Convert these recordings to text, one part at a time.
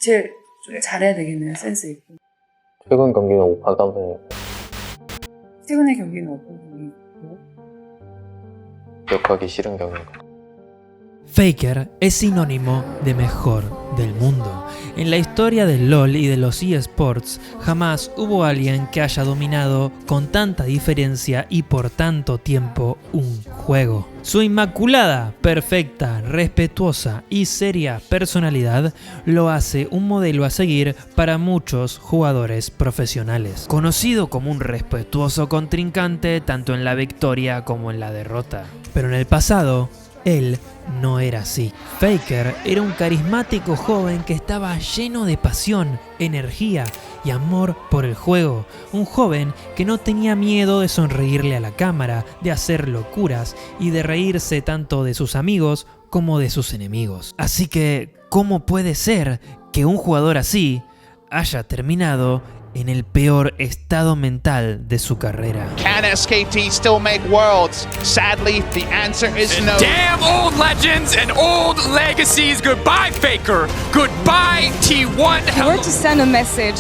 제일 좀 잘해야 되겠네요. 센스 있고. 최근 경기는 어떤 편이에요? 최근의 경기는 어떤 분이고? 기억하기 싫은 경기인가? Faker es sinónimo de mejor del mundo. En la historia del LoL y de los eSports, jamás hubo alguien que haya dominado con tanta diferencia y por tanto tiempo un juego. Su inmaculada, perfecta, respetuosa y seria personalidad lo hace un modelo a seguir para muchos jugadores profesionales. Conocido como un respetuoso contrincante tanto en la victoria como en la derrota. Pero en el pasado, él no era así. Faker era un carismático joven que estaba lleno de pasión, energía y amor por el juego. Un joven que no tenía miedo de sonreírle a la cámara, de hacer locuras y de reírse tanto de sus amigos como de sus enemigos. Así que, ¿cómo puede ser que un jugador así haya terminado en el peor estado mental de su carrera? Can SKT still make worlds? Sadly, the answer is no. Damn old legends and old legacies. Goodbye, Faker. Goodbye, T1. If you were to send a message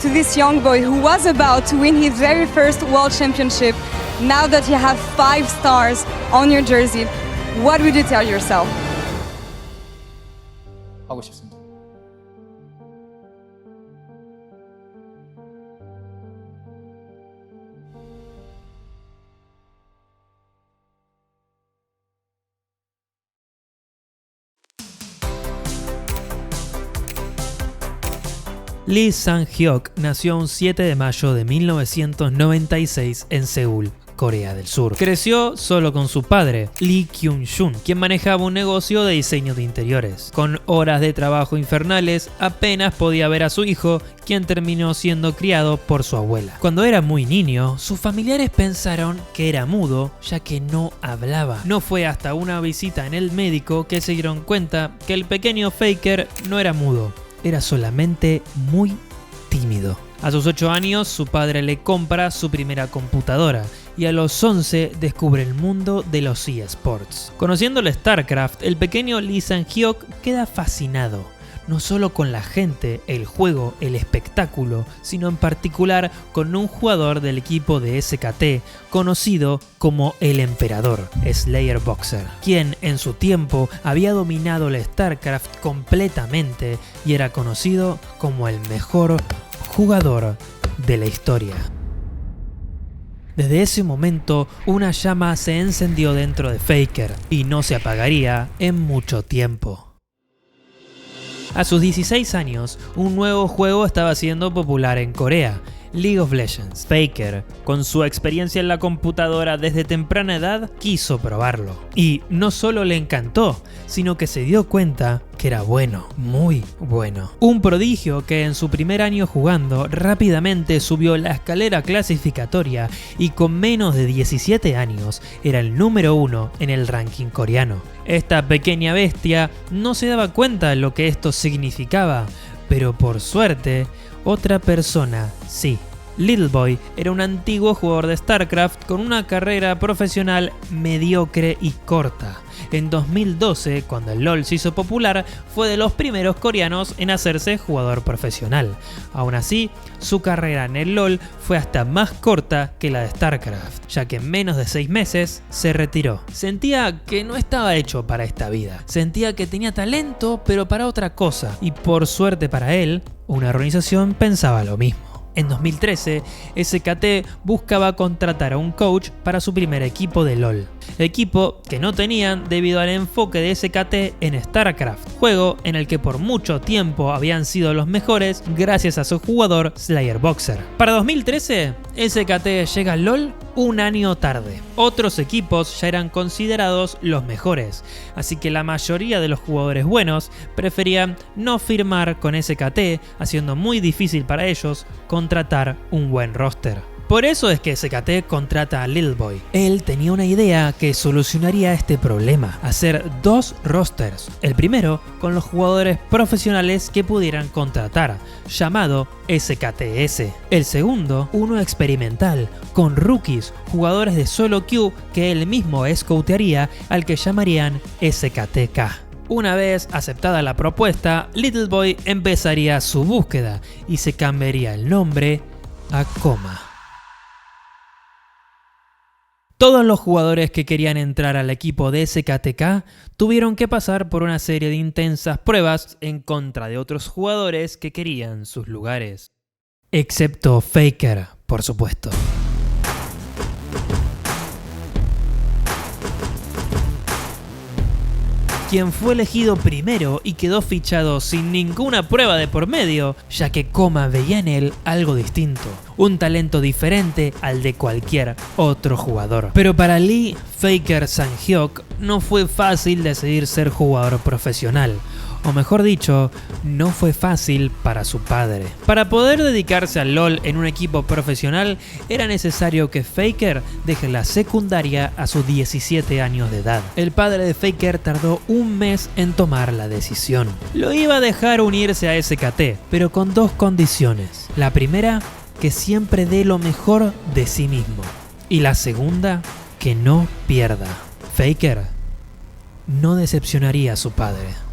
to this young boy who was about to win his very first world championship, now that you have 5 stars on your jersey, what would you tell yourself? 하고 싶습니다. Lee Sang-hyuk nació un 7 de mayo de 1996 en Seúl, Corea del Sur. Creció solo con su padre, Lee Kyung-shun, quien manejaba un negocio de diseño de interiores. Con horas de trabajo infernales, apenas podía ver a su hijo, quien terminó siendo criado por su abuela. Cuando era muy niño, sus familiares pensaron que era mudo, ya que no hablaba. No fue hasta una visita en el médico que se dieron cuenta que el pequeño Faker no era mudo, era solamente muy tímido. A sus 8 años, su padre le compra su primera computadora y a los 11 descubre el mundo de los eSports. Conociendo el StarCraft, el pequeño Lee Sang-hyuk queda fascinado, no solo con la gente, el juego, el espectáculo, sino en particular con un jugador del equipo de SKT conocido como el Emperador, Slayer Boxer, quien en su tiempo había dominado el StarCraft completamente y era conocido como el mejor jugador de la historia. Desde ese momento, una llama se encendió dentro de Faker y no se apagaría en mucho tiempo. A sus 16 años, un nuevo juego estaba siendo popular en Corea, League of Legends. Faker, con su experiencia en la computadora desde temprana edad, quiso probarlo. Y no solo le encantó, sino que se dio cuenta que era bueno, muy bueno. Un prodigio que en su primer año jugando rápidamente subió la escalera clasificatoria y con menos de 17 años era el número 1 en el ranking coreano. Esta pequeña bestia no se daba cuenta de lo que esto significaba, pero por suerte, otra persona sí. Little Boy era un antiguo jugador de StarCraft con una carrera profesional mediocre y corta. En 2012, cuando el LoL se hizo popular, fue de los primeros coreanos en hacerse jugador profesional. Aún así, su carrera en el LoL fue hasta más corta que la de StarCraft, ya que en menos de 6 meses se retiró. Sentía que no estaba hecho para esta vida. Sentía que tenía talento, pero para otra cosa. Y por suerte para él, una organización pensaba lo mismo. En 2013, SKT buscaba contratar a un coach para su primer equipo de LoL. Equipo que no tenían debido al enfoque de SKT en StarCraft, juego en el que por mucho tiempo habían sido los mejores gracias a su jugador Slayer Boxer. Para 2013, SKT llega al LoL un año tarde. Otros equipos ya eran considerados los mejores, así que la mayoría de los jugadores buenos preferían no firmar con SKT, haciendo muy difícil para ellos contratar un buen roster. Por eso es que SKT contrata a Little Boy. Él tenía una idea que solucionaría este problema: hacer 2 rosters. El primero con los jugadores profesionales que pudieran contratar, llamado SKTS. El segundo, uno experimental, con rookies, jugadores de solo queue que él mismo scoutearía, al que llamarían SKTK. Una vez aceptada la propuesta, Little Boy empezaría su búsqueda y se cambiaría el nombre a Coma. Todos los jugadores que querían entrar al equipo de SKTK tuvieron que pasar por una serie de intensas pruebas en contra de otros jugadores que querían sus lugares. Excepto Faker, por supuesto. Quien fue elegido primero y quedó fichado sin ninguna prueba de por medio, ya que Coma veía en él algo distinto, un talento diferente al de cualquier otro jugador. Pero para Lee Faker Sang-hyuk no fue fácil decidir ser jugador profesional, o mejor dicho, no fue fácil para su padre. Para poder dedicarse al LoL en un equipo profesional era necesario que Faker deje la secundaria a sus 17 años de edad. El padre de Faker tardó un mes en tomar la decisión. Lo iba a dejar unirse a SKT, pero con dos condiciones. La primera, que siempre dé lo mejor de sí mismo. Y la segunda, que no pierda. Faker no decepcionaría a su padre.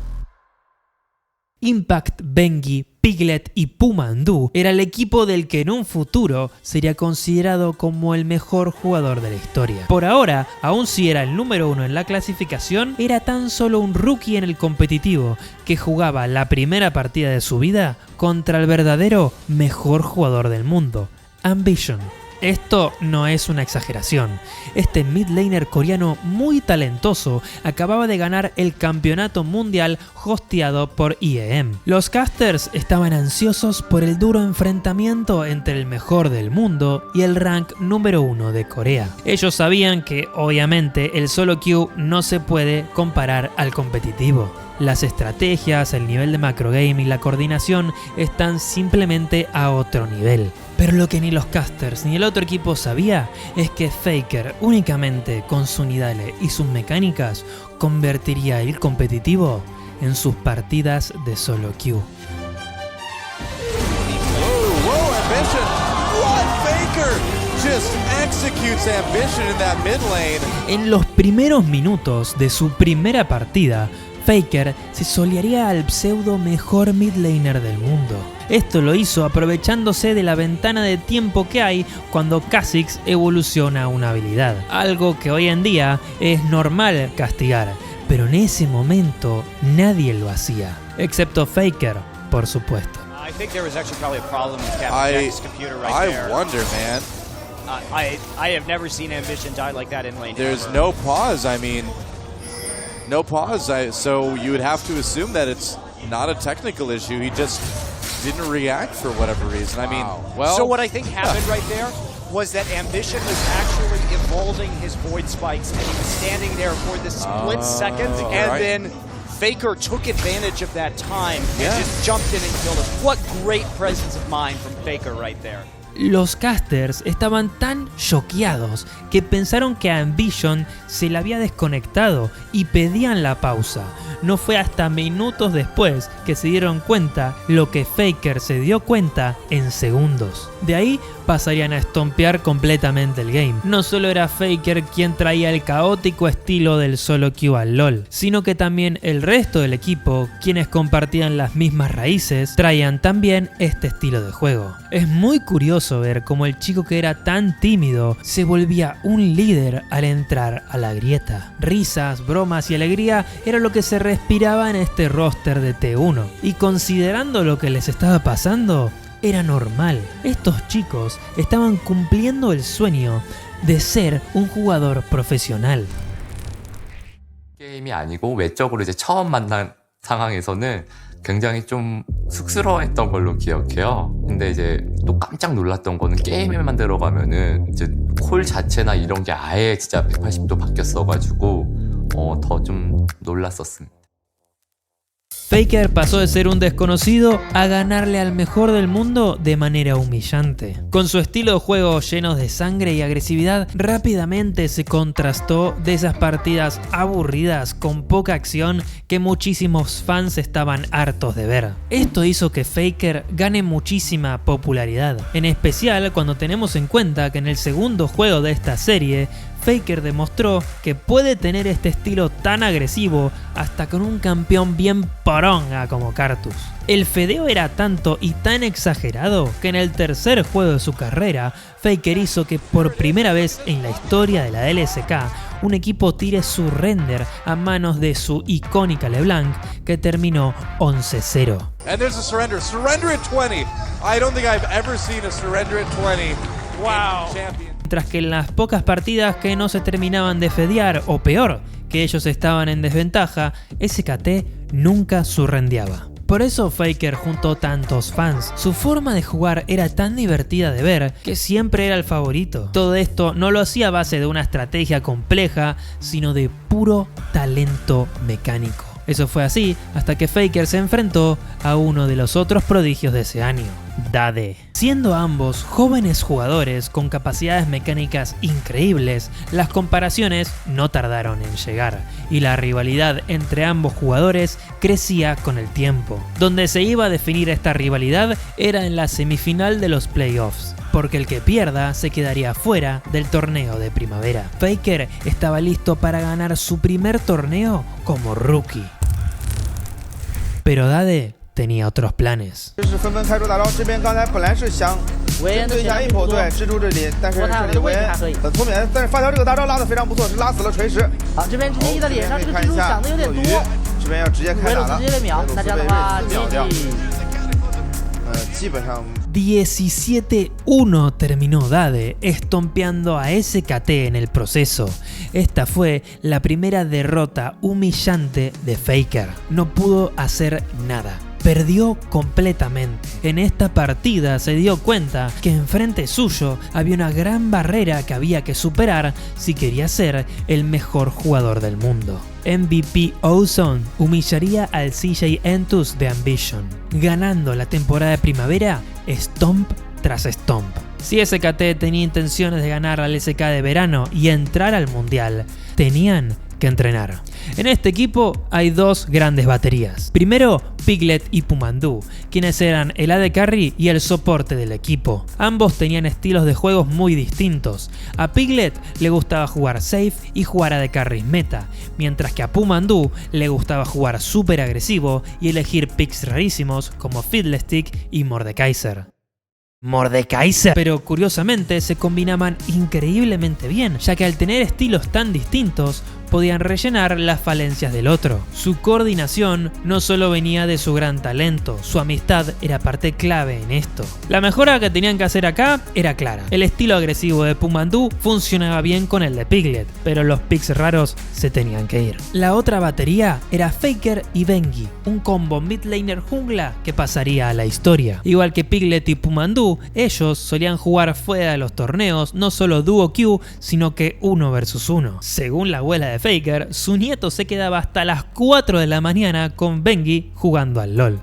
Impact, Bengi, Piglet y Pumandu era el equipo del que en un futuro sería considerado como el mejor jugador de la historia. Por ahora, aun si era el número 1 en la clasificación, era tan solo un rookie en el competitivo que jugaba la primera partida de su vida contra el verdadero mejor jugador del mundo, Ambition. Esto no es una exageración. Este mid laner coreano muy talentoso acababa de ganar el campeonato mundial hosteado por IEM. Los casters estaban ansiosos por el duro enfrentamiento entre el mejor del mundo y el rank número 1 de Corea. Ellos sabían que obviamente el solo queue no se puede comparar al competitivo. Las estrategias, el nivel de macro game y la coordinación están simplemente a otro nivel. Pero lo que ni los casters ni el otro equipo sabía es que Faker únicamente con su Nidale y sus mecánicas convertiría el competitivo en sus partidas de solo queue. En los primeros minutos de su primera partida, Faker se solearía al pseudo mejor mid laner del mundo. Esto lo hizo aprovechándose de la ventana de tiempo que hay cuando Kha'Zix evoluciona una habilidad. Algo que hoy en día es normal castigar, pero en ese momento nadie lo hacía, excepto Faker, por supuesto. I think there was actually probably a problem with Captain Jack's computer right there. I wonder, man. I have never seen Ambition die like that in lane. There's ever. no pause. I mean, no pause. So you would have to assume that it's not a technical issue. He just didn't react for whatever reason. I mean, well. So what I think happened right there was that Ambition was actually evolving his Void Spikes, and he was standing there for the split second, and right. then Faker took advantage of that time Yeah. and just jumped in and killed him. What great presence of mind from Faker right there. Los casters estaban tan choqueados que pensaron que a Ambition se le había desconectado y pedían la pausa. No fue hasta minutos después que se dieron cuenta lo que Faker se dio cuenta en segundos. De ahí pasarían a estompear completamente el game. No solo era Faker quien traía el caótico estilo del solo queue al LoL, sino que también el resto del equipo, quienes compartían las mismas raíces, traían también este estilo de juego. Es muy curioso ver cómo el chico que era tan tímido se volvía un líder al entrar a la grieta. Risas, bromas y alegría era lo que se respiraba en este roster de T1. Y considerando lo que les estaba pasando, era normal. Estos chicos estaban cumpliendo el sueño de ser un jugador profesional. 게임이 아니고 외적으로 이제 처음 만난 상황에서는 굉장히 좀 쑥스러워했던 걸로 기억해요. 근데 이제 또 깜짝 놀랐던 거는 게임에만 들어가면은 이제 콜 자체나 이런 게 아예 진짜 180도 바뀌었어가지고 더 좀 놀랐었습니다. Faker pasó de ser un desconocido a ganarle al mejor del mundo de manera humillante. Con su estilo de juego lleno de sangre y agresividad, rápidamente se contrastó de esas partidas aburridas con poca acción que muchísimos fans estaban hartos de ver. Esto hizo que Faker gane muchísima popularidad, en especial cuando tenemos en cuenta que en el segundo juego de esta serie, Faker demostró que puede tener este estilo tan agresivo hasta con un campeón bien poronga como Cartus. El fedeo era tanto y tan exagerado que en el tercer juego de su carrera, Faker hizo que por primera vez en la historia de la LCK, un equipo tire su render a manos de su icónica LeBlanc, que terminó 11-0. And there's a surrender. Surrender at 20. I don't think I've ever seen a surrender at 20. Wow. Mientras que en las pocas partidas que no se terminaban de fedear, o peor, que ellos estaban en desventaja, SKT nunca surrendeaba. Por eso Faker juntó tantos fans. Su forma de jugar era tan divertida de ver que siempre era el favorito. Todo esto no lo hacía a base de una estrategia compleja, sino de puro talento mecánico. Eso fue así hasta que Faker se enfrentó a uno de los otros prodigios de ese año, Dade. Siendo ambos jóvenes jugadores con capacidades mecánicas increíbles, las comparaciones no tardaron en llegar y la rivalidad entre ambos jugadores crecía con el tiempo. Donde se iba a definir esta rivalidad era en la semifinal de los playoffs, porque el que pierda se quedaría fuera del torneo de primavera. Faker estaba listo para ganar su primer torneo como rookie. Pero Dade tenía otros planes. 这是纷纷开出大招，这边刚才本来是想针对一下 Apple 对蜘蛛这里，但是这里维恩很聪明，但是发条这个大招拉得非常不错，是拉死了锤石。好，这边直接一到脸上，这个蜘蛛想的有点多，这边要直接开打了，直接秒，那这样的话基本上。 17-1 terminó Dade, estompeando a SKT en el proceso. Esta fue la primera derrota humillante de Faker. No pudo hacer nada. Perdió completamente. En esta partida se dio cuenta que enfrente suyo había una gran barrera que había que superar si quería ser el mejor jugador del mundo. MVP Ozone humillaría al CJ Entus de Ambition, ganando la temporada de primavera Stomp tras Stomp. Si SKT tenía intenciones de ganar al SK de verano y entrar al mundial, tenían que entrenar. En este equipo hay dos grandes baterías. Primero, Piglet y Pumandu, quienes eran el AD Carry y el soporte del equipo. Ambos tenían estilos de juegos muy distintos. A Piglet le gustaba jugar safe y jugar AD Carry meta, mientras que a Pumandu le gustaba jugar súper agresivo y elegir picks rarísimos como Fiddlestick y Mordekaiser. Mordekaiser. Pero curiosamente se combinaban increíblemente bien, ya que al tener estilos tan distintos podían rellenar las falencias del otro. Su coordinación no solo venía de su gran talento, su amistad era parte clave en esto. La mejora que tenían que hacer acá era clara. El estilo agresivo de Pumandu funcionaba bien con el de Piglet, pero los picks raros se tenían que ir. La otra batería era Faker y Bengi, un combo mid laner jungla que pasaría a la historia. Igual que Piglet y Pumandu, ellos solían jugar fuera de los torneos no solo duo Q, sino que 1 versus 1. Según la abuela de Faker, su nieto se quedaba hasta las 4 de la mañana con Bengi jugando al LoL.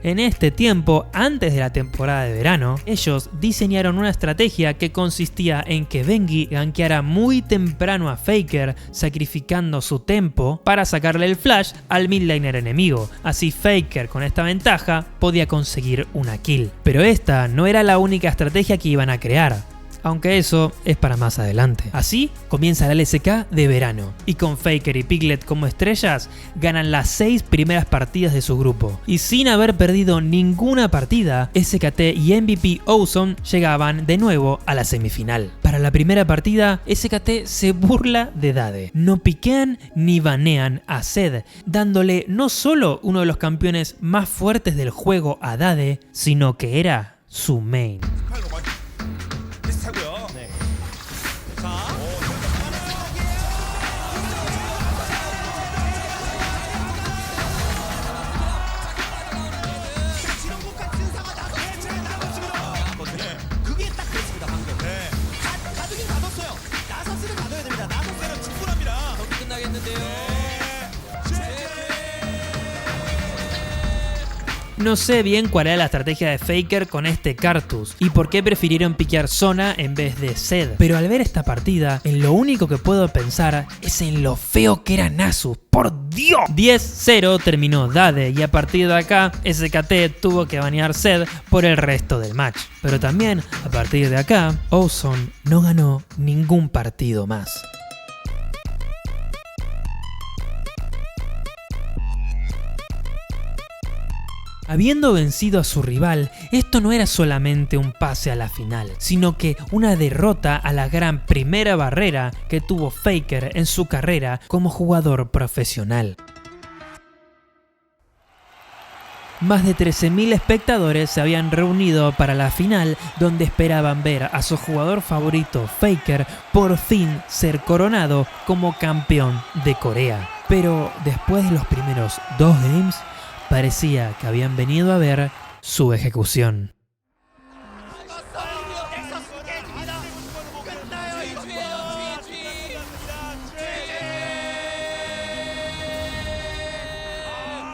En este tiempo, antes de la temporada de verano, ellos diseñaron una estrategia que consistía en que Bengi gankeara muy temprano a Faker, sacrificando su tempo para sacarle el flash al mid laner enemigo. Así Faker, con esta ventaja, podía conseguir una kill. Pero esta no era la única estrategia que iban a crear, aunque eso es para más adelante. Así comienza la LCK de verano, y con Faker y Piglet como estrellas, ganan las 6 primeras partidas de su grupo. Y sin haber perdido ninguna partida, SKT y MVP Ozone llegaban de nuevo a la semifinal. Para la primera partida, SKT se burla de Dade. No piquean ni banean a Zed, dándole no solo uno de los campeones más fuertes del juego a Dade, sino que era su main. No sé bien cuál era la estrategia de Faker con este Cartus y por qué prefirieron piquear zona en vez de Zed, pero al ver esta partida, en lo único que puedo pensar es en lo feo que era Nasus. ¡Por Dios! 10-0 terminó Dade y a partir de acá SKT tuvo que banear Zed por el resto del match. Pero también a partir de acá, Ozone no ganó ningún partido más. Habiendo vencido a su rival, esto no era solamente un pase a la final, sino que una derrota a la gran primera barrera que tuvo Faker en su carrera como jugador profesional. Más de 13.000 espectadores se habían reunido para la final, donde esperaban ver a su jugador favorito Faker por fin ser coronado como campeón de Corea. Pero después de los primeros 2 games, parecía que habían venido a ver su ejecución.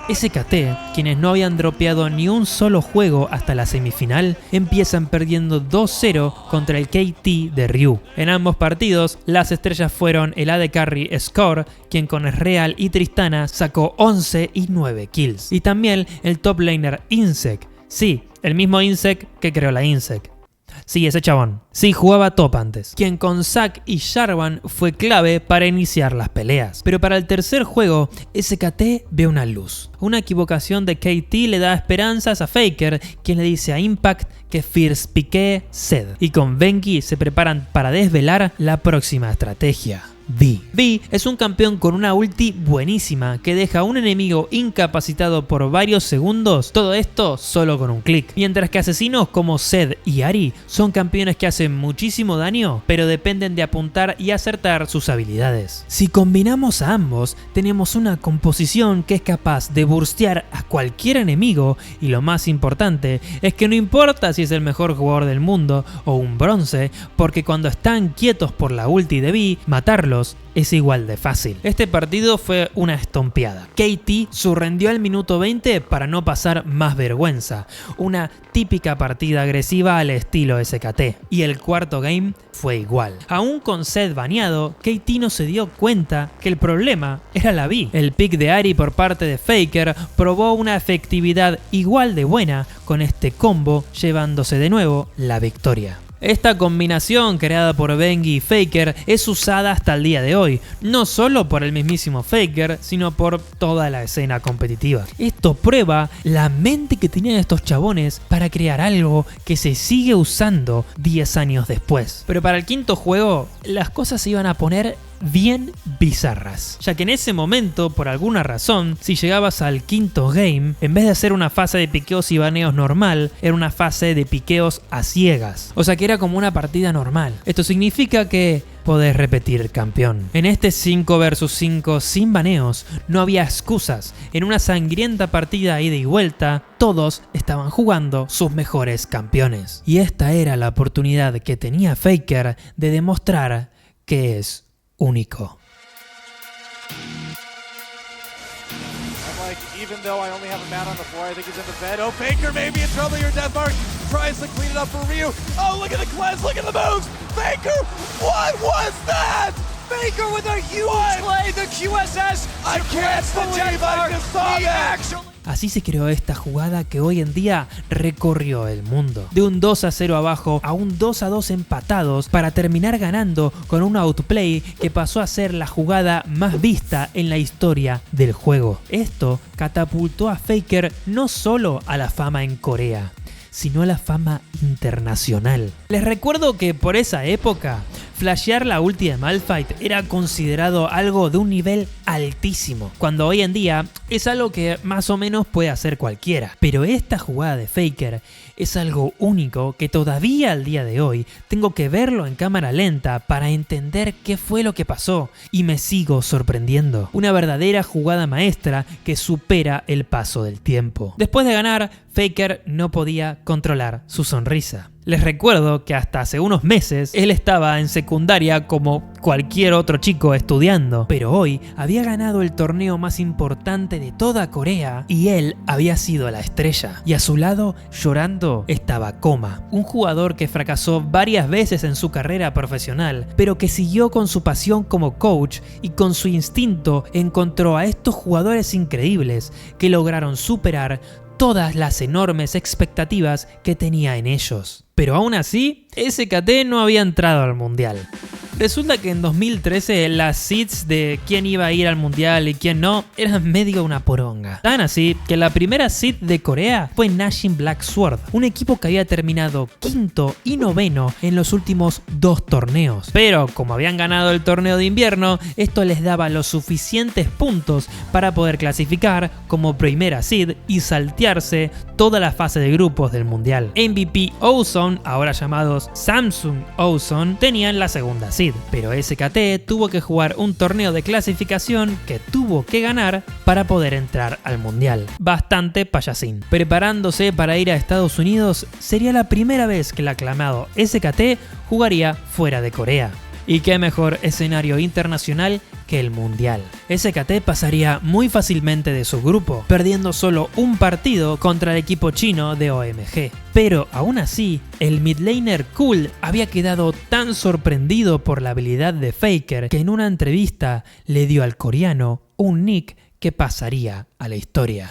SKT, quienes no habían dropeado ni un solo juego hasta la semifinal, empiezan perdiendo 2-0 contra el KT de Ryu. En ambos partidos, las estrellas fueron el AD Carry Score, quien con Real y Tristana sacó 11 y 9 kills. Y también el top laner Insec. Sí, el mismo Insec que creó la Insec. Sí, ese chabón. Sí, jugaba top antes. Quien con Zac y Sharvan fue clave para iniciar las peleas. Pero para el tercer juego, SKT ve una luz. Una equivocación de KT le da esperanzas a Faker, quien le dice a Impact que First piquee Zed. Y con Venki se preparan para desvelar la próxima estrategia. Vi es un campeón con una ulti buenísima que deja a un enemigo incapacitado por varios segundos, todo esto solo con un clic. Mientras que asesinos como Zed y Ahri son campeones que hacen muchísimo daño, pero dependen de apuntar y acertar sus habilidades. Si combinamos a ambos, tenemos una composición que es capaz de burstear a cualquier enemigo, y lo más importante es que no importa si es el mejor jugador del mundo o un bronce, porque cuando están quietos por la ulti de Vi, matarlos es igual de fácil. Este partido fue una estompeada. KT surrendió al minuto 20 para no pasar más vergüenza. Una típica partida agresiva al estilo SKT. Y el cuarto game fue igual. Aún con Zed baneado, KT no se dio cuenta que el problema era la Vi. El pick de Ahri por parte de Faker probó una efectividad igual de buena con este combo, llevándose de nuevo la victoria. Esta combinación creada por Vengi y Faker es usada hasta el día de hoy, no solo por el mismísimo Faker, sino por toda la escena competitiva. Esto prueba la mente que tenían estos chabones para crear algo que se sigue usando 10 años después. Pero para el quinto juego, las cosas se iban a poner bien bizarras, ya que en ese momento, por alguna razón, si llegabas al quinto game, en vez de hacer una fase de piqueos y baneos normal, era una fase de piqueos a ciegas, o sea que era como una partida normal. Esto significa que podés repetir el campeón. En este 5 vs 5 sin baneos, no había excusas. En una sangrienta partida ida y vuelta, todos estaban jugando sus mejores campeones. Y esta era la oportunidad que tenía Faker de demostrar que es único. Even though I only have a man on the floor, I think he's in the bed. Oh, Faker maybe in trouble here. Deathmark tries to clean it up for Ryu. Oh, look at the cleanse, look at the moves. Faker, what was that? Faker with a huge play, the QSS. I can't believe I just saw that. Así se creó esta jugada que hoy en día recorrió el mundo. De un 2-0 abajo a un 2-2 empatados para terminar ganando con un outplay que pasó a ser la jugada más vista en la historia del juego. Esto catapultó a Faker no solo a la fama en Corea, sino a la fama internacional. Les recuerdo que por esa época, flashear la ulti de Malphite era considerado algo de un nivel altísimo, cuando hoy en día es algo que más o menos puede hacer cualquiera. Pero esta jugada de Faker es algo único que todavía al día de hoy tengo que verlo en cámara lenta para entender qué fue lo que pasó, y me sigo sorprendiendo. Una verdadera jugada maestra que supera el paso del tiempo. Después de ganar, Faker no podía controlar su sonrisa. Les recuerdo que hasta hace unos meses él estaba en secundaria como cualquier otro chico estudiando, pero hoy había ganado el torneo más importante de toda Corea y él había sido la estrella. Y a su lado, llorando, estaba Koma, un jugador que fracasó varias veces en su carrera profesional, pero que siguió con su pasión como coach y con su instinto encontró a estos jugadores increíbles que lograron superar todas las enormes expectativas que tenía en ellos. Pero aún así, SKT no había entrado al mundial. Resulta que en 2013 las seeds de quién iba a ir al mundial y quién no eran medio una poronga. Tan así que la primera seed de Corea fue Nashim Black Sword, un equipo que había terminado quinto y noveno en los últimos 2 torneos. Pero como habían ganado el torneo de invierno, esto les daba los suficientes puntos para poder clasificar como primera seed y saltearse toda la fase de grupos del mundial. MVP Ozone, ahora llamados Samsung Ozone, tenían la segunda seed, pero SKT tuvo que jugar un torneo de clasificación que tuvo que ganar para poder entrar al mundial. Bastante payasín. Preparándose para ir a Estados Unidos, sería la primera vez que el aclamado SKT jugaría fuera de Corea. Y qué mejor escenario internacional que el mundial. SKT pasaría muy fácilmente de su grupo, perdiendo solo un partido contra el equipo chino de OMG. Pero aún así, el midlaner Cool había quedado tan sorprendido por la habilidad de Faker que en una entrevista le dio al coreano un nick que pasaría a la historia.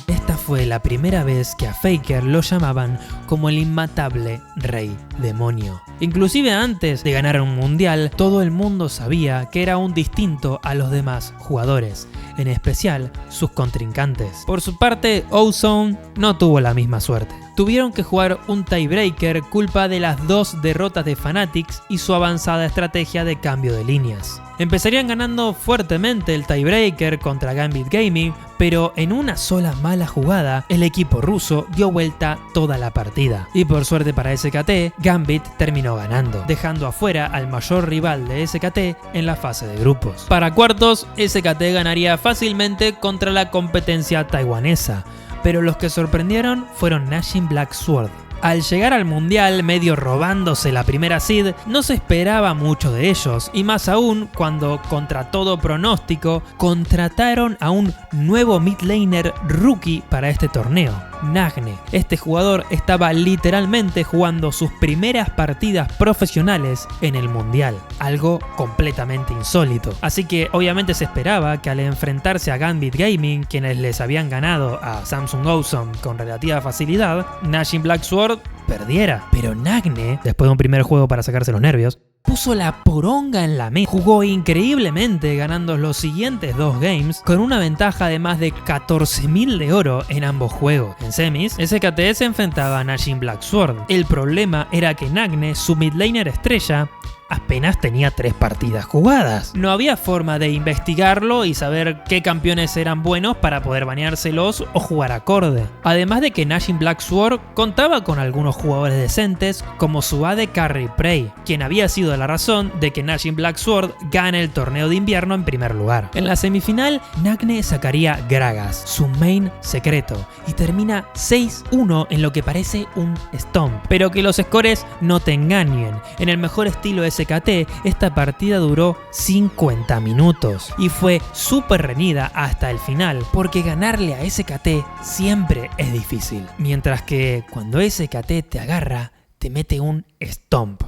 Esta fue la primera vez que a Faker lo llamaban como el inmatable Rey Demonio. Inclusive antes de ganar un mundial, todo el mundo sabía que era un distinto a los demás jugadores, en especial sus contrincantes. Por su parte, Ozone no tuvo la misma suerte. Tuvieron que jugar un tiebreaker culpa de las 2 derrotas de Fanatics y su avanzada estrategia de cambio de líneas. Empezarían ganando fuertemente el tiebreaker contra Gambit Gaming, pero en una sola mala jugada, el equipo ruso dio vuelta toda la partida. Y por suerte para SKT, Gambit terminó ganando, dejando afuera al mayor rival de SKT en la fase de grupos. Para cuartos, SKT ganaría fácilmente contra la competencia taiwanesa, pero los que sorprendieron fueron Nashim Black Sword. Al llegar al mundial medio robándose la primera seed, no se esperaba mucho de ellos, y más aún cuando, contra todo pronóstico, contrataron a un nuevo midlaner rookie para este torneo, Nagne. Este jugador estaba literalmente jugando sus primeras partidas profesionales en el mundial, algo completamente insólito. Así que obviamente se esperaba que al enfrentarse a Gambit Gaming, quienes les habían ganado a Samsung Ozone con relativa facilidad, Nashim Black Sword perdiera. Pero Nagne, después de un primer juego para sacarse los nervios, puso la poronga en la mesa. Jugó increíblemente, ganando los siguientes 2 games con una ventaja de más de 14.000 de oro en ambos juegos. En semis, SKT se enfrentaba a Nashim Black Sword. El problema era que Nagne, su midlaner estrella, apenas tenía 3 partidas jugadas. No había forma de investigarlo y saber qué campeones eran buenos para poder baneárselos o jugar acorde. Además de que Nashim Black Sword contaba con algunos jugadores decentes como su AD Carry Prey, quien había sido la razón de que Nashim Black Sword gane el torneo de invierno en primer lugar. En la semifinal, Nagne sacaría Gragas, su main secreto, y termina 6-1 en lo que parece un stomp. Pero que los scores no te engañen. En el mejor estilo SKT, esta partida duró 50 minutos y fue súper reñida hasta el final, porque ganarle a SKT siempre es difícil. Mientras que cuando SKT te agarra, te mete un stomp.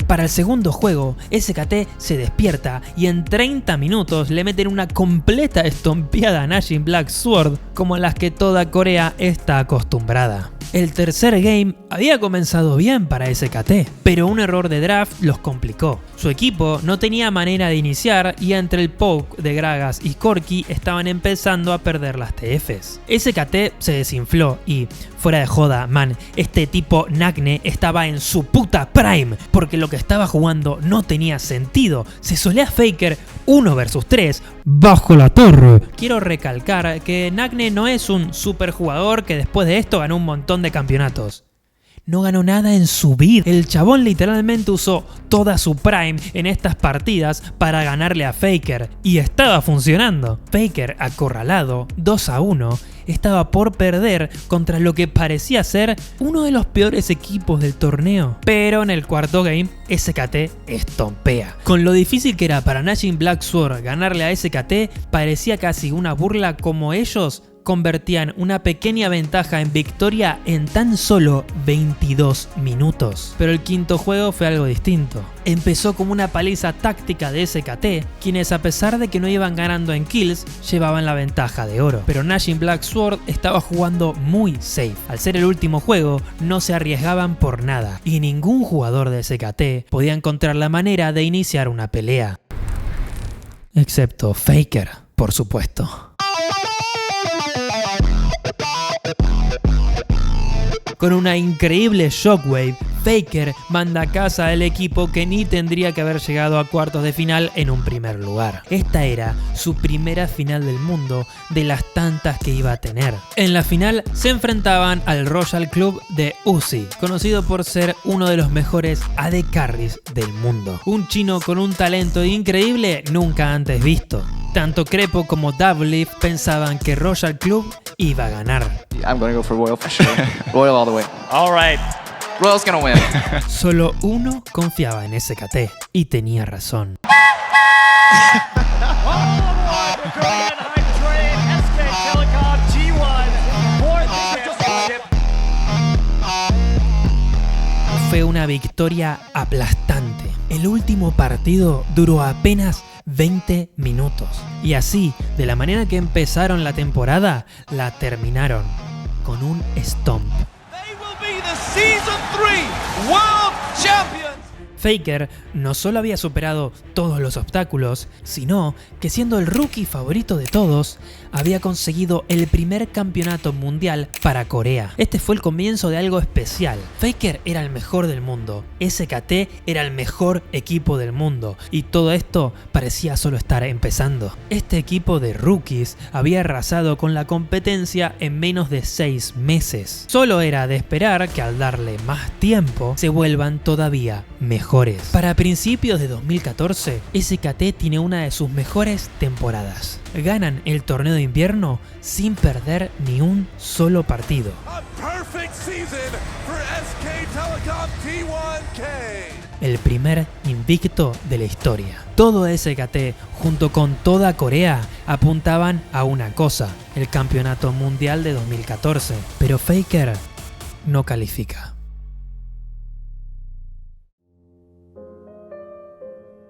Para el segundo juego, SKT se despierta y en 30 minutos le meten una completa estompeada a Nashim Black Sword, como las que toda Corea está acostumbrada. El tercer game había comenzado bien para SKT, pero un error de draft los complicó. Su equipo no tenía manera de iniciar y entre el poke de Gragas y Corki estaban empezando a perder las TFs. SKT se desinfló y, fuera de joda, man, este tipo Nagne estaba en su puta prime, porque lo que estaba jugando no tenía sentido. Se solía Faker 1 vs 3 bajo la torre. Quiero recalcar que Nagne no es un super jugador que después de esto ganó un montón de campeonatos. no ganó nada en su vida. El chabón literalmente usó toda su prime en estas partidas para ganarle a Faker. Y estaba funcionando. Faker, acorralado, 2-1, estaba por perder contra lo que parecía ser uno de los peores equipos del torneo. Pero en el cuarto game, SKT estompea. Con lo difícil que era para Najin Blacksword ganarle a SKT, parecía casi una burla como ellos convertían una pequeña ventaja en victoria en tan solo 22 minutos. Pero el quinto juego fue algo distinto. Empezó como una paliza táctica de SKT, quienes a pesar de que no iban ganando en kills, llevaban la ventaja de oro. Pero Najin Blacksword estaba jugando muy safe. Al ser el último juego, no se arriesgaban por nada, y ningún jugador de SKT podía encontrar la manera de iniciar una pelea. Excepto Faker, por supuesto. Con una increíble shockwave, Faker manda a casa al equipo que ni tendría que haber llegado a cuartos de final en un primer lugar. Esta era su primera final del mundo de las tantas que iba a tener. En la final se enfrentaban al Royal Club de Uzi, conocido por ser uno de los mejores AD Carries del mundo. Un chino con un talento increíble nunca antes visto. Tanto Crepo como Doublelift pensaban que Royal Club iba a ganar. I'm gonna go for Royal for sure. Royal all the way. All right. Royal's gonna win. Solo uno confiaba en SKT y tenía razón. Fue una victoria aplastante. El último partido duró apenas 20 minutos. Y así, de la manera que empezaron la temporada, la terminaron con un stomp. Faker no solo había superado todos los obstáculos, sino que siendo el rookie favorito de todos, había conseguido el primer campeonato mundial para Corea. Este fue el comienzo de algo especial. Faker era el mejor del mundo, SKT era el mejor equipo del mundo, y todo esto parecía solo estar empezando. Este equipo de rookies había arrasado con la competencia en menos de 6 meses. Solo era de esperar que al darle más tiempo, se vuelvan todavía mejores. Para principios de 2014, SKT tiene una de sus mejores temporadas. Ganan el torneo de invierno sin perder ni un solo partido. El primer invicto de la historia. Todo SKT, junto con toda Corea, apuntaban a una cosa, el campeonato mundial de 2014. Pero Faker no califica.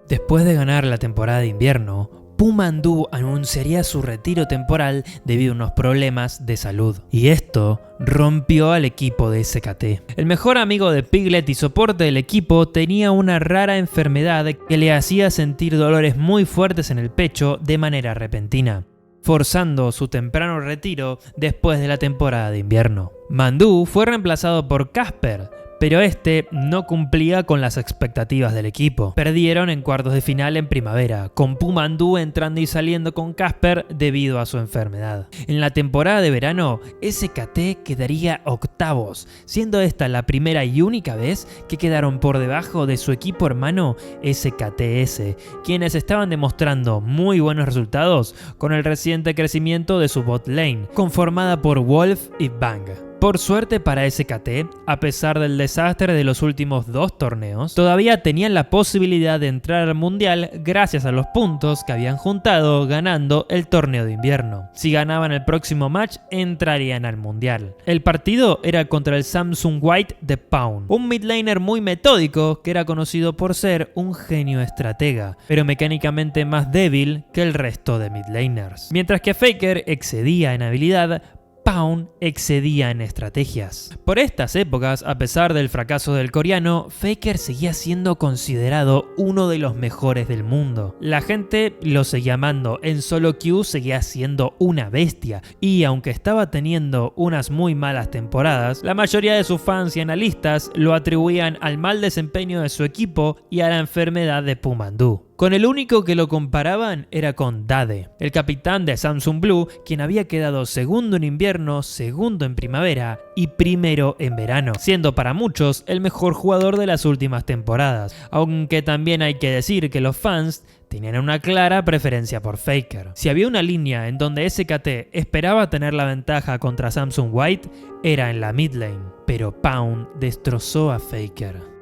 Después de ganar la temporada de invierno, Pumandu anunciaría su retiro temporal debido a unos problemas de salud. Y esto rompió al equipo de SKT. El mejor amigo de Piglet y soporte del equipo tenía una rara enfermedad que le hacía sentir dolores muy fuertes en el pecho de manera repentina, forzando su temprano retiro después de la temporada de invierno. Mandu fue reemplazado por Casper, pero este no cumplía con las expectativas del equipo. Perdieron en cuartos de final en primavera, con Pumandu entrando y saliendo con Casper debido a su enfermedad. En la temporada de verano, SKT quedaría octavos, siendo esta la primera y única vez que quedaron por debajo de su equipo hermano SKTS, quienes estaban demostrando muy buenos resultados con el reciente crecimiento de su bot lane, conformada por Wolf y Bang. Por suerte para SKT, a pesar del desastre de los últimos 2 torneos, todavía tenían la posibilidad de entrar al mundial gracias a los puntos que habían juntado ganando el torneo de invierno. Si ganaban el próximo match, entrarían al mundial. El partido era contra el Samsung White de Pawn, un midlaner muy metódico que era conocido por ser un genio estratega, pero mecánicamente más débil que el resto de midlaners. Mientras que Faker excedía en habilidad, Pawn excedía en estrategias. Por estas épocas, a pesar del fracaso del coreano, Faker seguía siendo considerado uno de los mejores del mundo. La gente lo seguía amando, en solo queue seguía siendo una bestia, y aunque estaba teniendo unas muy malas temporadas, la mayoría de sus fans y analistas lo atribuían al mal desempeño de su equipo y a la enfermedad de Pumandu. Con el único que lo comparaban era con Dade, el capitán de Samsung Blue, quien había quedado segundo en invierno, segundo en primavera y primero en verano, siendo para muchos el mejor jugador de las últimas temporadas, aunque también hay que decir que los fans tenían una clara preferencia por Faker. Si había una línea en donde SKT esperaba tener la ventaja contra Samsung White, era en la mid lane, pero Pawn destrozó a Faker.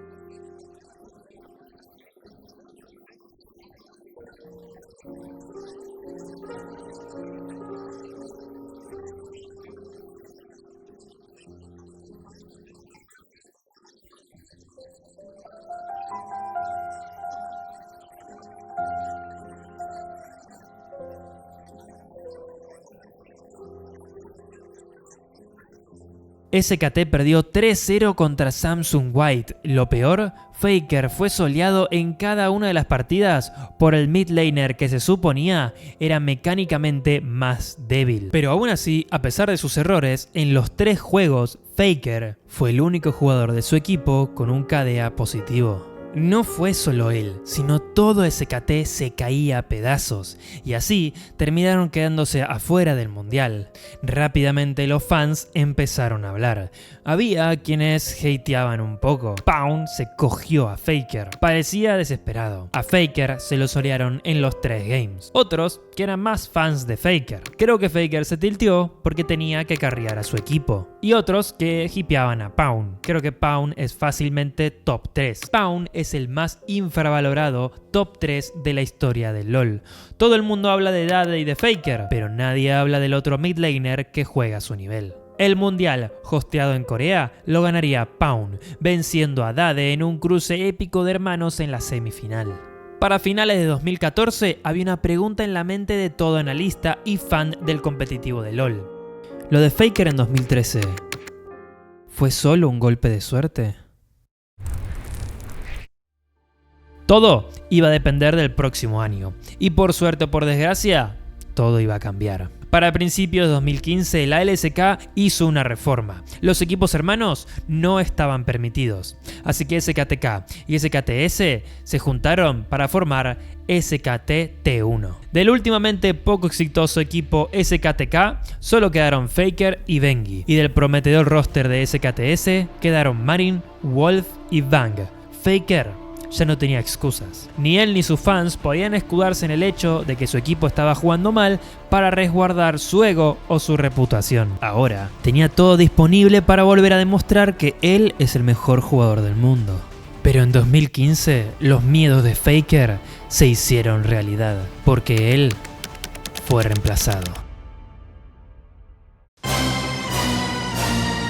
SKT perdió 3-0 contra Samsung White. Lo peor, Faker fue soleado en cada una de las partidas por el mid laner que se suponía era mecánicamente más débil. Pero aún así, a pesar de sus errores, en los 3 juegos, Faker fue el único jugador de su equipo con un KDA positivo. No fue solo él, sino todo SKT se caía a pedazos, y así terminaron quedándose afuera del mundial. Rápidamente los fans empezaron a hablar. Había quienes hateaban un poco. Pawn se cogió a Faker, parecía desesperado. A Faker se lo solearon en los 3 games. Otros que eran más fans de Faker. Creo que Faker se tilteó porque tenía que carrear a su equipo. Y otros que hipeaban a Pawn. Creo que Pawn es fácilmente top 3. Pawn es el más infravalorado top 3 de la historia del LoL. Todo el mundo habla de Dade y de Faker, pero nadie habla del otro mid laner que juega a su nivel. El mundial, hosteado en Corea, lo ganaría Pawn, venciendo a Dade en un cruce épico de hermanos en la semifinal. Para finales de 2014 había una pregunta en la mente de todo analista y fan del competitivo de LoL. ¿Lo de Faker en 2013 fue solo un golpe de suerte? Todo iba a depender del próximo año, y por suerte o por desgracia, todo iba a cambiar. Para principios de 2015, la LCK hizo una reforma. Los equipos hermanos no estaban permitidos, así que SKTK y SKTS se juntaron para formar SKT-T1. Del últimamente poco exitoso equipo SKTK, solo quedaron Faker y Bengi, y del prometedor roster de SKTS quedaron Marin, Wolf y Bang. Faker ya no tenía excusas. Ni él ni sus fans podían escudarse en el hecho de que su equipo estaba jugando mal para resguardar su ego o su reputación. Ahora tenía todo disponible para volver a demostrar que él es el mejor jugador del mundo. Pero en 2015 los miedos de Faker se hicieron realidad, porque él fue reemplazado.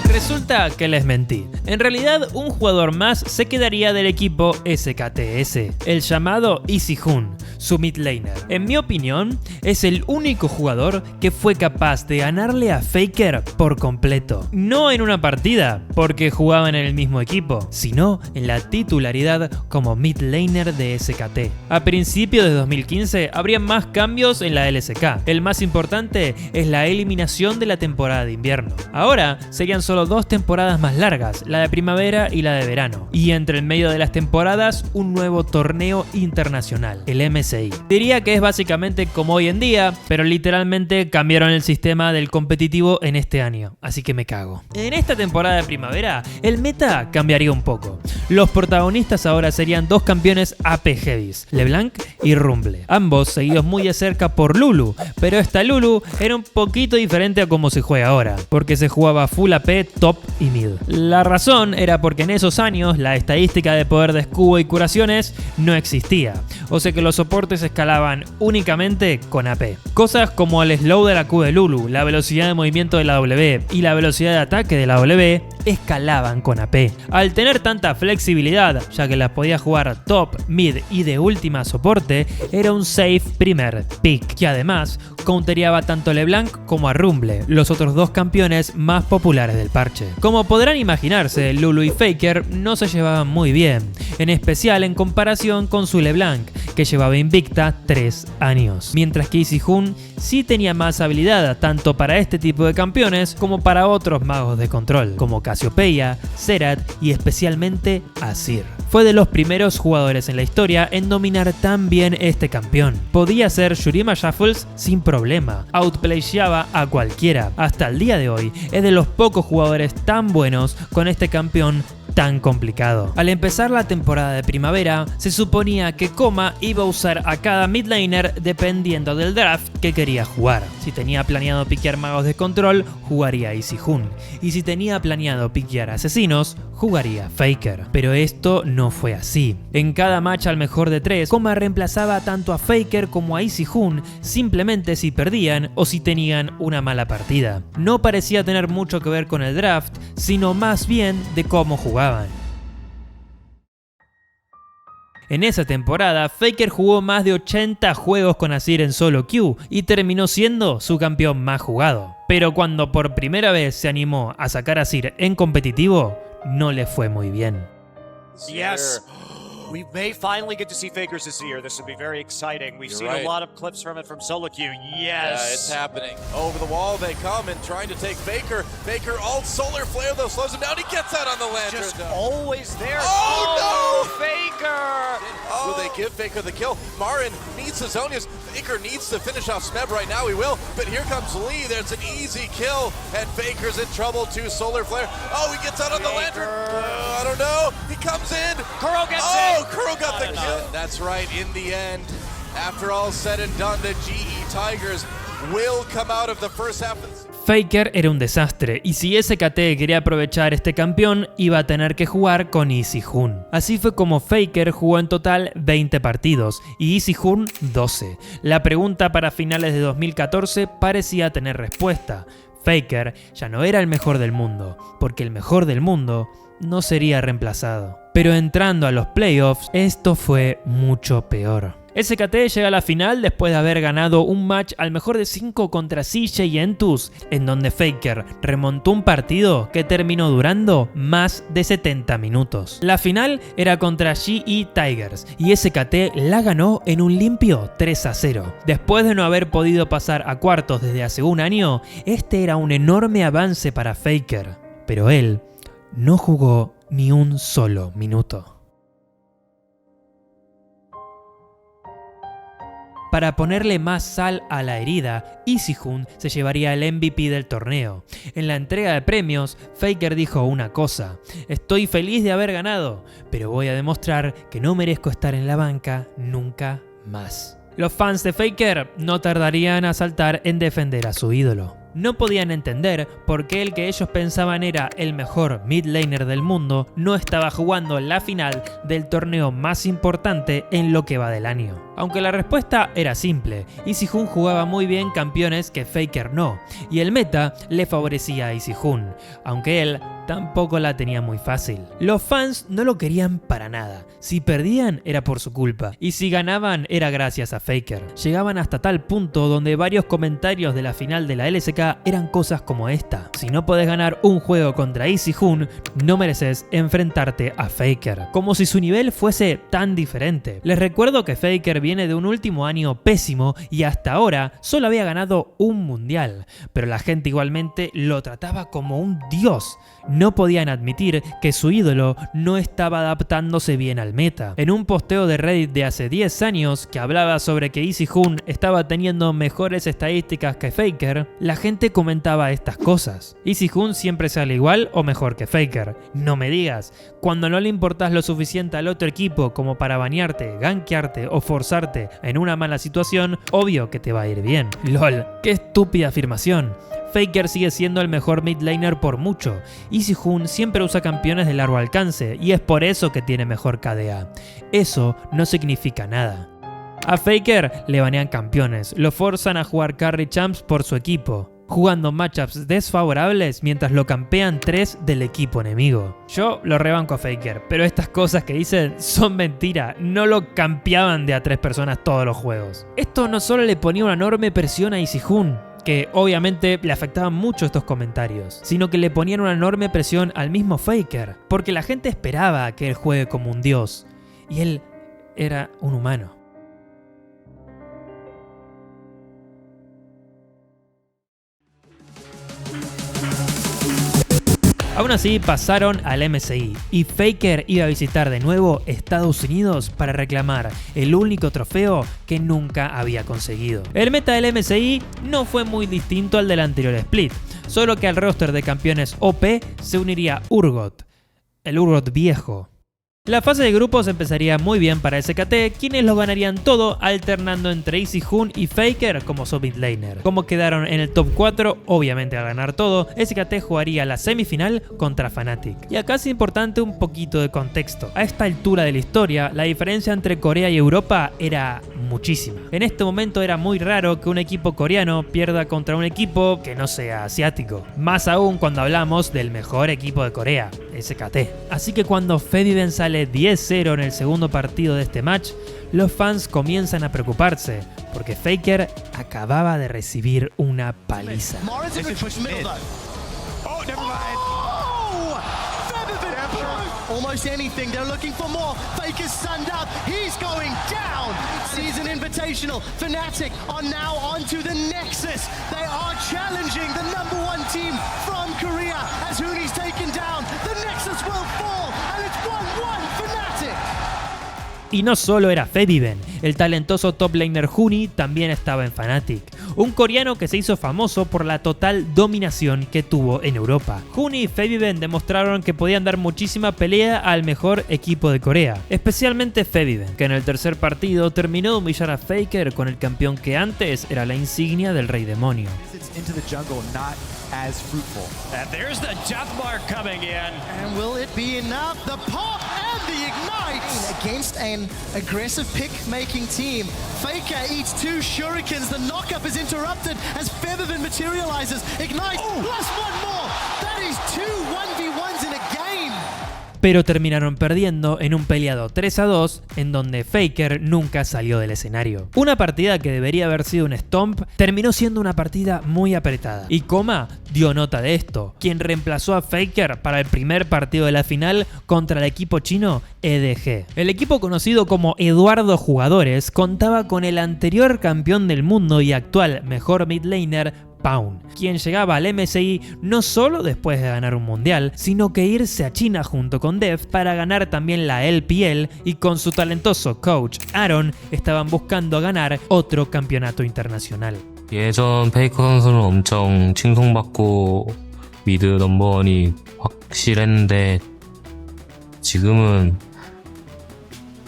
Resulta que les mentí. En realidad, un jugador más se quedaría del equipo SKTS, el llamado EasyHun, su mid laner. En mi opinión, es el único jugador que fue capaz de ganarle a Faker por completo. No en una partida, porque jugaban en el mismo equipo, sino en la titularidad como mid laner de SKT. A principios de 2015 habría más cambios en la LCK. El más importante es la eliminación de la temporada de invierno. Ahora serían solo 2 temporadas más largas, la de primavera y la de verano, y entre el medio de las temporadas un nuevo torneo internacional, el MSI. Diría que es básicamente como hoy en día, pero literalmente cambiaron el sistema del competitivo en este año, así que me cago. En esta temporada de primavera, el meta cambiaría un poco. Los protagonistas ahora serían 2 campeones AP Heavies, LeBlanc y Rumble, ambos seguidos muy de cerca por Lulu, pero esta Lulu era un poquito diferente a como se juega ahora, porque se jugaba full AP, top y mid. La razón era porque en esos años la estadística de poder de escudo y curaciones no existía, o sea que los soportes escalaban únicamente con AP. Cosas como el slow de la Q de Lulu, la velocidad de movimiento de la W y la velocidad de ataque de la W escalaban con AP. Al tener tanta flexibilidad, ya que las podía jugar top, mid y de última soporte, era un safe primer pick, que además countereaba tanto a LeBlanc como a Rumble, los otros 2 campeones más populares del parche. Como podrán imaginarse, Lulu y Faker no se llevaban muy bien, en especial en comparación con su LeBlanc, que llevaba invicta 3 años, mientras que EasyHun sí tenía más habilidad tanto para este tipo de campeones como para otros magos de control, como Cassiopeia, Xerath y especialmente Azir. fue de los primeros jugadores en la historia en dominar tan bien este campeón. Podía hacer Shurima Shuffles sin problema, outplayeaba a cualquiera. Hasta el día de hoy es de los pocos jugadores tan buenos con este campeón tan complicado. Al empezar la temporada de primavera, se suponía que Koma iba a usar a cada mid laner dependiendo del draft que quería jugar. Si tenía planeado piquear magos de control, jugaría Easy Hun. Y si tenía planeado piquear asesinos, jugaría Faker. Pero esto no fue así. En cada match al mejor de 3, Koma reemplazaba tanto a Faker como a Easy Hun, simplemente si perdían o si tenían una mala partida. No parecía tener mucho que ver con el draft, sino más bien de cómo jugaban. En esa temporada, Faker jugó más de 80 juegos con Azir en solo queue y terminó siendo su campeón más jugado. Pero cuando por primera vez se animó a sacar a Azir en competitivo, no le fue muy bien. Yes. We may finally get to see Faker's this year. This would be very exciting. We've seen a lot of clips from it from solo queue. Yes. Yeah, it's happening. Over the wall they come and trying to take Faker. Faker alt solar flare though slows him down. He gets out on the lantern. Just always there. Oh no! Faker! Will they give Faker the kill? Marin needs his Zonius. Faker needs to finish off Smeb right now. He will. But here comes Lee. There's an easy kill. And Faker's in trouble too. Solar flare. Oh, he gets out on the lantern. I don't know. He comes in. Kuro gets in. Oh, Kuro got the kill. That's right. In the end, after all said and done, the GE Tigers will come out of the first half. Faker era un desastre, y si SKT quería aprovechar este campeón, iba a tener que jugar con Easy Hun. Así fue como Faker jugó en total 20 partidos, y Easy Hun 12. La pregunta para finales de 2014 parecía tener respuesta. Faker ya no era el mejor del mundo, porque el mejor del mundo no sería reemplazado. Pero entrando a los playoffs, esto fue mucho peor. SKT llega a la final después de haber ganado un match al mejor de 5 contra CJ y Entus, en donde Faker remontó un partido que terminó durando más de 70 minutos. La final era contra GE Tigers y SKT la ganó en un limpio 3-0. Después de no haber podido pasar a cuartos desde hace un año, este era un enorme avance para Faker, pero él no jugó ni un solo minuto. Para ponerle más sal a la herida, Easy Hun se llevaría el MVP del torneo. En la entrega de premios, Faker dijo una cosa: estoy feliz de haber ganado, pero voy a demostrar que no merezco estar en la banca nunca más. Los fans de Faker no tardarían a saltar en defender a su ídolo. No podían entender por qué el que ellos pensaban era el mejor mid laner del mundo no estaba jugando la final del torneo más importante en lo que va del año. Aunque la respuesta era simple, Easy Hun jugaba muy bien campeones que Faker no, y el meta le favorecía a Easy Hun, aunque él tampoco la tenía muy fácil. Los fans no lo querían para nada, si perdían era por su culpa, y si ganaban era gracias a Faker. Llegaban hasta tal punto donde varios comentarios de la final de la LCK eran cosas como esta: si no podés ganar un juego contra Easy Hun, no mereces enfrentarte a Faker. Como si su nivel fuese tan diferente. Les recuerdo que Faker viene de un último año pésimo y hasta ahora solo había ganado un mundial, pero la gente igualmente lo trataba como un dios. No podían admitir que su ídolo no estaba adaptándose bien al meta. En un posteo de Reddit de hace 10 años que hablaba sobre que Easy Hun estaba teniendo mejores estadísticas que Faker, la gente comentaba estas cosas: Easy Hun siempre sale igual o mejor que Faker. No me digas, cuando no le importás lo suficiente al otro equipo como para banearte, gankearte o forzarte en una mala situación, obvio que te va a ir bien. LOL, qué estúpida afirmación. Faker sigue siendo el mejor mid laner por mucho. Easy Hun siempre usa campeones de largo alcance y es por eso que tiene mejor KDA. Eso no significa nada. A Faker le banean campeones, lo forzan a jugar carry champs por su equipo, jugando matchups desfavorables mientras lo campean 3 del equipo enemigo. Yo lo rebanco a Faker, pero estas cosas que dicen son mentira, no lo campeaban de a 3 personas todos los juegos. Esto no solo le ponía una enorme presión a Easy Hun, que obviamente le afectaban mucho estos comentarios, sino que le ponían una enorme presión al mismo Faker, porque la gente esperaba que él juegue como un dios, y él era un humano. Aún así pasaron al MSI y Faker iba a visitar de nuevo Estados Unidos para reclamar el único trofeo que nunca había conseguido. El meta del MSI no fue muy distinto al del anterior split, solo que al roster de campeones OP se uniría Urgot, el Urgot viejo. La fase de grupos empezaría muy bien para SKT, quienes lo ganarían todo alternando entre Easyhoon y Faker como sub mid laner. Como quedaron en el top 4, obviamente al ganar todo, SKT jugaría la semifinal contra Fnatic. Y acá es importante un poquito de contexto. A esta altura de la historia, la diferencia entre Corea y Europa era muchísima. En este momento era muy raro que un equipo coreano pierda contra un equipo que no sea asiático. Más aún cuando hablamos del mejor equipo de Corea, SKT. Así que cuando Febiven sale 10-0 en el segundo partido de este match, los fans comienzan a preocuparse, porque Faker acababa de recibir una paliza. Almost anything, they're looking for more. Faker's sunned up, he's going down. Season Invitational, Fnatic are now onto the Nexus. They are challenging the #1 team from Korea. As Huni's taken down, the Nexus will fall, and it's 1-1 Fnatic. Y no solo era Febiven, el talentoso top laner Huni también estaba en Fnatic, un coreano que se hizo famoso por la total dominación que tuvo en Europa. Huni y Febiven demostraron que podían dar muchísima pelea al mejor equipo de Corea, especialmente Febiven, que en el tercer partido terminó de humillar a Faker con el campeón que antes era la insignia del Rey Demonio. As fruitful. And there's the death mark coming in. And will it be enough? The pop and the ignite against an aggressive pick-making team. Faker eats 2 shurikens. The knockup is interrupted as Febiven materializes. Ignite plus 1 more. That is 2 1v1s in a game. Pero terminaron perdiendo en un peleado 3-2 en donde Faker nunca salió del escenario. Una partida que debería haber sido un stomp terminó siendo una partida muy apretada. Y Coma dio nota de esto, quien reemplazó a Faker para el primer partido de la final contra el equipo chino EDG. El equipo conocido como Eduardo Jugadores contaba con el anterior campeón del mundo y actual mejor mid laner Pawn, quien llegaba al MSI no solo después de ganar un mundial, sino que irse a China junto con Deft para ganar también la LPL, y con su talentoso coach Aaron estaban buscando ganar otro campeonato internacional. 예전 페이커 선수는 엄청 칭송받고 미드 넘버원이 확실했는데 지금은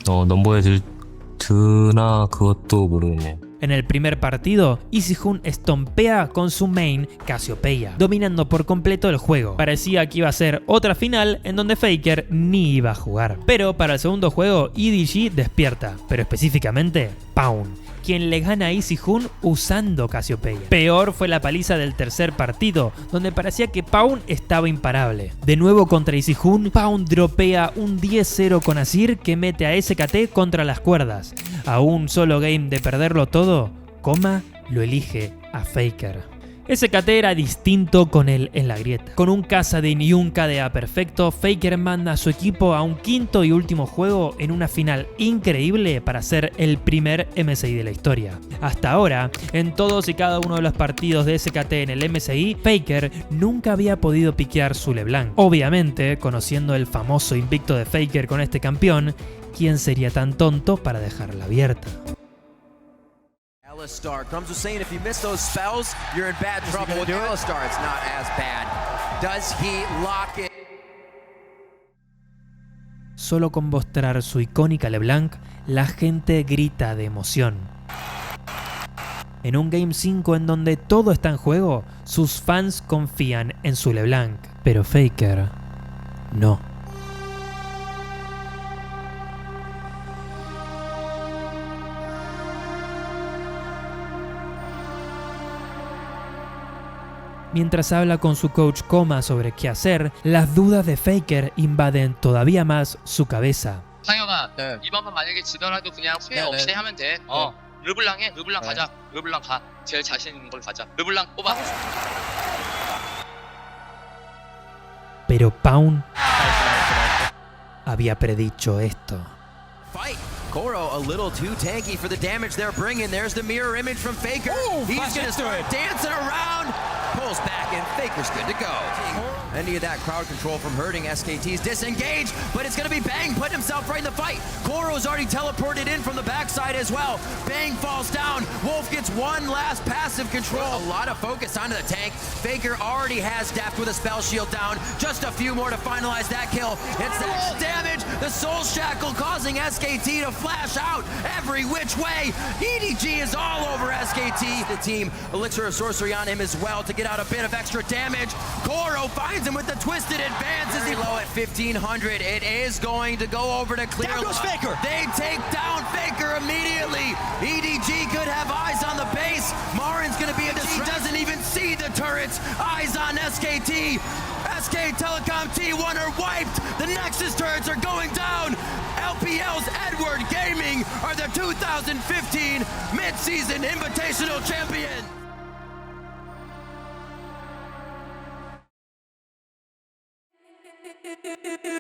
넘버에 드나 그것도 모르겠네요. En el primer partido, Easyhoon estompea con su main Cassiopeia, dominando por completo el juego. Parecía que iba a ser otra final en donde Faker ni iba a jugar. Pero para el segundo juego, EDG despierta, pero específicamente Pawn, quien le gana a Easyhoon usando Cassiopeia. Peor fue la paliza del tercer partido, donde parecía que Pawn estaba imparable. De nuevo contra Easyhoon, Pawn dropea un 10-0 con Azir que mete a SKT contra las cuerdas. A un solo game de perderlo todo, Coma lo elige a Faker. SKT era distinto con él en la grieta. Con un Kassadin y un KDA perfecto, Faker manda a su equipo a un quinto y último juego en una final increíble para ser el primer MSI de la historia. Hasta ahora, en todos y cada uno de los partidos de SKT en el MSI, Faker nunca había podido piquear su LeBlanc. Obviamente, conociendo el famoso invicto de Faker con este campeón, ¿quién sería tan tonto para dejarla abierta? Alistar, Crumbs was saying if you miss those spells, you're in bad trouble. With Alistar, it's not as bad. Does he lock it? Solo con mostrar su icónica LeBlanc, la gente grita de emoción. En un Game 5 en donde todo está en juego, sus fans confían en su LeBlanc, pero Faker no. Mientras habla con su coach Coma sobre qué hacer, las dudas de Faker invaden todavía más su cabeza. 상혁아, 이번 판 만약에 지더라도 그냥 후회 없이 하면 돼. 르블랑 해. 르블랑 가자. 르블랑 가. 제일 자신 있는 걸 가자. 르블랑 뽑아. Pero Pawn había predicho esto. Fight. Koro a little too tanky for the damage they're bringing. There's the mirror image from Faker. He's gonna start dancing around. pulls back, and Faker's good to go. Any of that crowd control from hurting SKT's disengaged, but it's going to be Bang putting himself right in the fight. Koro's already teleported in from the backside as well. Bang falls down. Wolf gets one last passive control. A lot of focus onto the tank. Faker already has Deft with a spell shield down. Just a few more to finalize that kill. It's that damage. The Soul Shackle causing SKT to flash out every which way. EDG is all over SKT. The team, Elixir of Sorcery on him as well to get out a bit of extra damage. Koro finds him with the twisted advance as he low at 1500. It is going to go over to clear. Down goes Faker. They take down Faker immediately. EDG could have eyes on the base. Marin's going to be in distress. He doesn't even see the turrets. Eyes on SKT. SK Telecom T1 are wiped. The Nexus turrets are going down. LPL's Edward Gaming are the 2015 Mid-Season Invitational Champion.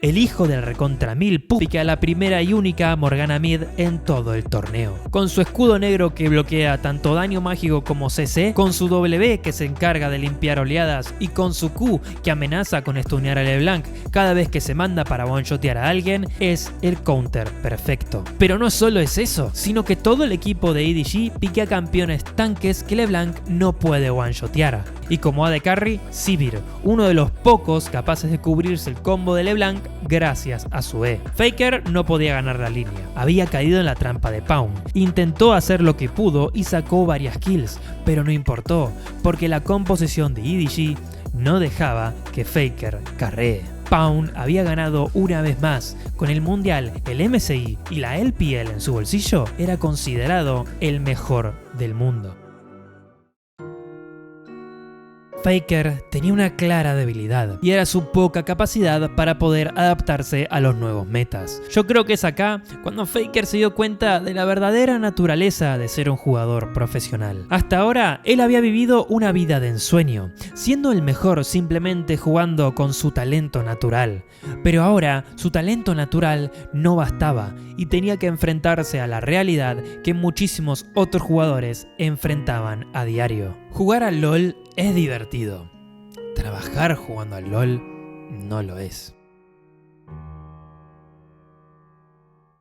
El hijo del recontra mil pica la primera y única Morgana Mid en todo el torneo. Con su escudo negro que bloquea tanto daño mágico como CC, con su W que se encarga de limpiar oleadas y con su Q que amenaza con stunear a LeBlanc cada vez que se manda para one-shotear a alguien, es el counter perfecto. Pero no solo es eso, sino que todo el equipo de EDG piquea campeones tanques que LeBlanc no puede one-shotear. Y como AD Carry, Sivir, uno de los pocos capaces de cubrirse el combo de LeBlanc gracias a su E. Faker no podía ganar la línea, había caído en la trampa de Pawn. Intentó hacer lo que pudo y sacó varias kills, pero no importó, porque la composición de EDG no dejaba que Faker carree. Pawn había ganado una vez más. Con el Mundial, el MSI y la LPL en su bolsillo, era considerado el mejor del mundo. Faker tenía una clara debilidad y era su poca capacidad para poder adaptarse a los nuevos metas. Yo creo que es acá cuando Faker se dio cuenta de la verdadera naturaleza de ser un jugador profesional. Hasta ahora él había vivido una vida de ensueño, siendo el mejor simplemente jugando con su talento natural. Pero ahora su talento natural no bastaba y tenía que enfrentarse a la realidad que muchísimos otros jugadores enfrentaban a diario. Jugar al LoL es divertido. Trabajar jugando al LoL no lo es.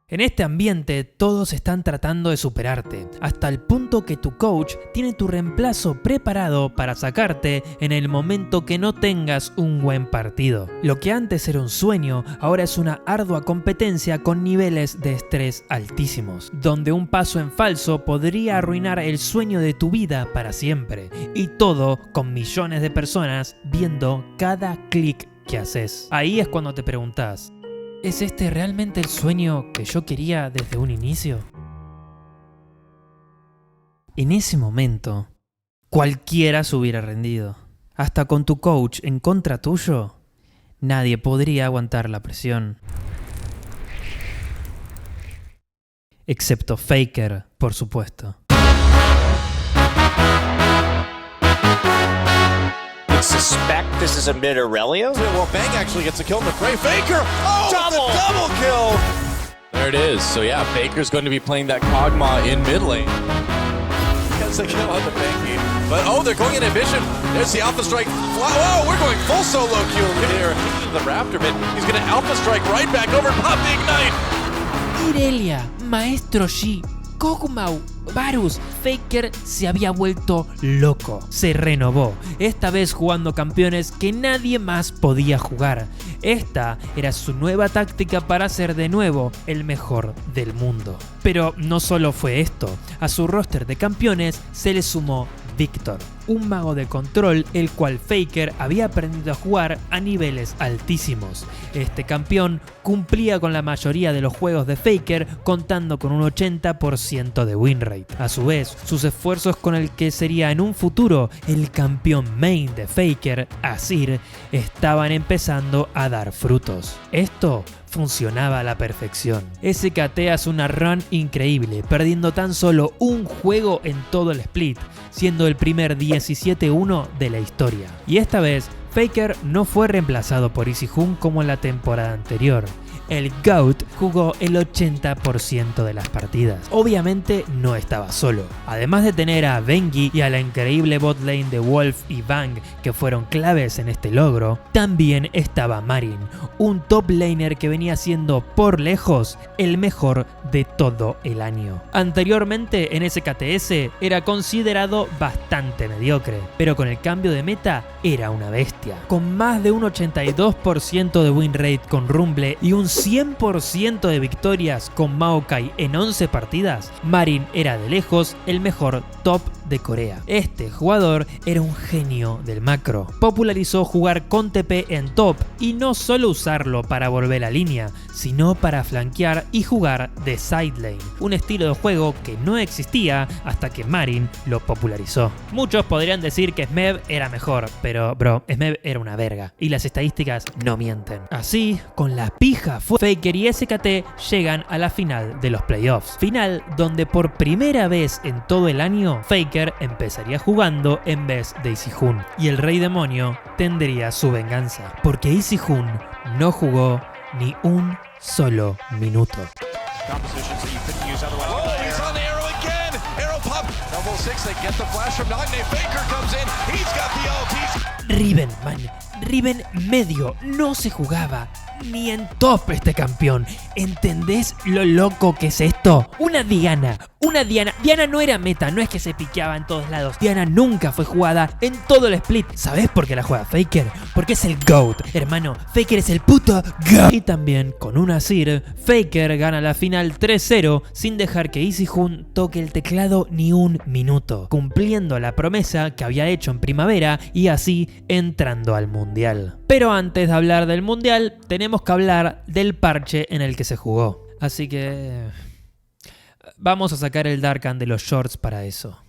En este ambiente todos están tratando de superarte, hasta el punto que tu coach tiene tu reemplazo preparado para sacarte en el momento que no tengas un buen partido. Lo que antes era un sueño, ahora es una ardua competencia con niveles de estrés altísimos, donde un paso en falso podría arruinar el sueño de tu vida para siempre, y todo con millones de personas viendo cada clic que haces. Ahí es cuando te preguntas, ¿es este realmente el sueño que yo quería desde un inicio? En ese momento, cualquiera se hubiera rendido. Hasta con tu coach en contra tuyo, nadie podría aguantar la presión. Excepto Faker, por supuesto. Suspect this is a mid Aurelio? Well, Bang actually gets a kill in the fray. Faker! Oh, double kill! There it is. So yeah, Faker's going to be playing that Kog'Maw in mid lane. Gets a kill on the Bang team. But oh, they're going in ambition. There's the Alpha Strike. Whoa, we're going full solo kill here. The Raptor mid. He's going to Alpha Strike right back over. Pop the Ignite! Irelia, Maestro Yi, Kog'Maw, Varus, Faker se había vuelto loco. Se renovó, esta vez jugando campeones que nadie más podía jugar. Esta era su nueva táctica para ser de nuevo el mejor del mundo. Pero no solo fue esto, a su roster de campeones se le sumó Viktor, un mago de control el cual Faker había aprendido a jugar a niveles altísimos. Este campeón cumplía con la mayoría de los juegos de Faker, contando con un 80% de win rate. A su vez, sus esfuerzos con el que sería en un futuro el campeón main de Faker, Azir, estaban empezando a dar frutos. Esto funcionaba a la perfección. SKT hace una run increíble, perdiendo tan solo un juego en todo el split, siendo el primer 17-1 de la historia. Y esta vez, Faker no fue reemplazado por EasyHun como en la temporada anterior. el GOAT jugó el 80% de las partidas. Obviamente no estaba solo. Además de tener a Bengi y a la increíble botlane de Wolf y Bang que fueron claves en este logro, también estaba Marin, un top laner que venía siendo por lejos el mejor de todo el año. Anteriormente en SKTS era considerado bastante mediocre, pero con el cambio de meta era una bestia. Con más de un 82% de win rate con Rumble y un 100% de victorias con Maokai en 11 partidas, Marin era de lejos el mejor top de Corea. Este jugador era un genio del macro. Popularizó jugar con TP en top y no solo usarlo para volver a línea, sino para flanquear y jugar de side lane, un estilo de juego que no existía hasta que Marin lo popularizó. Muchos podrían decir que Smev era mejor, pero bro, Smev era una verga y las estadísticas no mienten. Así, con la pija Faker y SKT llegan a la final de los playoffs, final donde por primera vez en todo el año Faker empezaría jugando en vez de Easyhoon y el Rey Demonio tendría su venganza, porque Easyhoon no jugó ni un solo minuto. Riven, man, Riven medio no se jugaba ni en top este campeón. ¿Entendés lo loco que es esto? Una Diana. Diana no era meta, no es que se piqueaba en todos lados. Diana nunca fue jugada en todo el split. ¿Sabés por qué la juega Faker? Porque es el GOAT, hermano. Faker es el puto GOAT. Y también con una Sir, Faker gana la final 3-0 sin dejar que Easyhoon toque el teclado ni un minuto, cumpliendo la promesa que había hecho en primavera y así entrando al mundial. Pero antes de hablar del mundial, tenemos que hablar del parche en el que se jugó. Así que vamos a sacar el Darkan de los shorts para eso.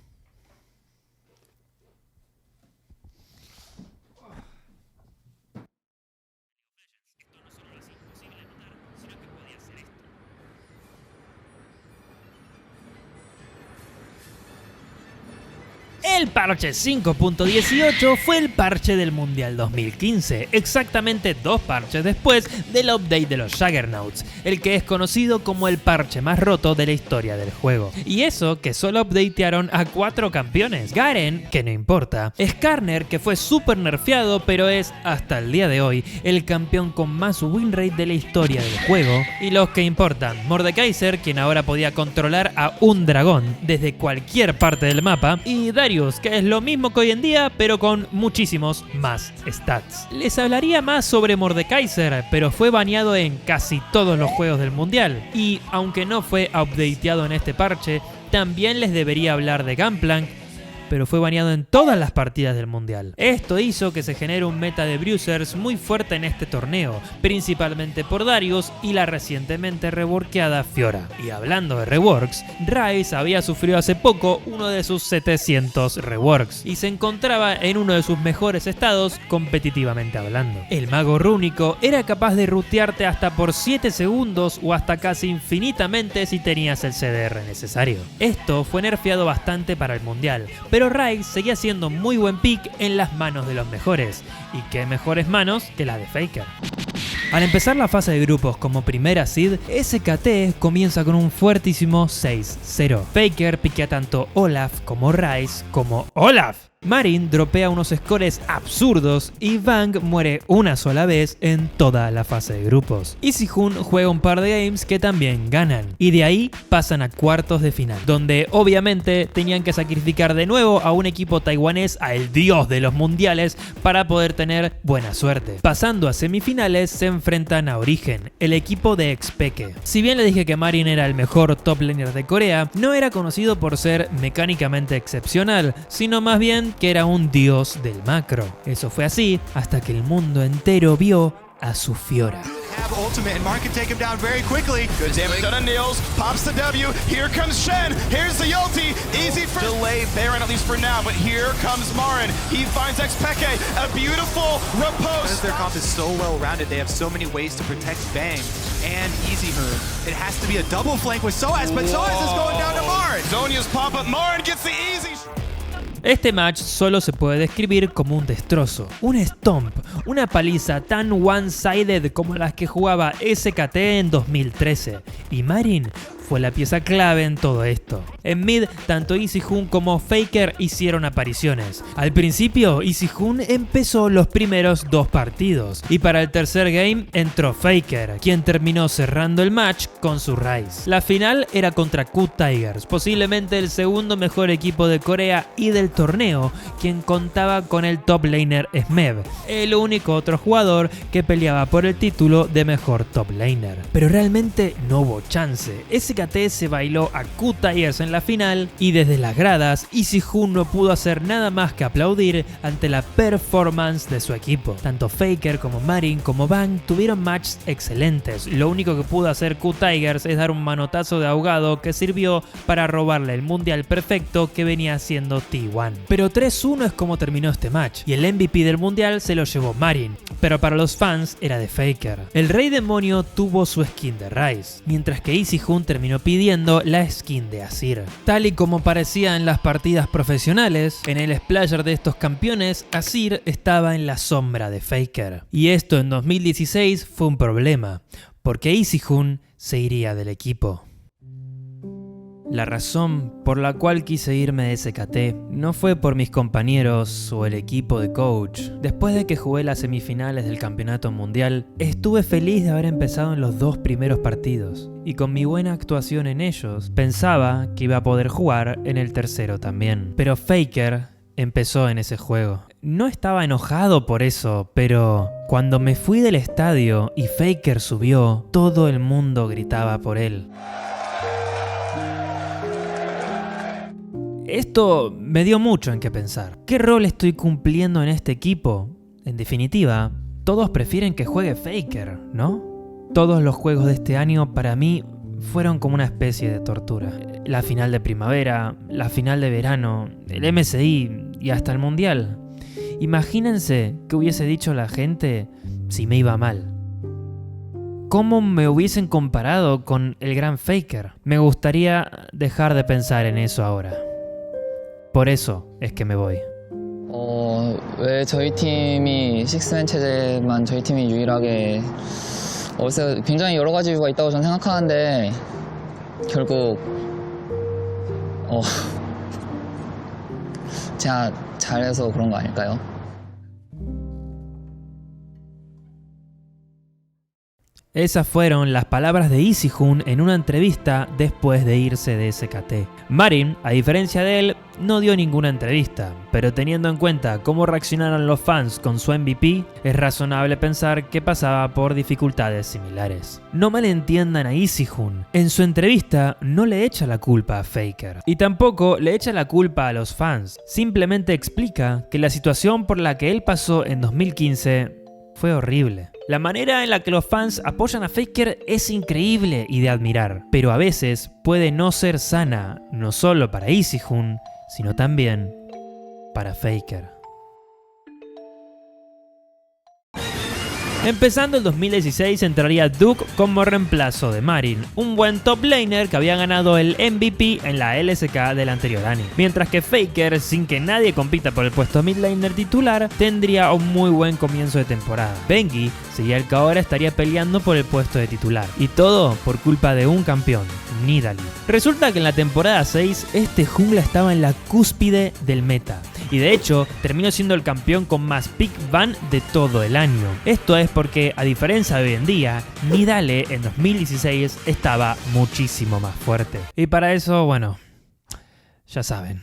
El parche 5.18 fue el parche del Mundial 2015, exactamente 2 parches después del update de los Juggernauts, el que es conocido como el parche más roto de la historia del juego. Y eso que solo updatearon a 4 campeones: Garen, que no importa, Skarner, que fue súper nerfeado pero es, hasta el día de hoy, el campeón con más win rate de la historia del juego, y los que importan: Mordekaiser, quien ahora podía controlar a un dragón desde cualquier parte del mapa, y Darius, que es lo mismo que hoy en día, pero con muchísimos más stats. Les hablaría más sobre Mordekaiser, pero fue baneado en casi todos los juegos del mundial, y aunque no fue updateado en este parche, también les debería hablar de Gunplank, pero fue baneado en todas las partidas del mundial. Esto hizo que se genere un meta de bruisers muy fuerte en este torneo, principalmente por Darius y la recientemente reworkeada Fiora. Y hablando de reworks, Ryze había sufrido hace poco uno de sus 700 reworks y se encontraba en uno de sus mejores estados competitivamente hablando. El mago rúnico era capaz de rutearte hasta por 7 segundos o hasta casi infinitamente si tenías el CDR necesario. Esto fue nerfeado bastante para el mundial, pero Ryze seguía siendo muy buen pick en las manos de los mejores, y qué mejores manos que las de Faker. Al empezar la fase de grupos como primera seed, SKT comienza con un fuertísimo 6-0. Faker piquea tanto Olaf como Ryze como Olaf. Marin dropea unos scores absurdos y Bang muere una sola vez en toda la fase de grupos. Easyhoon juega un par de games que también ganan, y de ahí pasan a cuartos de final, donde obviamente tenían que sacrificar de nuevo a un equipo taiwanés, al dios de los mundiales, para poder tener buena suerte. Pasando a semifinales se enfrentan a Origen, el equipo de Xpeke. Si bien le dije que Marin era el mejor top laner de Corea, no era conocido por ser mecánicamente excepcional, sino más bien que era un dios del macro. Eso fue así hasta que el mundo entero vio a su Fiora. Ultimate, and Mark can take him down very quickly. Good damage done on Nils. Pops the W. Here comes Shen. Here's the ulti. Easy for delay Baron, at least for now. But here comes Marin. He finds Xpeke. A beautiful riposte. Because their comp is so well rounded, they have so many ways to protect Bang and Easyhoon. It has to be a double flank with Soaz, but Soaz is going down to Marin. Zhonya's pop up. Marin gets the easy. Este match solo se puede describir como un destrozo, un stomp, una paliza tan one-sided como las que jugaba SKT en 2013, y Marin fue la pieza clave en todo esto. En mid, tanto Easyhoon como Faker hicieron apariciones. Al principio, Easyhoon empezó los primeros 2 partidos, y para el tercer game entró Faker, quien terminó cerrando el match con su Rise. La final era contra Q Tigers, posiblemente el segundo mejor equipo de Corea y del torneo, quien contaba con el top laner Smev, el único otro jugador que peleaba por el título de mejor top laner. Pero realmente no hubo chance. SKT se bailó a Q Tigers en la final y desde las gradas Easyhoon no pudo hacer nada más que aplaudir ante la performance de su equipo. Tanto Faker como Marin como Bang tuvieron matches excelentes. Lo único que pudo hacer Q Tigers es dar un manotazo de ahogado que sirvió para robarle el mundial perfecto que venía haciendo T1. Pero 3-1 es como terminó este match y el MVP del mundial se lo llevó Marin, pero para los fans era de Faker. El Rey Demonio tuvo su skin de Rise, mientras que Easyhoon terminó pidiendo la skin de Azir. Tal y como parecía en las partidas profesionales, en el Splasher de estos campeones, Azir estaba en la sombra de Faker. Y esto en 2016 fue un problema, porque Easyhoon se iría del equipo. La razón por la cual quise irme de SKT no fue por mis compañeros o el equipo de coach. Después de que jugué las semifinales del campeonato mundial, estuve feliz de haber empezado en los 2 primeros partidos, y con mi buena actuación en ellos, pensaba que iba a poder jugar en el tercero también. Pero Faker empezó en ese juego. No estaba enojado por eso, pero cuando me fui del estadio y Faker subió, todo el mundo gritaba por él. Esto me dio mucho en qué pensar. ¿Qué rol estoy cumpliendo en este equipo? En definitiva, todos prefieren que juegue Faker, ¿no? Todos los juegos de este año para mí fueron como una especie de tortura. La final de primavera, la final de verano, el MSI y hasta el mundial. Imagínense qué hubiese dicho la gente si me iba mal. ¿Cómo me hubiesen comparado con el gran Faker? Me gustaría dejar de pensar en eso ahora. Por eso es que me voy. 왜 저희 팀이 6맨 체제만 저희 팀이 유일하게 그래서 굉장히 여러 가지 이유가 있다고 저는 생각하는데 결국 제가 잘해서 그런 거 아닐까요? Esas fueron las palabras de Easyhoon en una entrevista después de irse de SKT. Marin, a diferencia de él, no dio ninguna entrevista, pero teniendo en cuenta cómo reaccionaron los fans con su MVP, es razonable pensar que pasaba por dificultades similares. No malentiendan a Easyhoon, en su entrevista no le echa la culpa a Faker, y tampoco le echa la culpa a los fans, simplemente explica que la situación por la que él pasó en 2015 fue horrible. La manera en la que los fans apoyan a Faker es increíble y de admirar, pero a veces puede no ser sana, no solo para Easyhoon, sino también para Faker. Empezando el 2016 entraría Duke como reemplazo de Marin, un buen top laner que había ganado el MVP en la LCK del anterior año. Mientras que Faker, sin que nadie compita por el puesto mid laner titular, tendría un muy buen comienzo de temporada. Bengi sería el que ahora estaría peleando por el puesto de titular. Y todo por culpa de un campeón, Nidalee. Resulta que en la temporada 6 este jungla estaba en la cúspide del meta. Y de hecho, terminó siendo el campeón con más pick ban de todo el año. Esto es porque, a diferencia de hoy en día, Nidalee en 2016 estaba muchísimo más fuerte. Y para eso, bueno, ya saben.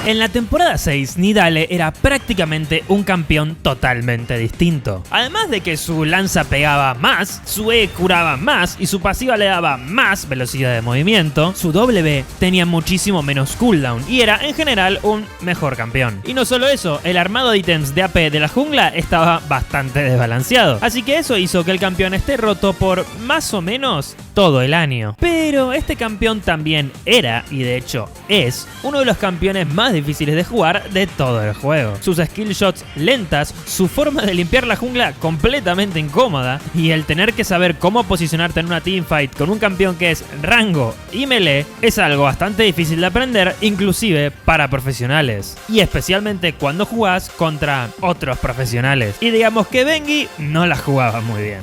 En la temporada 6, Nidalee era prácticamente un campeón totalmente distinto. Además de que su lanza pegaba más, su E curaba más y su pasiva le daba más velocidad de movimiento, su W tenía muchísimo menos cooldown y era en general un mejor campeón. Y no solo eso, el armado de ítems de AP de la jungla estaba bastante desbalanceado. Así que eso hizo que el campeón esté roto por más o menos todo el año. Pero este campeón también era, y de hecho es, uno de los campeones más difíciles de jugar de todo el juego. Sus skill shots lentas, su forma de limpiar la jungla completamente incómoda y el tener que saber cómo posicionarte en una teamfight con un campeón que es rango y melee es algo bastante difícil de aprender, inclusive para profesionales. Y especialmente cuando jugás contra otros profesionales. Y digamos que Bengi no la jugaba muy bien.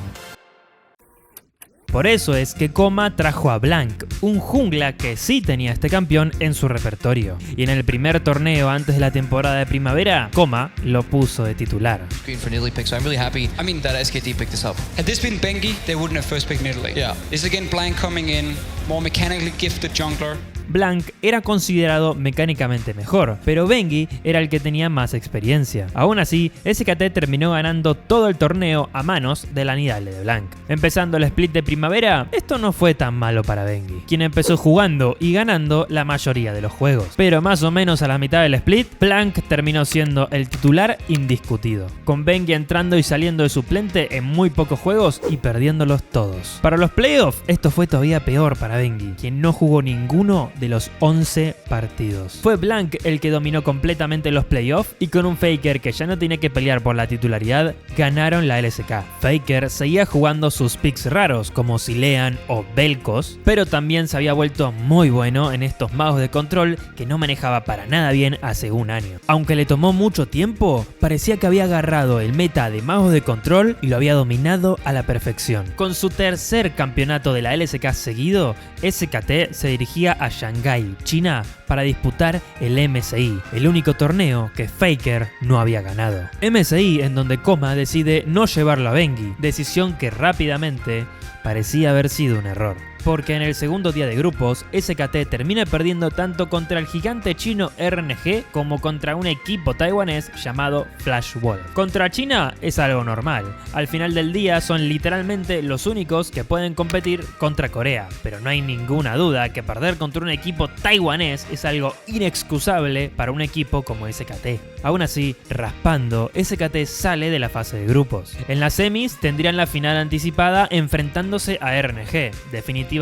Por eso es que Koma trajo a Blank, un jungla que sí tenía este campeón en su repertorio. Y en el primer torneo antes de la temporada de primavera, Koma lo puso de titular. Screen for Nidalee pick, so I'm really happy. I mean that SKT picked this up. Had this been Bengi, they wouldn't have first picked Nidalee. Yeah. This is again Blank coming in, more mechanically gifted jungler. Blank era considerado mecánicamente mejor, pero Bengi era el que tenía más experiencia. Aún así, SKT terminó ganando todo el torneo a manos de la Nidalee de Blank. Empezando el split de primavera, esto no fue tan malo para Bengi, quien empezó jugando y ganando la mayoría de los juegos. Pero más o menos a la mitad del split, Blank terminó siendo el titular indiscutido, con Bengi entrando y saliendo de suplente en muy pocos juegos y perdiéndolos todos. Para los playoffs, esto fue todavía peor para Bengi, quien no jugó ninguno de los 11 partidos. Fue Blank el que dominó completamente los playoffs y con un Faker que ya no tenía que pelear por la titularidad, ganaron la LCK. Faker seguía jugando sus picks raros como Zilean o Vel'Koz, pero también se había vuelto muy bueno en estos magos de control que no manejaba para nada bien hace un año. Aunque le tomó mucho tiempo, parecía que había agarrado el meta de magos de control y lo había dominado a la perfección. Con su tercer campeonato de la LCK seguido, SKT se dirigía a Shanghái, China, para disputar el MSI, el único torneo que Faker no había ganado. MSI en donde Koma decide no llevarlo a Bengi, decisión que rápidamente parecía haber sido un error. Porque en el segundo día de grupos, SKT termina perdiendo tanto contra el gigante chino RNG como contra un equipo taiwanés llamado Flash Wolf. Contra China es algo normal, al final del día son literalmente los únicos que pueden competir contra Corea, pero no hay ninguna duda que perder contra un equipo taiwanés es algo inexcusable para un equipo como SKT. Aún así, raspando, SKT sale de la fase de grupos. En las semis tendrían la final anticipada enfrentándose a RNG, definitivamente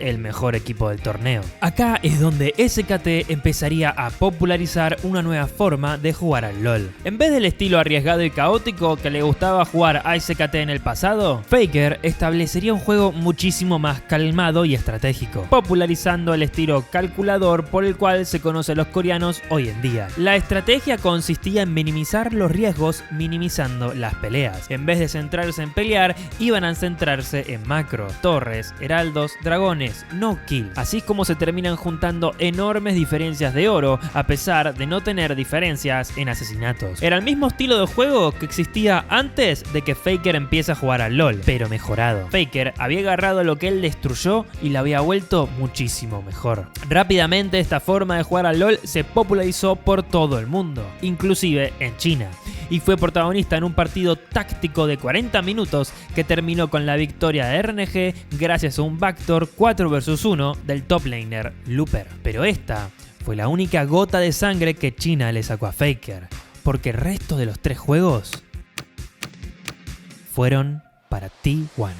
el mejor equipo del torneo. Acá es donde SKT empezaría a popularizar una nueva forma de jugar al LoL. En vez del estilo arriesgado y caótico que le gustaba jugar a SKT en el pasado, Faker establecería un juego muchísimo más calmado y estratégico, popularizando el estilo calculador por el cual se conocen los coreanos hoy en día. La estrategia consistía en minimizar los riesgos minimizando las peleas. En vez de centrarse en pelear, iban a centrarse en macro, torres, heraldos, dragones, no kill. Así es como se terminan juntando enormes diferencias de oro a pesar de no tener diferencias en asesinatos. Era el mismo estilo de juego que existía antes de que Faker empiece a jugar al LoL, pero mejorado. Faker había agarrado lo que él destruyó y lo había vuelto muchísimo mejor. Rápidamente esta forma de jugar al LoL se popularizó por todo el mundo, inclusive en China, y fue protagonista en un partido táctico de 40 minutos que terminó con la victoria de RNG gracias a un backdoor 4 vs 1 del top laner Looper. Pero esta fue la única gota de sangre que China le sacó a Faker, porque el resto de los 3 juegos fueron para T1.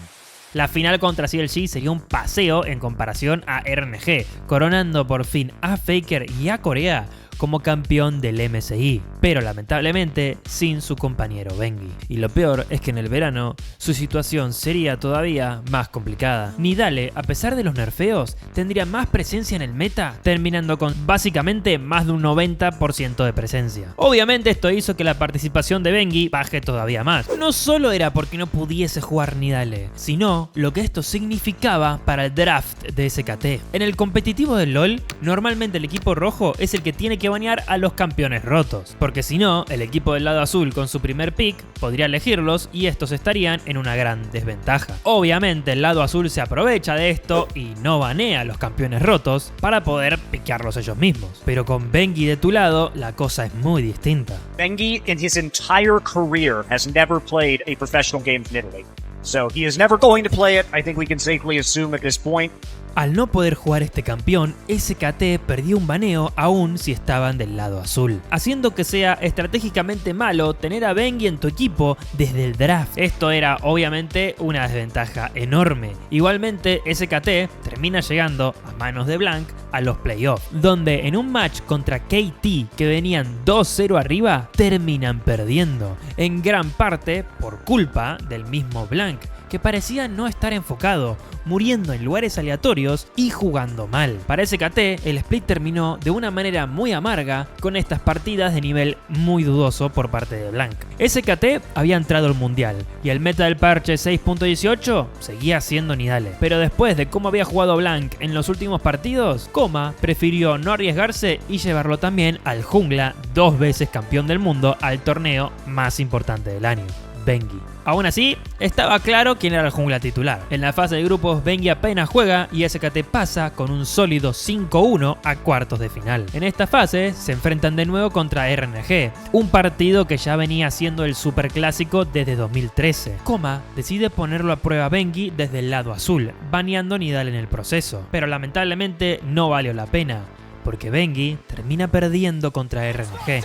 La final contra CLG sería un paseo en comparación a RNG, coronando por fin a Faker y a Corea como campeón del MSI, pero lamentablemente sin su compañero Bengi. Y lo peor es que en el verano su situación sería todavía más complicada. Nidalee, a pesar de los nerfeos, tendría más presencia en el meta, terminando con básicamente más de un 90% de presencia. Obviamente esto hizo que la participación de Bengi baje todavía más. No solo era porque no pudiese jugar Nidalee, sino lo que esto significaba para el draft de SKT. En el competitivo del LoL, normalmente el equipo rojo es el que tiene que banear a los campeones rotos, porque si no, el equipo del lado azul con su primer pick podría elegirlos y estos estarían en una gran desventaja. Obviamente el lado azul se aprovecha de esto y no banea a los campeones rotos para poder piquearlos ellos mismos, pero con Bengi de tu lado la cosa es muy distinta. Bengi in his entire career has never played a professional game of Nidalee. So he is never going to play it. I think we can safely assume at this point. Al no poder jugar este campeón, SKT perdió un baneo aún si estaban del lado azul, haciendo que sea estratégicamente malo tener a Bengi en tu equipo desde el draft. Esto era obviamente una desventaja enorme. Igualmente, SKT termina llegando a manos de Blanc a los playoffs, donde en un match contra KT que venían 2-0 arriba, terminan perdiendo, en gran parte por culpa del mismo Blanc, que parecía no estar enfocado, muriendo en lugares aleatorios y jugando mal. Para SKT, el split terminó de una manera muy amarga con estas partidas de nivel muy dudoso por parte de Blanc. SKT había entrado al mundial y el meta del parche 6.18 seguía siendo Nidale, pero después de cómo había jugado Blanc en los últimos partidos, Koma prefirió no arriesgarse y llevarlo también al jungla, 2 veces campeón del mundo, al torneo más importante del año, Bengi. Aún así, estaba claro quién era el jungla titular. En la fase de grupos, Bengi apenas juega y SKT pasa con un sólido 5-1 a cuartos de final. En esta fase, se enfrentan de nuevo contra RNG, un partido que ya venía siendo el superclásico desde 2013. Koma decide ponerlo a prueba a Bengi desde el lado azul, baneando Nidale en el proceso, pero lamentablemente no valió la pena, porque Bengi termina perdiendo contra RNG.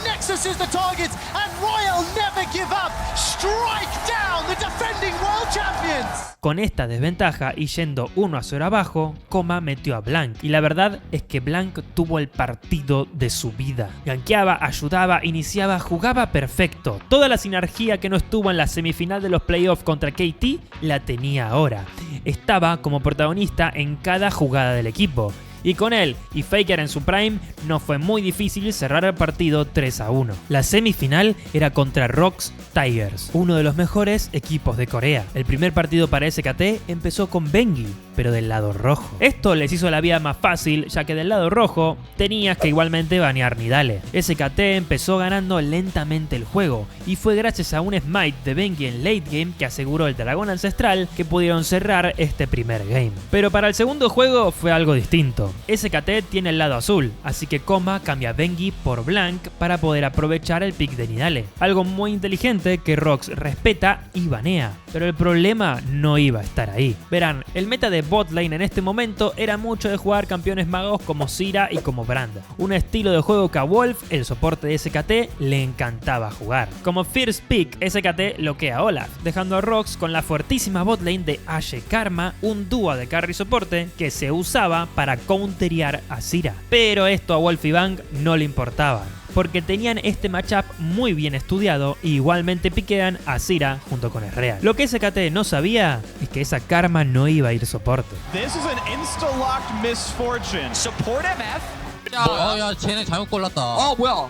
Nexus is the target, and Royal never give up. Strike down the defending world champions. Con esta desventaja y yendo 1-0 abajo, Koma metió a Blanc, y la verdad es que Blanc tuvo el partido de su vida. Gankeaba, ayudaba, iniciaba, jugaba perfecto. Toda la sinergia que no estuvo en la semifinal de los playoffs contra KT la tenía ahora. Estaba como protagonista en cada jugada del equipo. Y con él y Faker en su prime, no fue muy difícil cerrar el partido 3-1. La semifinal era contra ROX Tigers, uno de los mejores equipos de Corea. El primer partido para SKT empezó con Bengi, pero del lado rojo. Esto les hizo la vida más fácil, ya que del lado rojo tenías que igualmente banear Nidale. SKT empezó ganando lentamente el juego, y fue gracias a un smite de Bengi en late game que aseguró el dragón ancestral que pudieron cerrar este primer game. Pero para el segundo juego fue algo distinto. SKT tiene el lado azul, así que Koma cambia a Bengi por Blanc para poder aprovechar el pick de Nidale. Algo muy inteligente que Rox respeta y banea, pero el problema no iba a estar ahí. Verán, el meta de botlane en este momento era mucho de jugar campeones magos como Zyra y como Brand, un estilo de juego que a Wolf, el soporte de SKT, le encantaba jugar. Como first pick, SKT loquea a Olaf, dejando a Rox con la fuertísima botlane de Ashe Karma, un dúo de carry soporte que se usaba para counterear a Zyra. Pero esto a Wolf y Bang no le importaba, porque tenían este matchup muy bien estudiado y igualmente piquean a Zyra junto con Ezreal. Lo que SKT no sabía es que esa Karma no iba a ir soporte. This is an insta-locked misfortune. Support MF? 야, 쟤네 잘못 골랐다. 뭐야?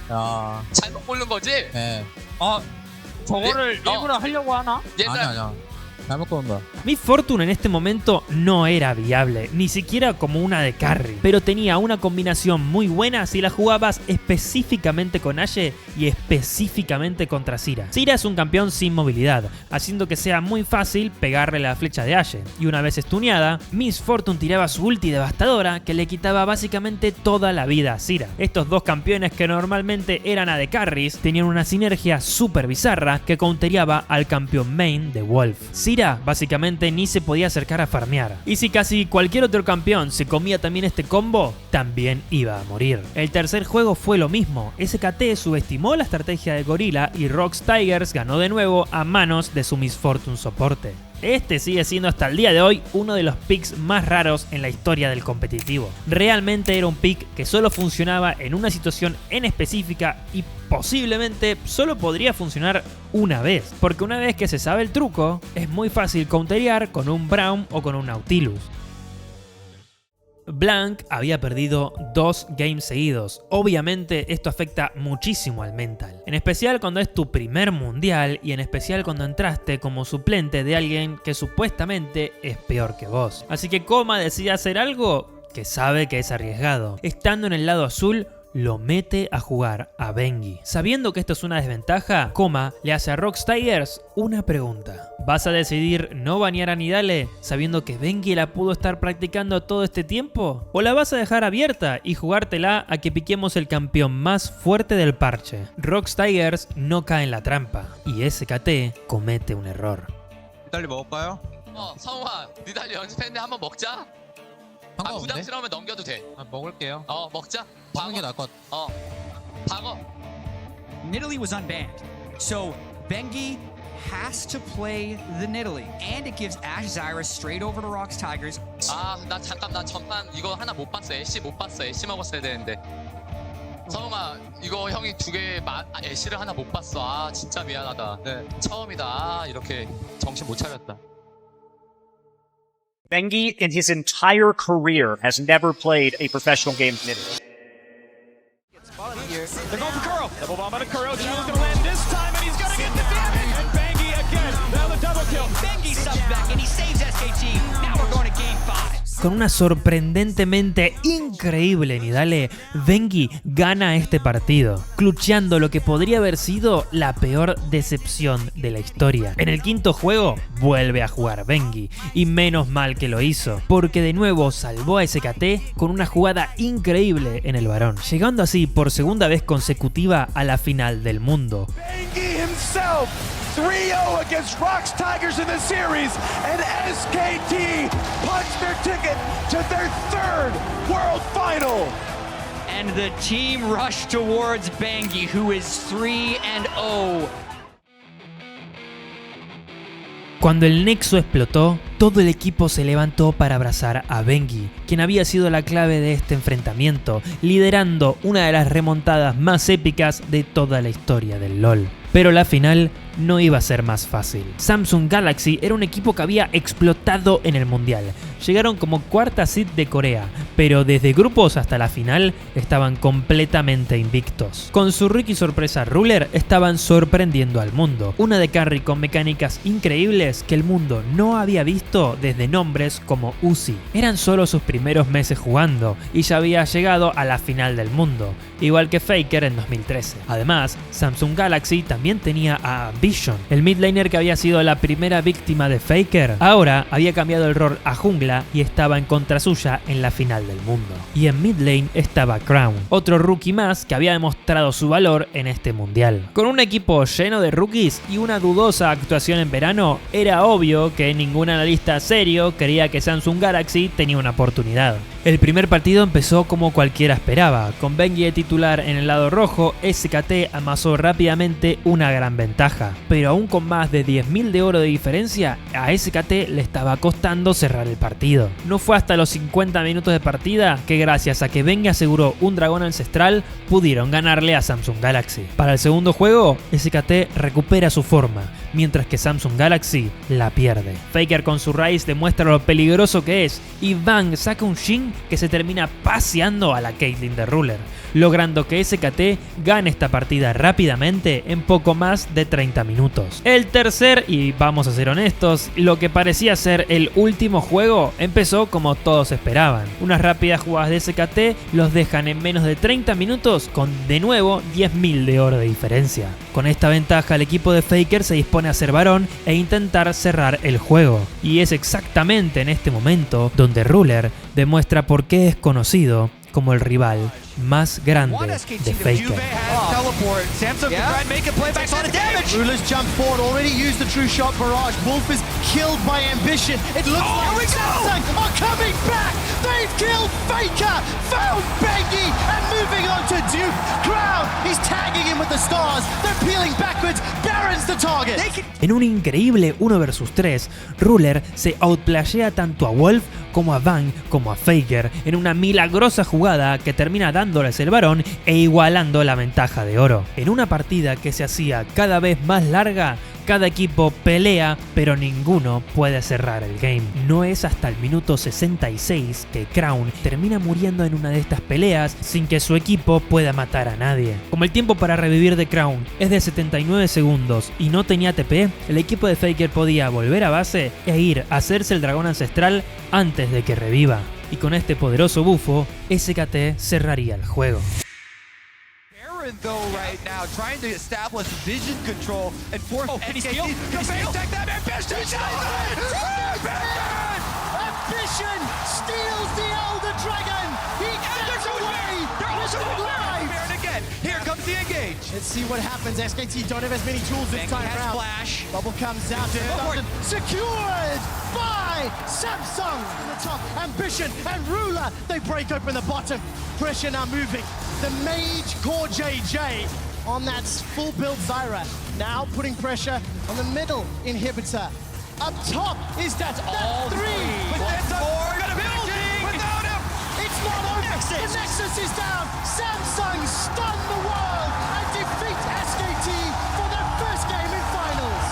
야. 잘못 고른 거지? 네. 저거를 일부러 하려고 하나? 아니야. Miss Fortune en este momento no era viable, ni siquiera como una de carry, pero tenía una combinación muy buena si la jugabas específicamente con Ashe y específicamente contra Zyra. Zyra es un campeón sin movilidad, haciendo que sea muy fácil pegarle la flecha de Ashe, y una vez stuneada, Miss Fortune tiraba su ulti devastadora que le quitaba básicamente toda la vida a Zyra. Estos dos campeones que normalmente eran AD carries tenían una sinergia súper bizarra que countereaba al campeón main de Wolf. Zyra básicamente ni se podía acercar a farmear, y si casi cualquier otro campeón se comía también este combo, también iba a morir. El tercer juego fue lo mismo. SKT subestimó la estrategia de Gorilla y ROX Tigers ganó de nuevo a manos de su Miss Fortune soporte. Este sigue siendo hasta el día de hoy uno de los picks más raros en la historia del competitivo. Realmente era un pick que solo funcionaba en una situación en específica y posiblemente solo podría funcionar una vez, porque una vez que se sabe el truco, es muy fácil counterear con un Braum o con un Nautilus. Blanc había perdido 2 games seguidos. Obviamente esto afecta muchísimo al mental, en especial cuando es tu primer mundial y en especial cuando entraste como suplente de alguien que supuestamente es peor que vos. Así que Koma decide hacer algo que sabe que es arriesgado. Estando en el lado azul, lo mete a jugar a Bengi. Sabiendo que esto es una desventaja, Koma le hace a ROX Tigers una pregunta. ¿Vas a decidir no banear a Nidale sabiendo que Bengi la pudo estar practicando todo este tiempo? ¿O la vas a dejar abierta y jugártela a que piquemos el campeón más fuerte del parche? ROX Tigers no cae en la trampa y SKT comete un error. 니달리 먹을까요? 성우아, 니달리 연습했는데 한번 먹자. 부담스러우면 넘겨도 돼. 먹을게요. 먹자. 먹는 게 나을 것 같아. 방어. Nidalee was unbanned, so Bengi has to play the Nidalee, and it gives Ash Zyra straight over to Rox Tigers. 나 전판 이거 하나 못 봤어. 애쉬 못 봤어. 애쉬 먹었어야 되는데. 성우아, 이거 형이 애쉬를 하나 못 봤어. 진짜 미안하다. 네. 처음이다. 이렇게 정신 못 차렸다. Bengi, in his entire career, has never played a professional game of Nidalee. They're going for Kuro. Double bomb on a Kuro. Jules gonna land this time, and he's gonna get the damage. And Bengi again. Now the double kill. Bengi subs back, and he saves SKT. Now we're going to game 5. Con una sorprendentemente increíble Nidalee, Bengi gana este partido, clutcheando lo que podría haber sido la peor decepción de la historia. En el quinto juego vuelve a jugar Bengi, y menos mal que lo hizo, porque de nuevo salvó a SKT con una jugada increíble en el Barón, llegando así por segunda vez consecutiva a la final del mundo. Bengi himself 3-0 against Rox Tigers in the series, and SKT punched their ticket to their third World Final. And the team rushed towards Bengi, who is 3-0. Cuando el nexo explotó, todo el equipo se levantó para abrazar a Bengi, quien había sido la clave de este enfrentamiento, liderando una de las remontadas más épicas de toda la historia del LoL. Pero la final no iba a ser más fácil. Samsung Galaxy era un equipo que había explotado en el mundial. Llegaron como cuarta seed de Corea, pero desde grupos hasta la final estaban completamente invictos. Con su rookie sorpresa Ruler estaban sorprendiendo al mundo. Una de carry con mecánicas increíbles que el mundo no había visto desde nombres como Uzi. Eran solo sus primeros meses jugando y ya había llegado a la final del mundo, igual que Faker en 2013. Además, Samsung Galaxy también tenía a Vision, el mid laner que había sido la primera víctima de Faker. Ahora había cambiado el rol a jungla y estaba en contra suya en la final del mundo. Y en mid lane estaba Crown, otro rookie más que había demostrado su valor en este mundial. Con un equipo lleno de rookies y una dudosa actuación en verano, era obvio que ningún analista serio creía que Samsung Galaxy tenía una oportunidad. El primer partido empezó como cualquiera esperaba, con Bengi de titular en el lado rojo. SKT amasó rápidamente una gran ventaja, pero aún con más de 10.000 de oro de diferencia, a SKT le estaba costando cerrar el partido. No fue hasta los 50 minutos de partida que, gracias a que Bengi aseguró un dragón ancestral, pudieron ganarle a Samsung Galaxy. Para el segundo juego, SKT recupera su forma, mientras que Samsung Galaxy la pierde. Faker con su Raze demuestra lo peligroso que es, y Bang saca un Jhin que se termina paseando a la Caitlyn de Ruler, logrando que SKT gane esta partida rápidamente en poco más de 30 minutos. El tercer, y vamos a ser honestos, lo que parecía ser el último juego, empezó como todos esperaban. Unas rápidas jugadas de SKT los dejan en menos de 30 minutos con de nuevo 10.000 de oro de diferencia. Con esta ventaja el equipo de Faker se dispone a hacer Barón e intentar cerrar el juego. Y es exactamente en este momento donde Ruler demuestra por qué es conocido como el rival más grande de Faker. Teleport. Samsung can try and make a play back on the damage. Ruler's jumped forward, already used the true shot barrage. Wolf is killed by Ambition. It looks like Samsung are coming back. They've killed Faker, found Bengi, and moving on to Duke. Crown, he's tagging him with the stars. They're peeling backwards. Baron's the target. En un increíble 1 vs 3, Ruler se outplayea tanto a Wolf como a Bang como a Faker en una milagrosa jugada que termina dándoles el Barón e igualando la ventaja de oro. En una partida que se hacía cada vez más larga, cada equipo pelea, pero ninguno puede cerrar el game. No es hasta el minuto 66 que Crown termina muriendo en una de estas peleas sin que su equipo pueda matar a nadie. Como el tiempo para revivir de Crown es de 79 segundos y no tenía TP, el equipo de Faker podía volver a base e ir a hacerse el dragón ancestral antes de que reviva. Y con este poderoso bufo, SKT cerraría el juego. Though right now, trying to establish vision control and force SKT to take that Ambition. Ambition steals the Elder Dragon. He gets away. They're also live. Baron again. Here comes the engage. Let's see what happens. SKT don't have as many tools this time around. Flash. Bubble comes out. Secured by Samsung in the top. Ambition and Ruler. They break open the bottom. Pressure now moving. The Mage Core JJ on that full build Zyra. Now putting pressure on the middle inhibitor. Up top is that three. But that's four. Building without him. It's not over. The Nexus is down. Samsung stun the world and defeat SKT for their first game in finals.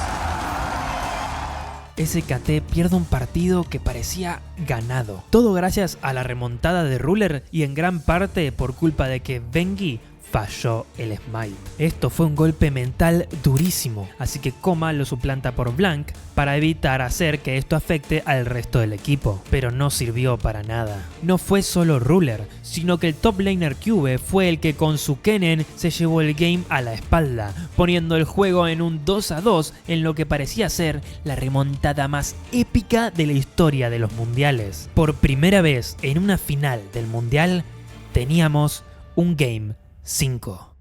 SKT pierde un partido que parecía ganado. Todo gracias a la remontada de Ruler y en gran parte por culpa de que Bengi falló el smite. Esto fue un golpe mental durísimo, así que Coma lo suplanta por Blank para evitar hacer que esto afecte al resto del equipo, pero no sirvió para nada. No fue solo Ruler, sino que el top laner Cube fue el que con su Kennen se llevó el game a la espalda, poniendo el juego en un 2-2 en lo que parecía ser la remontada más épica de la historia de los mundiales. Por primera vez en una final del mundial teníamos un game 5.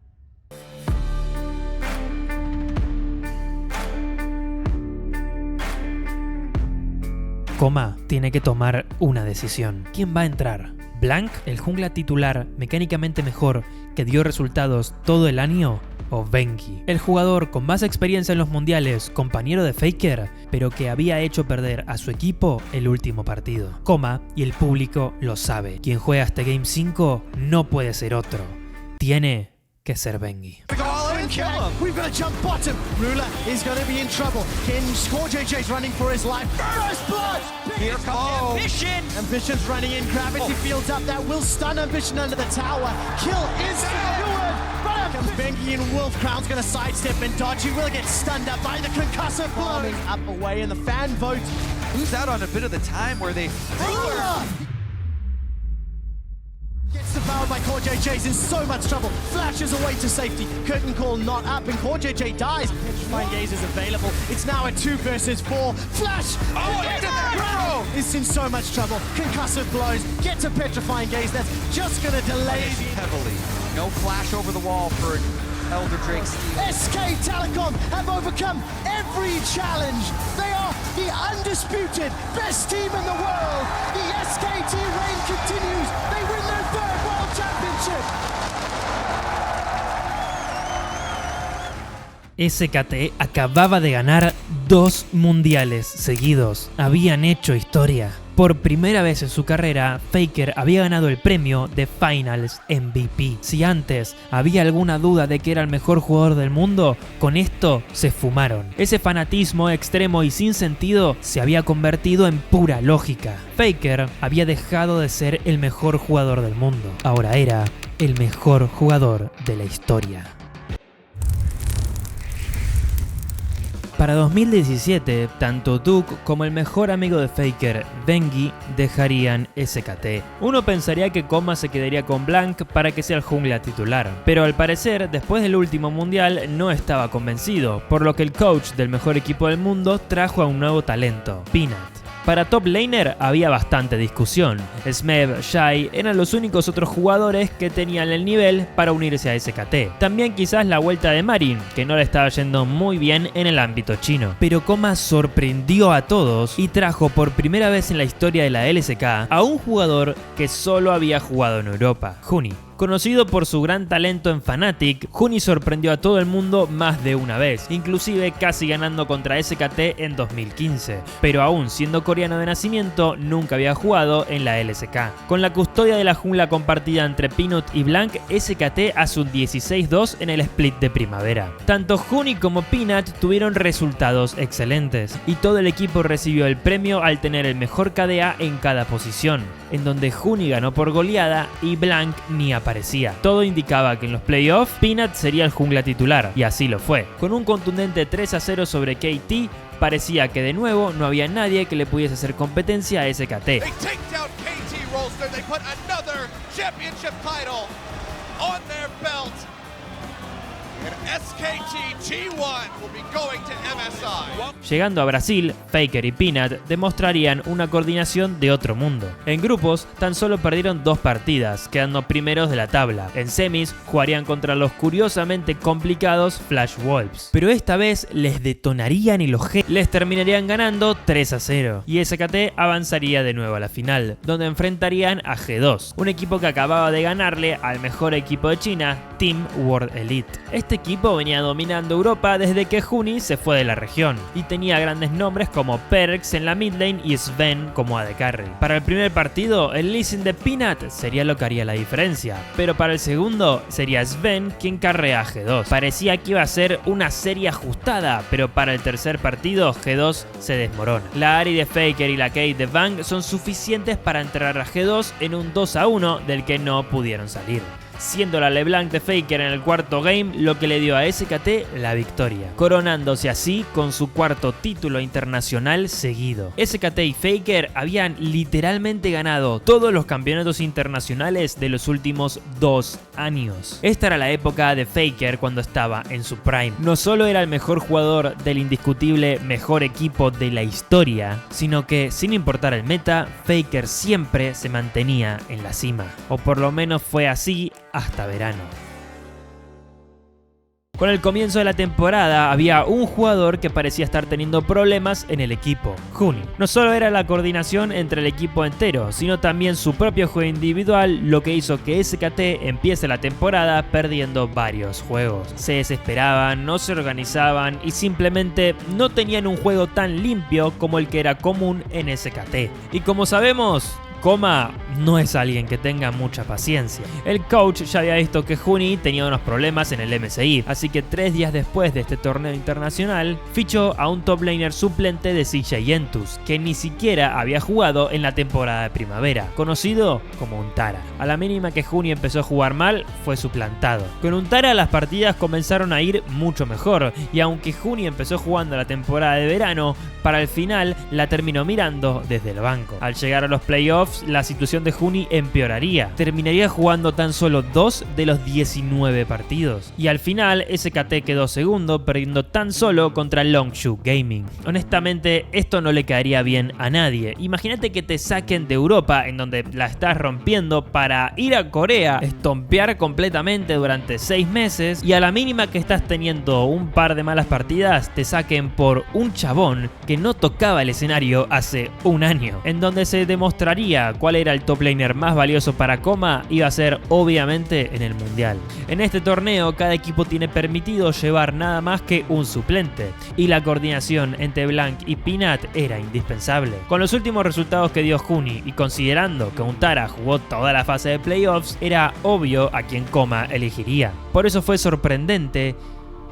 Coma tiene que tomar una decisión. ¿Quién va a entrar? ¿Blank, el jungla titular mecánicamente mejor que dio resultados todo el año? ¿O Bengi, el jugador con más experiencia en los mundiales, compañero de Faker, pero que había hecho perder a su equipo el último partido? Coma y el público lo sabe. Quien juega este Game 5 no puede ser otro. Tiene que ser Bengi. We've got to jump bottom. Ruler is going to be in trouble. Core JJ's running for his life. First blood! Here comes Ambition! Ambition's running in. Gravity fields up. That will stun Ambition under the tower. Kill is secured. But comes Bengi and Wolf. Crown's going to sidestep and dodge. He will get stunned up by the concussive blow. Up away and the fan vote. Who's out on a bit of the time where they... Ruler! Gets devoured by Core JJ's in so much trouble. Flashes away to safety. Curtain call not up and Core JJ dies. Petrifying Gaze is available. It's now a 2 versus 4. Flash! Oh, is in so much trouble. Concussive blows. Get to Petrifying Gaze. That's just going to delay heavily. No flash over the wall for Elder Drake. SK Telecom have overcome every challenge. They are the undisputed best team in the world. The SKT reign continues. They win their 3rd World Championship. SKT acababa de ganar 2 mundiales seguidos. Habían hecho historia. Por primera vez en su carrera, Faker había ganado el premio de Finals MVP. Si antes había alguna duda de que era el mejor jugador del mundo, con esto se fumaron. Ese fanatismo extremo y sin sentido se había convertido en pura lógica. Faker había dejado de ser el mejor jugador del mundo. Ahora era el mejor jugador de la historia. Para 2017, tanto Duke como el mejor amigo de Faker, Bengi, dejarían SKT. Uno pensaría que Coma se quedaría con Blank para que sea el jungla titular, pero al parecer, después del último mundial, no estaba convencido, por lo que el coach del mejor equipo del mundo trajo a un nuevo talento, Peanut. Para top laner había bastante discusión. Smev, Shy eran los únicos otros jugadores que tenían el nivel para unirse a SKT. También quizás la vuelta de Marin, que no le estaba yendo muy bien en el ámbito chino. Pero Coma sorprendió a todos y trajo por primera vez en la historia de la LCK a un jugador que solo había jugado en Europa, Huni. Conocido por su gran talento en Fnatic, Huni sorprendió a todo el mundo más de una vez, inclusive casi ganando contra SKT en 2015, pero aún siendo coreano de nacimiento, nunca había jugado en la LCK. Con la custodia de la jungla compartida entre Peanut y Blank, SKT hace un 16-2 en el split de primavera. Tanto Huni como Peanut tuvieron resultados excelentes, y todo el equipo recibió el premio al tener el mejor KDA en cada posición, en donde Huni ganó por goleada y Blank ni apareció. Todo indicaba que en los playoffs Peanut sería el jungla titular, y así lo fue. Con un contundente 3-0 sobre KT, parecía que de nuevo no había nadie que le pudiese hacer competencia a SKT. SKT G1 will be going to MSI. Llegando a Brasil, Faker y Peanut demostrarían una coordinación de otro mundo. En grupos, tan solo perdieron 2 partidas, quedando primeros de la tabla. En semis, jugarían contra los curiosamente complicados Flash Wolves. Pero esta vez les detonarían y los G les terminarían ganando 3-0. Y SKT avanzaría de nuevo a la final, donde enfrentarían a G2, un equipo que acababa de ganarle al mejor equipo de China, Team World Elite. Este equipo venía dominando Europa desde que Huni se fue de la región, y tenía grandes nombres como Perks en la mid lane y Sven como AD Carry. Para el primer partido, el leasing de Peanut sería lo que haría la diferencia, pero para el segundo sería Sven quien carrea a G2. Parecía que iba a ser una serie ajustada, pero para el tercer partido G2 se desmorona. La Ahri de Faker y la Kate de Bang son suficientes para enterrar a G2 en un 2-1 del que no pudieron salir, siendo la LeBlanc de Faker en el cuarto game lo que le dio a SKT la victoria, coronándose así con su cuarto título internacional seguido. SKT y Faker habían literalmente ganado todos los campeonatos internacionales de los últimos 2 años. Esta era la época de Faker cuando estaba en su prime. No solo era el mejor jugador del indiscutible mejor equipo de la historia, sino que sin importar el meta, Faker siempre se mantenía en la cima, o por lo menos fue así hasta verano. Con el comienzo de la temporada había un jugador que parecía estar teniendo problemas en el equipo, Huni. No solo era la coordinación entre el equipo entero, sino también su propio juego individual, lo que hizo que SKT empiece la temporada perdiendo varios juegos. Se desesperaban, no se organizaban y simplemente no tenían un juego tan limpio como el que era común en SKT. Y como sabemos, Coma no es alguien que tenga mucha paciencia. El coach ya había visto que Huni tenía unos problemas en el MSI, así que 3 días después de este torneo internacional, fichó a un top laner suplente de CJ Entus, que ni siquiera había jugado en la temporada de primavera, conocido como Untara. A la mínima que Huni empezó a jugar mal, fue suplantado. Con Untara las partidas comenzaron a ir mucho mejor, y aunque Huni empezó jugando la temporada de verano, para el final la terminó mirando desde el banco. Al llegar a los playoffs, la situación de Huni empeoraría. Terminaría jugando tan solo 2 de los 19 partidos. Y al final, SKT quedó segundo, perdiendo tan solo contra Longshu Gaming. Honestamente, esto no le caería bien a nadie. Imagínate que te saquen de Europa, en donde la estás rompiendo, para ir a Corea, estompear completamente durante 6 meses, y a la mínima que estás teniendo un par de malas partidas, te saquen por un chabón que no tocaba el escenario hace un año, en donde se demostraría cuál era el top laner más valioso para Coma, iba a ser obviamente en el mundial. En este torneo cada equipo tiene permitido llevar nada más que un suplente, y la coordinación entre Blanc y Peanut era indispensable. Con los últimos resultados que dio Huni y considerando que Untara jugó toda la fase de playoffs, era obvio a quién Coma elegiría. Por eso fue sorprendente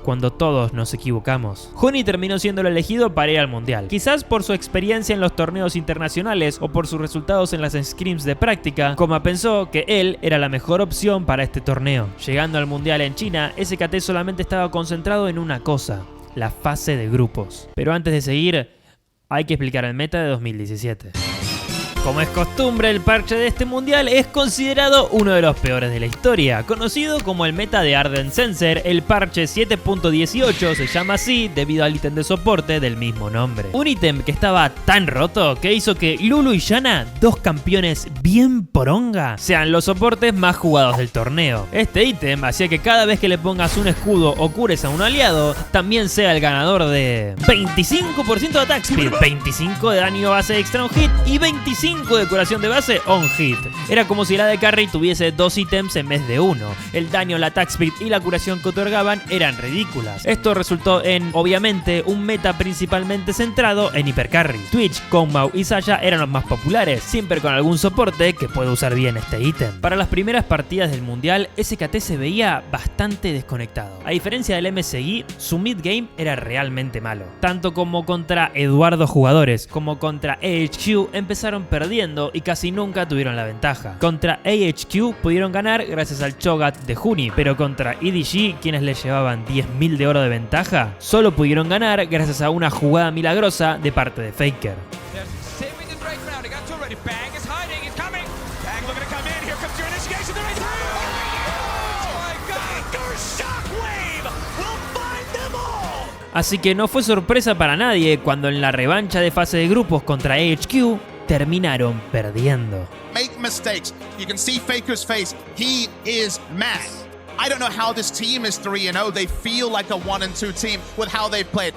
cuando todos nos equivocamos. Huni terminó siendo el elegido para ir al mundial. Quizás por su experiencia en los torneos internacionales o por sus resultados en las scrims de práctica, Coma pensó que él era la mejor opción para este torneo. Llegando al mundial en China, SKT solamente estaba concentrado en una cosa: la fase de grupos. Pero antes de seguir, hay que explicar el meta de 2017. Como es costumbre, el parche de este mundial es considerado uno de los peores de la historia. Conocido como el meta de Ardent Censer, el parche 7.18 se llama así debido al ítem de soporte del mismo nombre. Un ítem que estaba tan roto que hizo que Lulu y Yana, 2 campeones bien poronga, sean los soportes más jugados del torneo. Este ítem hacía que cada vez que le pongas un escudo o cures a un aliado, también sea el ganador de 25% de attack speed, 25 de daño base extra on hit y 25 de curación de base on hit. Era como si la AD Carry tuviese 2 ítems en vez de 1. El daño, la attack speed y la curación que otorgaban eran ridículas. Esto resultó en, obviamente, un meta principalmente centrado en hipercarry. Twitch, Kongmao y Saya eran los más populares, siempre con algún soporte que puede usar bien este ítem. Para las primeras partidas del mundial, SKT se veía bastante desconectado. A diferencia del MSI, su mid game era realmente malo. Tanto como contra Eduardo jugadores como contra AHQ empezaron perdiendo y casi nunca tuvieron la ventaja. Contra AHQ pudieron ganar gracias al Cho'Gath de Huni, pero contra EDG, quienes les llevaban 10.000 de oro de ventaja, solo pudieron ganar gracias a una jugada milagrosa de parte de Faker. Shockwave will Así que no fue sorpresa para nadie cuando en la revancha de fase de grupos contra AHQ terminaron perdiendo. Make mistakes. You can see Faker's face. He is mad. I don't know how this team is 3-0. They feel like a 1-2 team with how they've played.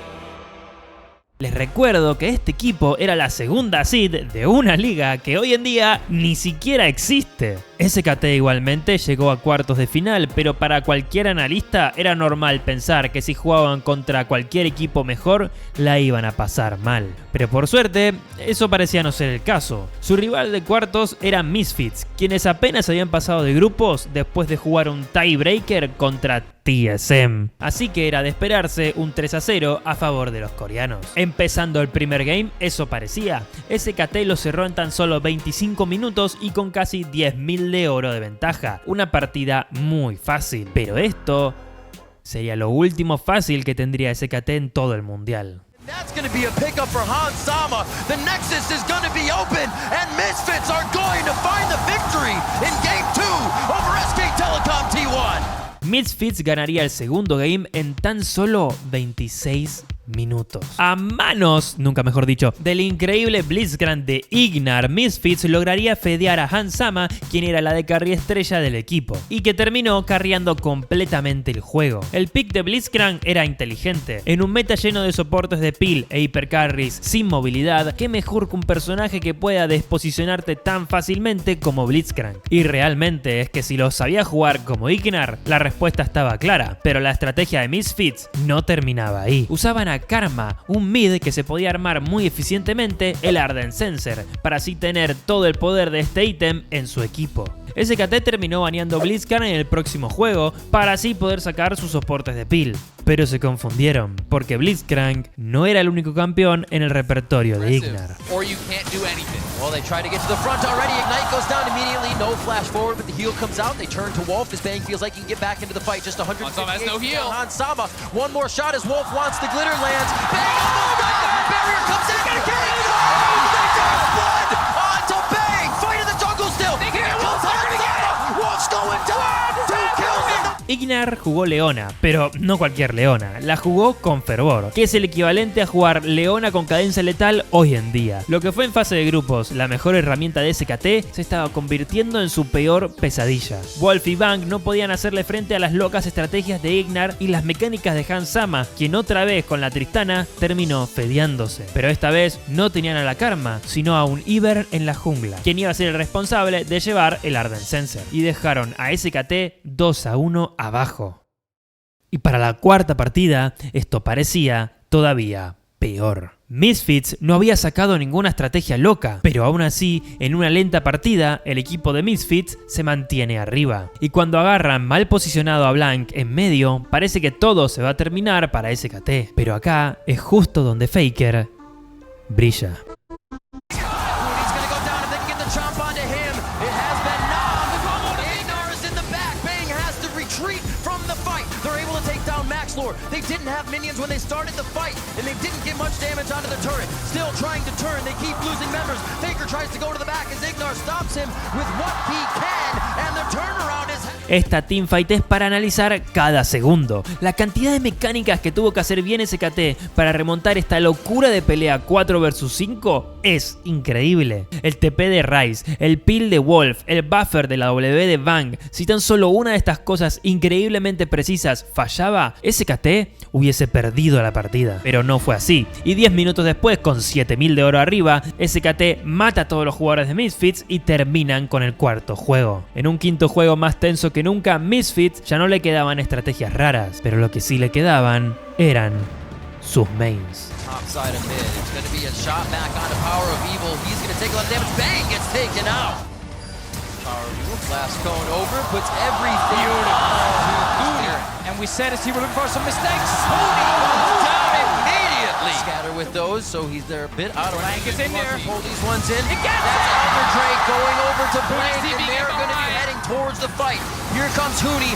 Les recuerdo que este equipo era la segunda seed de una liga que hoy en día ni siquiera existe. SKT igualmente llegó a cuartos de final, pero para cualquier analista era normal pensar que si jugaban contra cualquier equipo mejor, la iban a pasar mal. Pero por suerte, eso parecía no ser el caso. Su rival de cuartos era Misfits, quienes apenas habían pasado de grupos después de jugar un tiebreaker contra TSM. Así que era de esperarse un 3-0 a favor de los coreanos. Empezando el primer game, eso parecía. SKT lo cerró en tan solo 25 minutos y con casi 10.000 de oro de ventaja. Una partida muy fácil. Pero esto sería lo último fácil que tendría SKT en todo el mundial. That's going to be a pickup for Hans Sama. The Nexus is going to be open, and Misfits are going to find the victory in Game 2 over SK Telecom T1. Misfits ganaría el segundo game en tan solo 26 minutos. A manos, nunca mejor dicho, del increíble Blitzcrank de Ignar, Misfits lograría fedear a Hans Sama, quien era la de carry estrella del equipo, y que terminó carriando completamente el juego. El pick de Blitzcrank era inteligente. En un meta lleno de soportes de peel e hipercarries sin movilidad, qué mejor que un personaje que pueda desposicionarte tan fácilmente como Blitzcrank. Y realmente es que si lo sabía jugar como Ignar, la respuesta estaba clara, pero la estrategia de Misfits no terminaba ahí. Usaban a Karma, un mid que se podía armar muy eficientemente el Arden Sensor, para así tener todo el poder de este ítem en su equipo. SKT terminó baneando Blitzcrank en el próximo juego para así poder sacar sus soportes de peel. Pero se confundieron, porque Blitzcrank no era el único campeón en el repertorio de Ignar. Or you can't do anything. Well, they try to get to the front already. Ignite goes down immediately. No flash forward, but the heal comes out. They turn to Wolf as Bang feels like he can get back into the fight. Just 150 has no heal. Hans Sama. One more shot as Wolf wants the glitter lands. Bang almost got there. Barrier comes in. King! They got blood onto Bang. Fight in the jungle still. Here comes Hans Sama. Wolf's going down. 2 kills in the... Ignar jugó Leona, pero no cualquier Leona, la jugó con fervor, que es el equivalente a jugar Leona con cadencia letal hoy en día. Lo que fue en fase de grupos la mejor herramienta de SKT se estaba convirtiendo en su peor pesadilla. Wolf y Bang no podían hacerle frente a las locas estrategias de Ignar y las mecánicas de Hans Sama, quien otra vez con la Tristana terminó fedeándose. Pero esta vez no tenían a la Karma, sino a un Ivern en la jungla, quien iba a ser el responsable de llevar el Arden Sensor, y dejaron a SKT 2-1 abajo. Y para la cuarta partida, esto parecía todavía peor. Misfits no había sacado ninguna estrategia loca, pero aún así, en una lenta partida, el equipo de Misfits se mantiene arriba. Y cuando agarran mal posicionado a Blank en medio, parece que todo se va a terminar para SKT. Pero acá es justo donde Faker brilla. They didn't have minions when they started the fight, and they didn't get much damage onto the turret. Still trying to turn, they keep losing members. Faker tries to go to the back as Ignar stops him with what he can, and the turnaround is... Esta teamfight es para analizar cada segundo. La cantidad de mecánicas que tuvo que hacer bien SKT para remontar esta locura de pelea 4 vs 5 es increíble. El TP de Ryze, el peel de Wolf, el buffer de la W de Bang. Si tan solo una de estas cosas increíblemente precisas fallaba, SKT hubiese perdido la partida. Pero no fue así. Y 10 minutos después, con 7000 de oro arriba, SKT mata a todos los jugadores de Misfits y terminan con el cuarto juego. En un quinto juego más tenso que nunca, Misfits ya no le quedaban estrategias raras, pero lo que sí le quedaban eran sus mains. Topside of mid, it's going to be a shot back onto Power of Evil. He's going to take a lot of damage. Bang gets taken out. Power of Evil, blast cone over, puts everything on. And we said as he were looking for some mistakes. Mooney goes down immediately. Scatter with those, so he's there a bit out of Blank is in there. Pull these ones in. He gets That's it! Elder Drake going over to Blank, Hooney's and they're going to be behind. heading towards the fight. Here comes Hooney.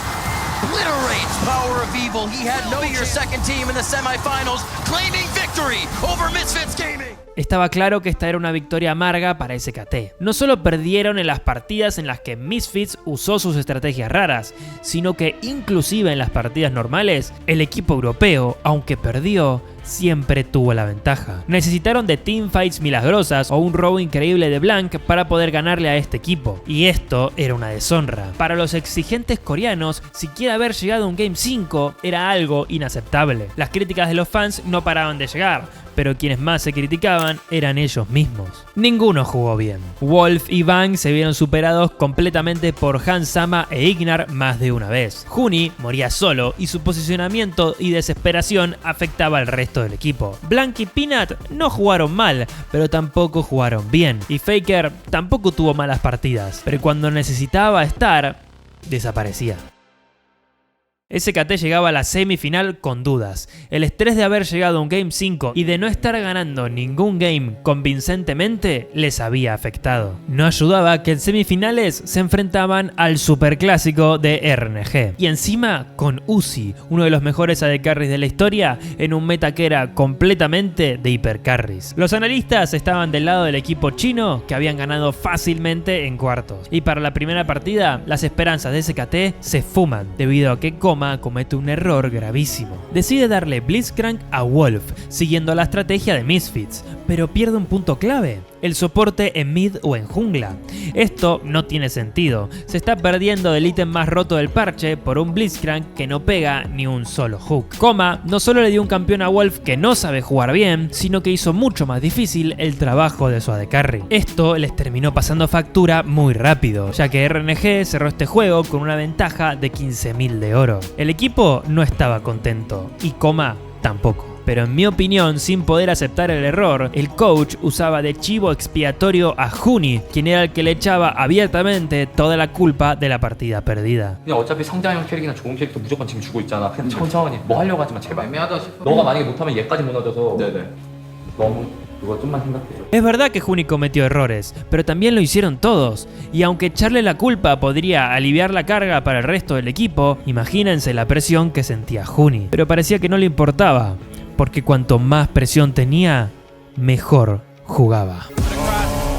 Obliterates Power of Evil. He had no your second team in the semifinals, claiming victory over Misfits Gaming. Estaba claro que esta era una victoria amarga para SKT. No solo perdieron en las partidas en las que Misfits usó sus estrategias raras, sino que inclusive en las partidas normales, el equipo europeo, aunque perdió, siempre tuvo la ventaja. Necesitaron de teamfights milagrosas o un robo increíble de Blank para poder ganarle a este equipo. Y esto era una deshonra. Para los exigentes coreanos, siquiera haber llegado a un Game 5 era algo inaceptable. Las críticas de los fans no paraban de llegar, pero quienes más se criticaban eran ellos mismos. Ninguno jugó bien. Wolf y Bang se vieron superados completamente por Han Sama e Ignar más de una vez. Huni moría solo y su posicionamiento y desesperación afectaba al resto del equipo. Blank y Peanut no jugaron mal, pero tampoco jugaron bien. Y Faker tampoco tuvo malas partidas, pero cuando necesitaba estar, desaparecía. SKT llegaba a la semifinal con dudas. El estrés de haber llegado a un Game 5 y de no estar ganando ningún game convincentemente les había afectado. No ayudaba que en semifinales se enfrentaban al superclásico de RNG. Y encima con Uzi, uno de los mejores AD Carries de la historia, en un meta que era completamente de hipercarries. Los analistas estaban del lado del equipo chino, que habían ganado fácilmente en cuartos. Y para la primera partida, las esperanzas de SKT se fuman, debido a que comete un error gravísimo. Decide darle Blitzcrank a Wolf, siguiendo la estrategia de Misfits, pero pierde un punto clave: el soporte en mid o en jungla. Esto no tiene sentido. Se está perdiendo el ítem más roto del parche por un Blitzcrank que no pega ni un solo hook. Coma no solo le dio un campeón a Wolf que no sabe jugar bien, sino que hizo mucho más difícil el trabajo de su AD Carry. Esto les terminó pasando factura muy rápido, ya que RNG cerró este juego con una ventaja de 15.000 de oro. El equipo no estaba contento y Coma tampoco. Pero en mi opinión, sin poder aceptar el error, el coach usaba de chivo expiatorio a Huni, quien era el que le echaba abiertamente toda la culpa de la partida perdida. 그냥 어차피 성장형 캐릭이나 좋은 캐릭터 무조건 지금 주고 있잖아. 그냥 천천히 뭐 하려고 하지 마 제발. 애매하다 싶어. 너가 만약에 못하면 얘까지 무너져서 너무 그거 좀만 생각해. Es verdad que Huni cometió errores, pero también lo hicieron todos. Y aunque echarle la culpa podría aliviar la carga para el resto del equipo, imagínense la presión que sentía Huni. Pero parecía que no le importaba, porque cuanto más presión tenía, mejor jugaba.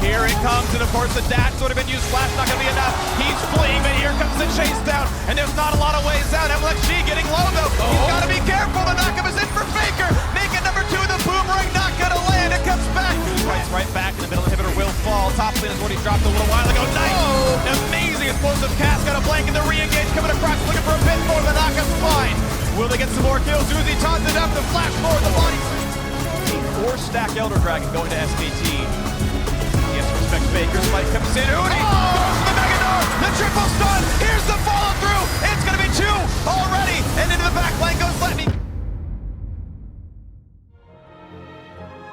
Here it comes, and of course the dash would have been used. Flash not going to be enough. He's fleeing, but here comes the chase down, and there's not a lot of ways out. MLXG getting low though. He's got to be careful. The knockup is in for Faker. Naked number 2, the boomerang not going to land. It comes back. Right back in the middle. Inhibitor will fall. Top spin is what he dropped a little while ago. Nice, amazing explosive cast. Got a blank in the re-engage coming across, looking for a pin for the knockup's fine. Will they get some more kills? Uzi taunts it up. The flash forward. The body. 4-stack Elder Dragon going to SKT. Yes, respect Faker. Spike comes in. Uni goes for the Mega Door. The triple stun. Here's the follow through. It's going to be 2 already. And into the back lane goes Let Me.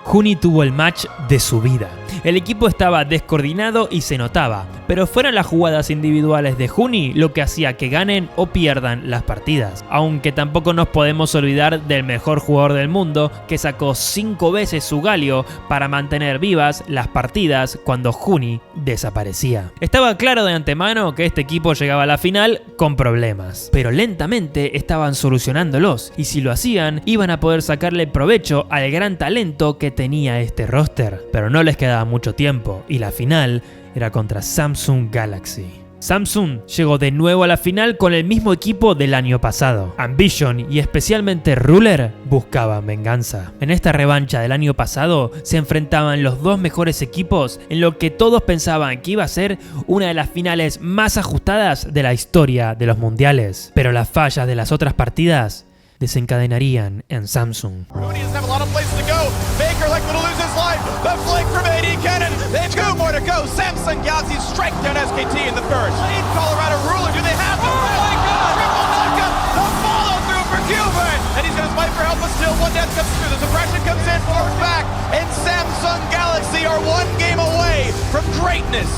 Huni tuvo el match de su vida. El equipo estaba descoordinado y se notaba, pero fueron las jugadas individuales de Huni lo que hacía que ganen o pierdan las partidas. Aunque tampoco nos podemos olvidar del mejor jugador del mundo, que sacó 5 veces su Galio para mantener vivas las partidas cuando Huni desaparecía. Estaba claro de antemano que este equipo llegaba a la final con problemas, pero lentamente estaban solucionándolos, y si lo hacían, iban a poder sacarle provecho al gran talento que tenía este roster. Pero no les quedaba mucho tiempo, y la final era contra Samsung Galaxy. Samsung llegó de nuevo a la final con el mismo equipo del año pasado. Ambition y especialmente Ruler buscaban venganza. En esta revancha del año pasado se enfrentaban los dos mejores equipos en lo que todos pensaban que iba a ser una de las finales más ajustadas de la historia de los mundiales. Pero las fallas de las otras partidas desencadenarían en Samsung. The flank from AD Cannon. They've 2 more to go. Samsung Galaxy strike down SKT in the first. In Colorado Ruler, do they have the my God! Triple knockup. The follow through for Gilbert. And he's going to fight for help, but still 1 death comes through. The suppression comes in, forward back. And Samsung Galaxy are 1 game away from greatness.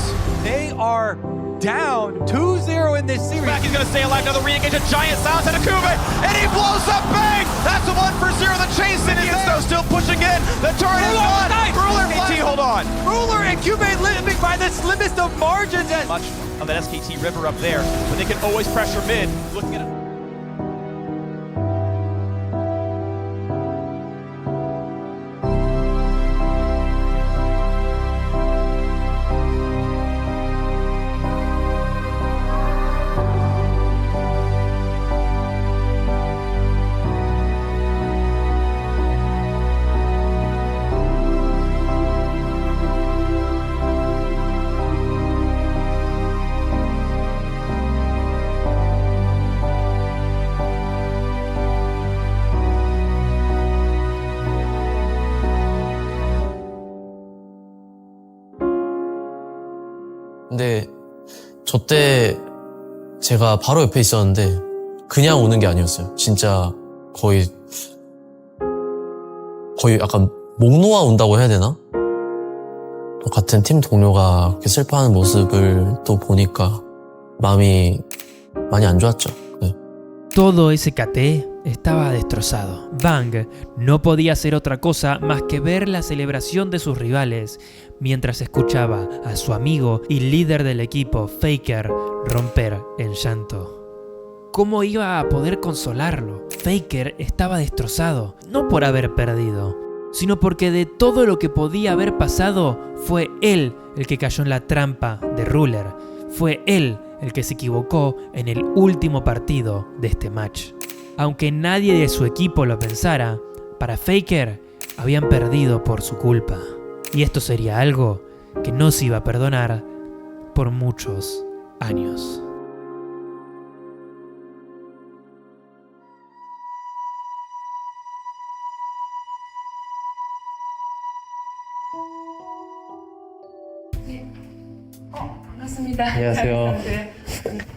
They are down 2-0 in this series. Back, he's going to stay alive. Another re-engage, a giant silence and a Kube, and he blows up Bang! That's a 1-for-0. The chase in is there. Still pushing in. The turret is gone. Nice. Ruler, SKT, hold on. Ruler and Kube living by the slimmest of margins. And much of that SKT river up there, but they can always pressure mid. Looking at it. 근데 저 때 제가 바로 옆에 있었는데 그냥 오는 게 아니었어요. 진짜 거의 약간 목 놓아 온다고 해야 되나? 또 같은 팀 동료가 그렇게 슬퍼하는 모습을 또 보니까 마음이 많이 안 좋았죠. 네. Todo SKT estaba destrozado. Bang no podía hacer otra cosa más que ver la celebración de sus rivales mientras escuchaba a su amigo y líder del equipo, Faker, romper en llanto. ¿Cómo iba a poder consolarlo? Faker estaba destrozado, no por haber perdido, sino porque de todo lo que podía haber pasado, fue él el que cayó en la trampa de Ruler. Fue él el que se equivocó en el último partido de este match. Aunque nadie de su equipo lo pensara, para Faker habían perdido por su culpa. Y esto sería algo que no se iba a perdonar por muchos años. 반갑습니다. 안녕하세요. 네.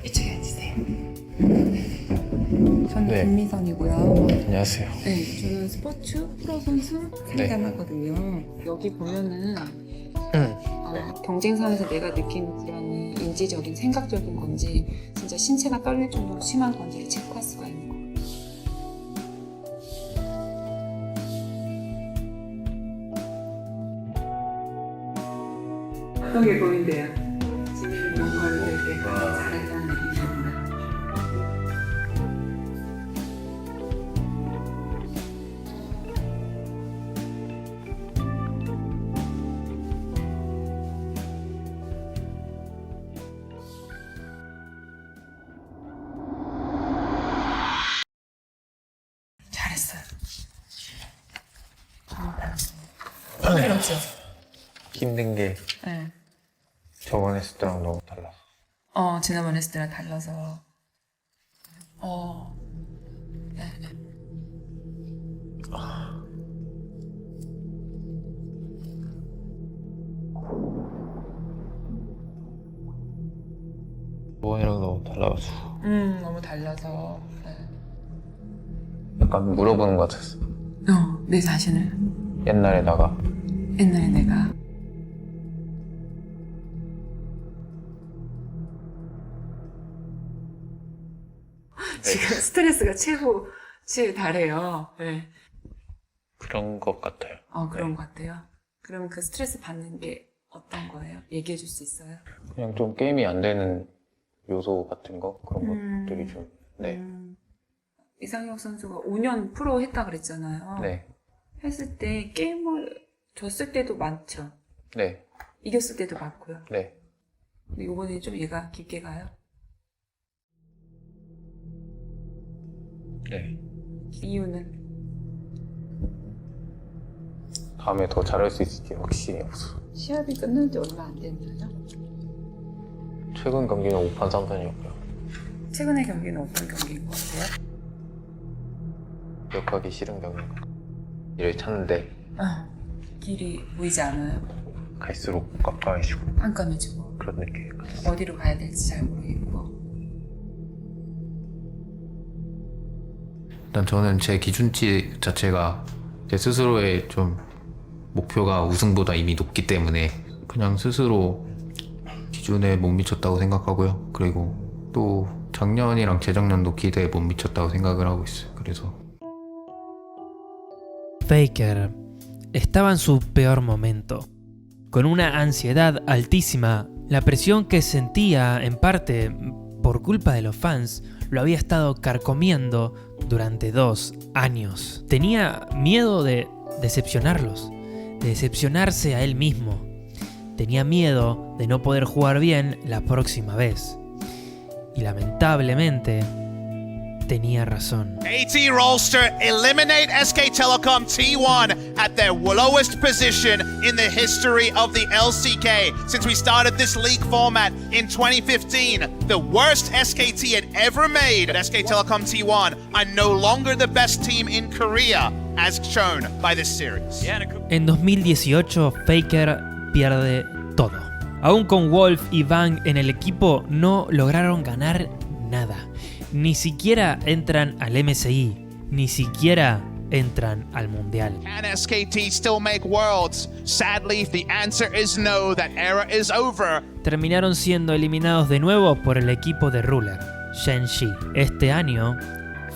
이쪽에 앉으세요. 저는 네. 김미선이고요. 안녕하세요. 네, 저는 스포츠 프로 선수 상담하거든요. 여기 보면은 경쟁선에서 내가 느낀 그런 인지적인 생각적인 건지 진짜 신체가 떨릴 정도로 심한 건지를 체크할 수가 있는 거예요. 어떤 게 보인대요? 지금 뭔가를 이렇게 잘했다는 느낌입니다. 잘했어요. 힘들었죠? 힘든 게 네. 저번에 했을 때랑 너무 달라서. 지난번에 했을 때랑 달라서. 네. 저번이랑 너무 달라가지고 너무 달라서. 네. 약간 물어보는 것 같았어. 내 자신을. 옛날에 내가 지금 스트레스가 최고치에 달해요. 네. 그런 것 같아요. 그런 것 같아요. 그럼 그 스트레스 받는 게 어떤 거예요? 얘기해 줄 수 있어요? 그냥 좀 게임이 안 되는 요소 같은 거 그런 것들이 좀. 네. 이상혁 선수가 5년 프로 했다 그랬잖아요. 네. 했을 때 게임을 졌을 때도 많죠. 네. 이겼을 때도 많고요. 네. 근데 이번에 좀 얘가 깊게 가요. 네. 이유는? 다음에 더 잘할 수 있을지 확신이 없어. 시합이 끝난 지 얼마 안 됐나요? 최근 경기는 5판 3판이었고요. 최근의 경기는 어떤 경기인 것 같아요? 기억하기 싫은 경기. 일을 찾는데 길이 보이지 않아요. 갈수록 깜깜해지고 깜깜해지고 그런 느낌. 어디로 가야 될지 잘 모르겠고. 일단 저는 제 기준치 자체가 제 스스로의 좀 목표가 우승보다 이미 높기 때문에 그냥 스스로 기준에 못 미쳤다고 생각하고요. 그리고 또 작년이랑 재작년도 기대에 못 미쳤다고 생각을 하고 있어요. 그래서 Faker estaba en su peor momento, con una ansiedad altísima. La presión que sentía, en parte por culpa de los fans, lo había estado carcomiendo durante 2 años. Tenía miedo de decepcionarlos, de decepcionarse a él mismo. Tenía miedo de no poder jugar bien la próxima vez. Y lamentablemente, tenía razón. AT Rolster eliminate SK Telecom T1 at their lowest position in the history of the LCK since we started this league format in 2015. The worst SKT had ever made. SK Telecom T1 are no longer the best team in Korea, as shown by this series. En 2018, Faker pierde todo. Aún con Wolf y Bang en el equipo, no lograron ganar nada. Ni siquiera entran al MSI, ni siquiera entran al Mundial. Can SKT still make Worlds? Sadly, the answer is no. That era is over. Terminaron siendo eliminados de nuevo por el equipo de Ruler, Shenji. Este año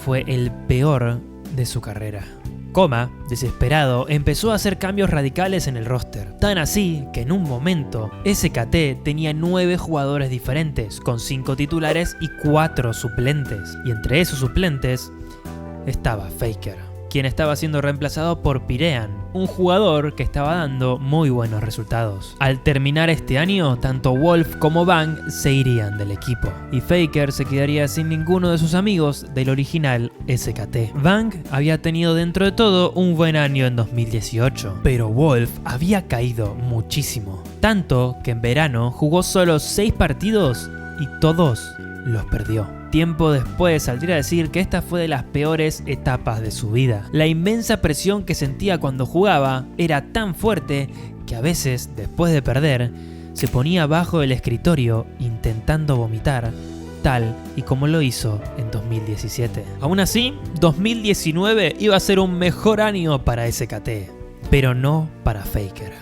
fue el peor de su carrera. Koma, desesperado, empezó a hacer cambios radicales en el roster. Tan así que en un momento, SKT tenía 9 jugadores diferentes, con 5 titulares y 4 suplentes. Y entre esos suplentes estaba Faker, quien estaba siendo reemplazado por Pirean, un jugador que estaba dando muy buenos resultados. Al terminar este año, tanto Wolf como Bang se irían del equipo, y Faker se quedaría sin ninguno de sus amigos del original SKT. Bang había tenido dentro de todo un buen año en 2018, pero Wolf había caído muchísimo, tanto que en verano jugó solo 6 partidos y todos los perdió. Tiempo después saldría a decir que esta fue de las peores etapas de su vida. La inmensa presión que sentía cuando jugaba era tan fuerte que a veces, después de perder, se ponía abajo del escritorio intentando vomitar, tal y como lo hizo en 2017. Aún así, 2019 iba a ser un mejor año para SKT, pero no para Faker.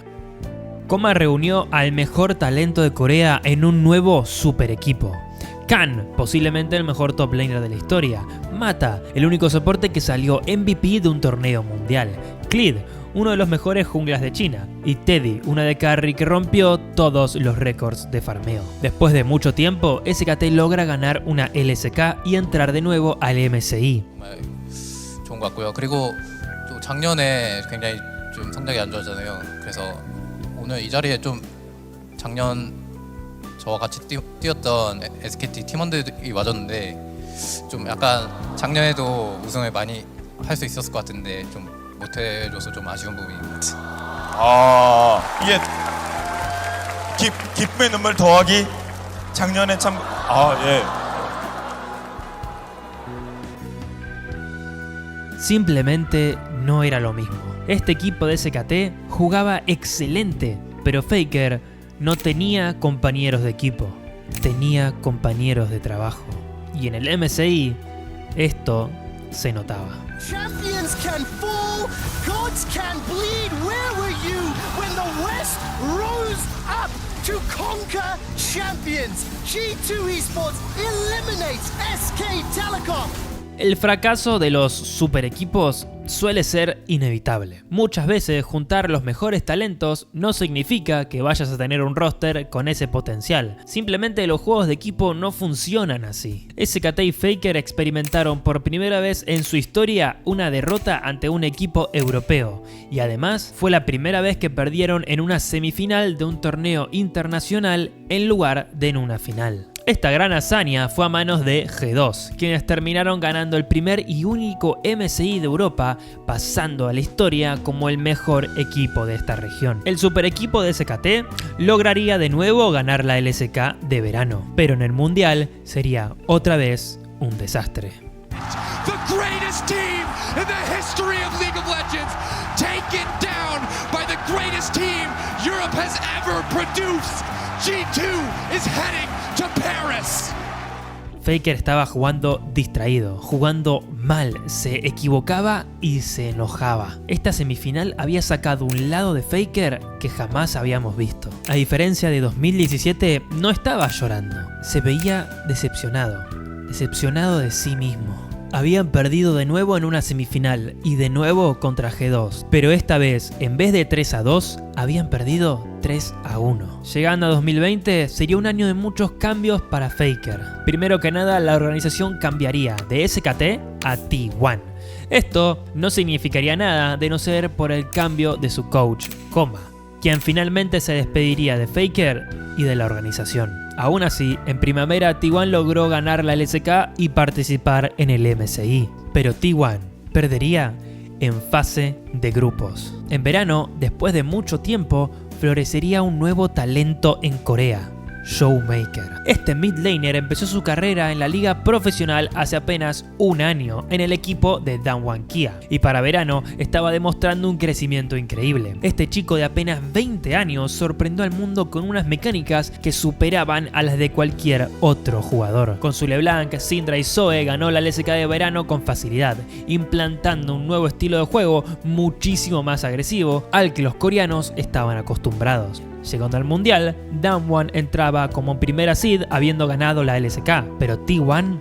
Koma reunió al mejor talento de Corea en un nuevo super equipo. Kan, posiblemente el mejor top laner de la historia. Mata, el único soporte que salió MVP de un torneo mundial. Clid, uno de los mejores junglas de China. Y Teddy, una de carry que rompió todos los récords de farmeo. Después de mucho tiempo, SKT logra ganar una LCK y entrar de nuevo al MSI. 좋은 것 같고요. 그리고 또 작년에 굉장히 좀 성적이 안 좋았잖아요. 그래서 오늘 이 자리에 좀 작년 저와 같이 뛰었던 SKT 팀원들이 와줬는데 좀 약간 작년에도 우승을 많이 할 수 있었을 것 같은데 좀 못해줘서 좀 아쉬운 부분인 것 같아요. 아 이게 기쁨의 눈물 더하기 작년에 참 예. Simplemente no era lo mismo. Este equipo de SKT jugaba excelente, pero Faker no tenía compañeros de equipo, tenía compañeros de trabajo. Y en el MSI, esto se notaba. Champions can fall, gods can bleed. Where were you when the West rose up to conquer champions? G2 Esports eliminates SK Telecom. El fracaso de los super equipos suele ser inevitable. Muchas veces juntar los mejores talentos no significa que vayas a tener un roster con ese potencial. Simplemente los juegos de equipo no funcionan así. SKT y Faker experimentaron por primera vez en su historia una derrota ante un equipo europeo, y además fue la primera vez que perdieron en una semifinal de un torneo internacional en lugar de en una final. Esta gran hazaña fue a manos de G2, quienes terminaron ganando el primer y único MSI de Europa, pasando a la historia como el mejor equipo de esta región. El super equipo de SKT lograría de nuevo ganar la LCK de verano, pero en el Mundial sería otra vez un desastre. The greatest team in the history of League of Legends, taken down by the greatest team Europe has ever produced. G2 is heading to Paris. Faker estaba jugando distraído, jugando mal, se equivocaba y se enojaba. Esta semifinal había sacado un lado de Faker que jamás habíamos visto. A diferencia de 2017, no estaba llorando, se veía decepcionado de sí mismo. Habían perdido de nuevo en una semifinal y de nuevo contra G2, pero esta vez, en vez de 3-2, habían perdido 3-1. Llegando a 2020, sería un año de muchos cambios para Faker. Primero que nada, la organización cambiaría de SKT a T1. Esto no significaría nada de no ser por el cambio de su coach, Koma, quien finalmente se despediría de Faker y de la organización. Aún así, en primavera T1 logró ganar la LCK y participar en el MSI, pero T1 perdería en fase de grupos. En verano, después de mucho tiempo, florecería un nuevo talento en Corea, Showmaker. Este mid laner empezó su carrera en la liga profesional hace apenas un año en el equipo de Damwon Kia y para verano estaba demostrando un crecimiento increíble. Este chico de apenas 20 años sorprendió al mundo con unas mecánicas que superaban a las de cualquier otro jugador. Con su LeBlanc, Syndra y Zoe ganó la LCK de verano con facilidad, implantando un nuevo estilo de juego muchísimo más agresivo al que los coreanos estaban acostumbrados. Llegando al mundial, Damwon entraba como primera seed habiendo ganado la LCK, pero T1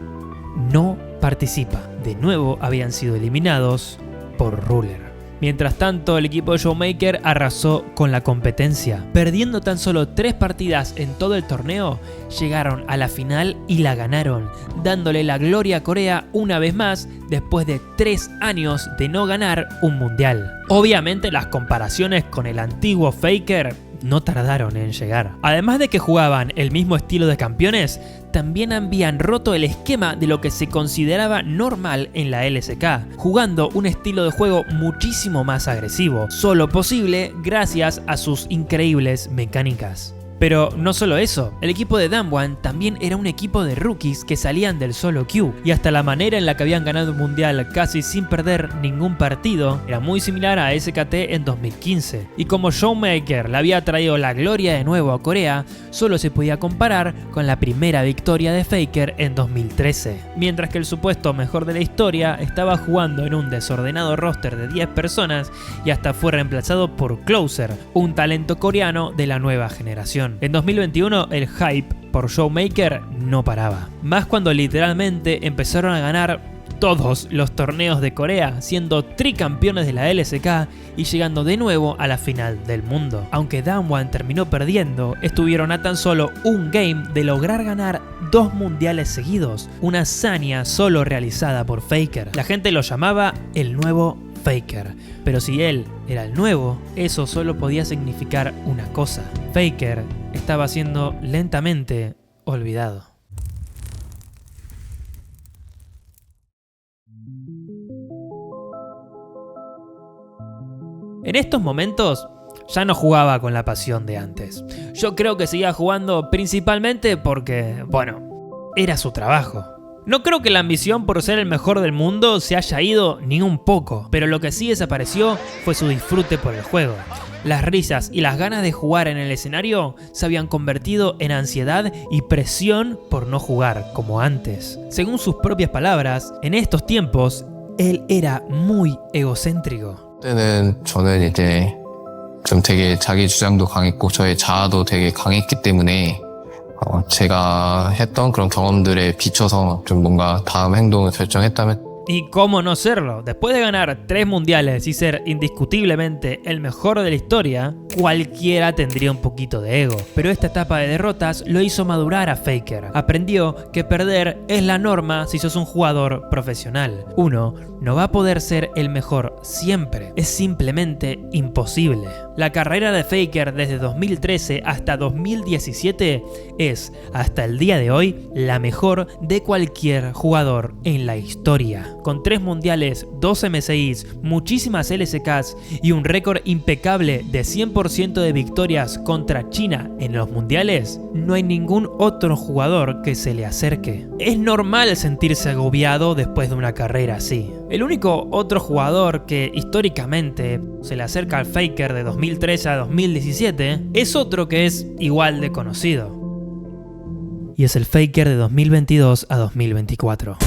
no participa. De nuevo habían sido eliminados por Ruler. Mientras tanto, el equipo de Showmaker arrasó con la competencia. Perdiendo tan solo 3 partidas en todo el torneo, llegaron a la final y la ganaron, dándole la gloria a Corea una vez más después de 3 años de no ganar un mundial. Obviamente las comparaciones con el antiguo Faker no tardaron en llegar. Además de que jugaban el mismo estilo de campeones, también habían roto el esquema de lo que se consideraba normal en la LCK, jugando un estilo de juego muchísimo más agresivo, solo posible gracias a sus increíbles mecánicas. Pero no solo eso, el equipo de Damwon también era un equipo de rookies que salían del solo queue, y hasta la manera en la que habían ganado un mundial casi sin perder ningún partido era muy similar a SKT en 2015. Y como Showmaker le había traído la gloria de nuevo a Corea, solo se podía comparar con la primera victoria de Faker en 2013. Mientras que el supuesto mejor de la historia estaba jugando en un desordenado roster de 10 personas y hasta fue reemplazado por Closer, un talento coreano de la nueva generación. En 2021 el hype por Showmaker no paraba, más cuando literalmente empezaron a ganar todos los torneos de Corea, siendo tricampeones de la LCK y llegando de nuevo a la final del mundo. Aunque Damwon terminó perdiendo, estuvieron a tan solo un game de lograr ganar 2 mundiales seguidos, una hazaña solo realizada por Faker. La gente lo llamaba el nuevo Faker, pero si él era el nuevo, eso solo podía significar una cosa: Faker estaba siendo lentamente olvidado. En estos momentos ya no jugaba con la pasión de antes. Yo creo que seguía jugando principalmente porque, bueno, era su trabajo. No creo que la ambición por ser el mejor del mundo se haya ido ni un poco, pero lo que sí desapareció fue su disfrute por el juego. Las risas y las ganas de jugar en el escenario se habían convertido en ansiedad y presión por no jugar como antes. Según sus propias palabras, en estos tiempos, él era muy egocéntrico. 그때는 저는 이제 좀 되게 자기 주장도 강했고 저의 자아도 되게 강했기 때문에 제가 했던 그런 경험들에 비춰서 좀 뭔가 다음 행동을 결정했다면 Y cómo no serlo, después de ganar 3 mundiales y ser indiscutiblemente el mejor de la historia, cualquiera tendría un poquito de ego. Pero esta etapa de derrotas lo hizo madurar a Faker. Aprendió que perder es la norma si sos un jugador profesional. Uno no va a poder ser el mejor siempre, es simplemente imposible. La carrera de Faker desde 2013 hasta 2017 es, hasta el día de hoy, la mejor de cualquier jugador en la historia. Con 3 mundiales, 2 MSIs, muchísimas LCKs y un récord impecable de 100% de victorias contra China en los mundiales, no hay ningún otro jugador que se le acerque. Es normal sentirse agobiado después de una carrera así. El único otro jugador que históricamente se le acerca al Faker de 2013 a 2017 es otro que es igual de conocido. Y es el Faker de 2022 a 2024.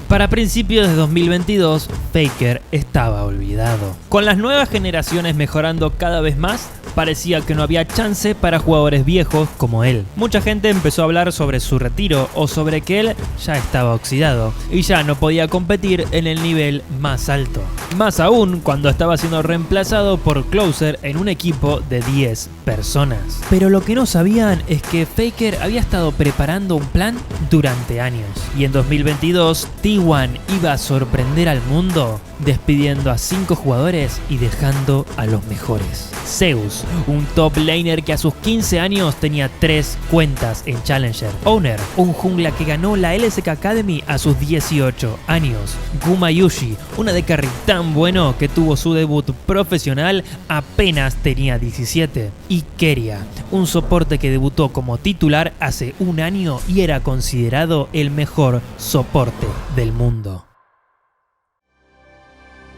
Para principios de 2022, Faker estaba olvidado. Con las nuevas generaciones mejorando cada vez más, parecía que no había chance para jugadores viejos como él. Mucha gente empezó a hablar sobre su retiro o sobre que él ya estaba oxidado y ya no podía competir en el nivel más alto. Más aún cuando estaba siendo reemplazado por Closer en un equipo de 10 personas. Pero lo que no sabían es que Faker había estado preparando un plan durante años. Y en 2022, T1 T1 iba a sorprender al mundo despidiendo a 5 jugadores y dejando a los mejores. Zeus, un top laner que a sus 15 años tenía 3 cuentas en Challenger. Owner, un jungla que ganó la LCK Academy a sus 18 años. Gumayusi, un AD Carry tan bueno que tuvo su debut profesional apenas tenía 17. Y Keria, un soporte que debutó como titular hace un año y era considerado el mejor soporte del mundo.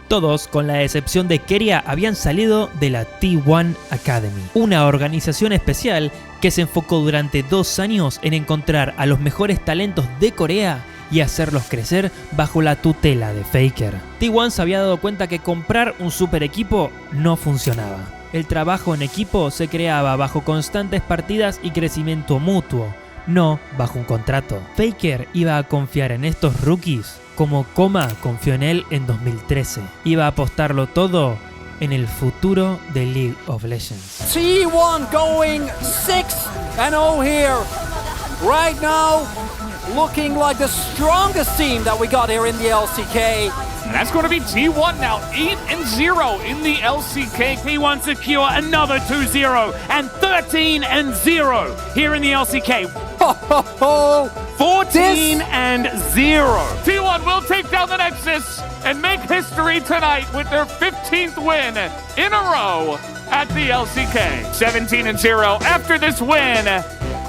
Todos, con la excepción de Keria, habían salido de la T1 Academy, una organización especial que se enfocó durante 2 años en encontrar a los mejores talentos de Corea y hacerlos crecer bajo la tutela de Faker. T1 se había dado cuenta que comprar un super equipo no funcionaba. El trabajo en equipo se creaba bajo constantes partidas y crecimiento mutuo, no bajo un contrato. Faker iba a confiar en estos rookies como Koma confió en él en 2013. Iba a apostarlo todo en el futuro de League of Legends. T1 going 6-0 here. Right now, looking like the strongest team that we got here in the LCK. And that's going to be T1 now, 8-0 in the LCK. T1 secure another 2-0 and 13-0 here in the LCK. 14-0. T1 will take down the Nexus and make history tonight with their 15th win in a row at the LCK. 17-0 after this win.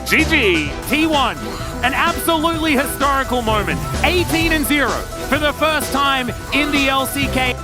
GG, T1. An absolutely historical moment. 18-0 for the first time in the LCK.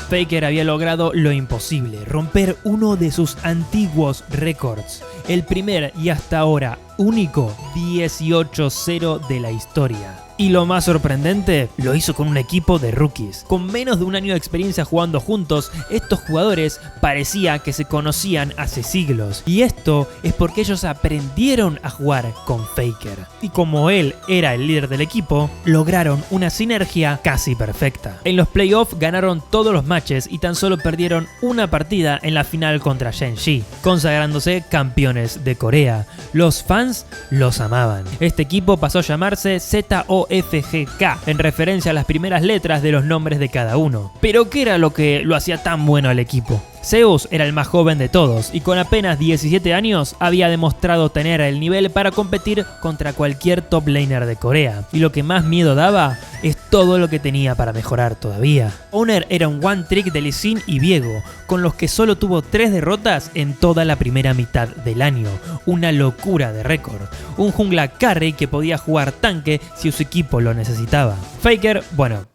Faker había logrado lo imposible, romper uno de sus antiguos récords, el primer y hasta ahora único 18-0 de la historia. Y lo más sorprendente, lo hizo con un equipo de rookies. Con menos de un año de experiencia jugando juntos, estos jugadores parecía que se conocían hace siglos. Y esto es porque ellos aprendieron a jugar con Faker. Y como él era el líder del equipo, lograron una sinergia casi perfecta. En los playoffs ganaron todos los matches y tan solo perdieron una partida en la final contra Shenji, consagrándose campeones de Corea. Los fans los amaban. Este equipo pasó a llamarse ZOFGK, en referencia a las primeras letras de los nombres de cada uno. Pero ¿qué era lo que lo hacía tan bueno al equipo? Zeus era el más joven de todos y con apenas 17 años había demostrado tener el nivel para competir contra cualquier top laner de Corea. Y lo que más miedo daba es todo lo que tenía para mejorar todavía. Owner era un one trick de Lee Sin y Viego, con los que solo tuvo 3 derrotas en toda la primera mitad del año. Una locura de récord. Un jungla carry que podía jugar tanque si su equipo lo necesitaba. Faker, bueno,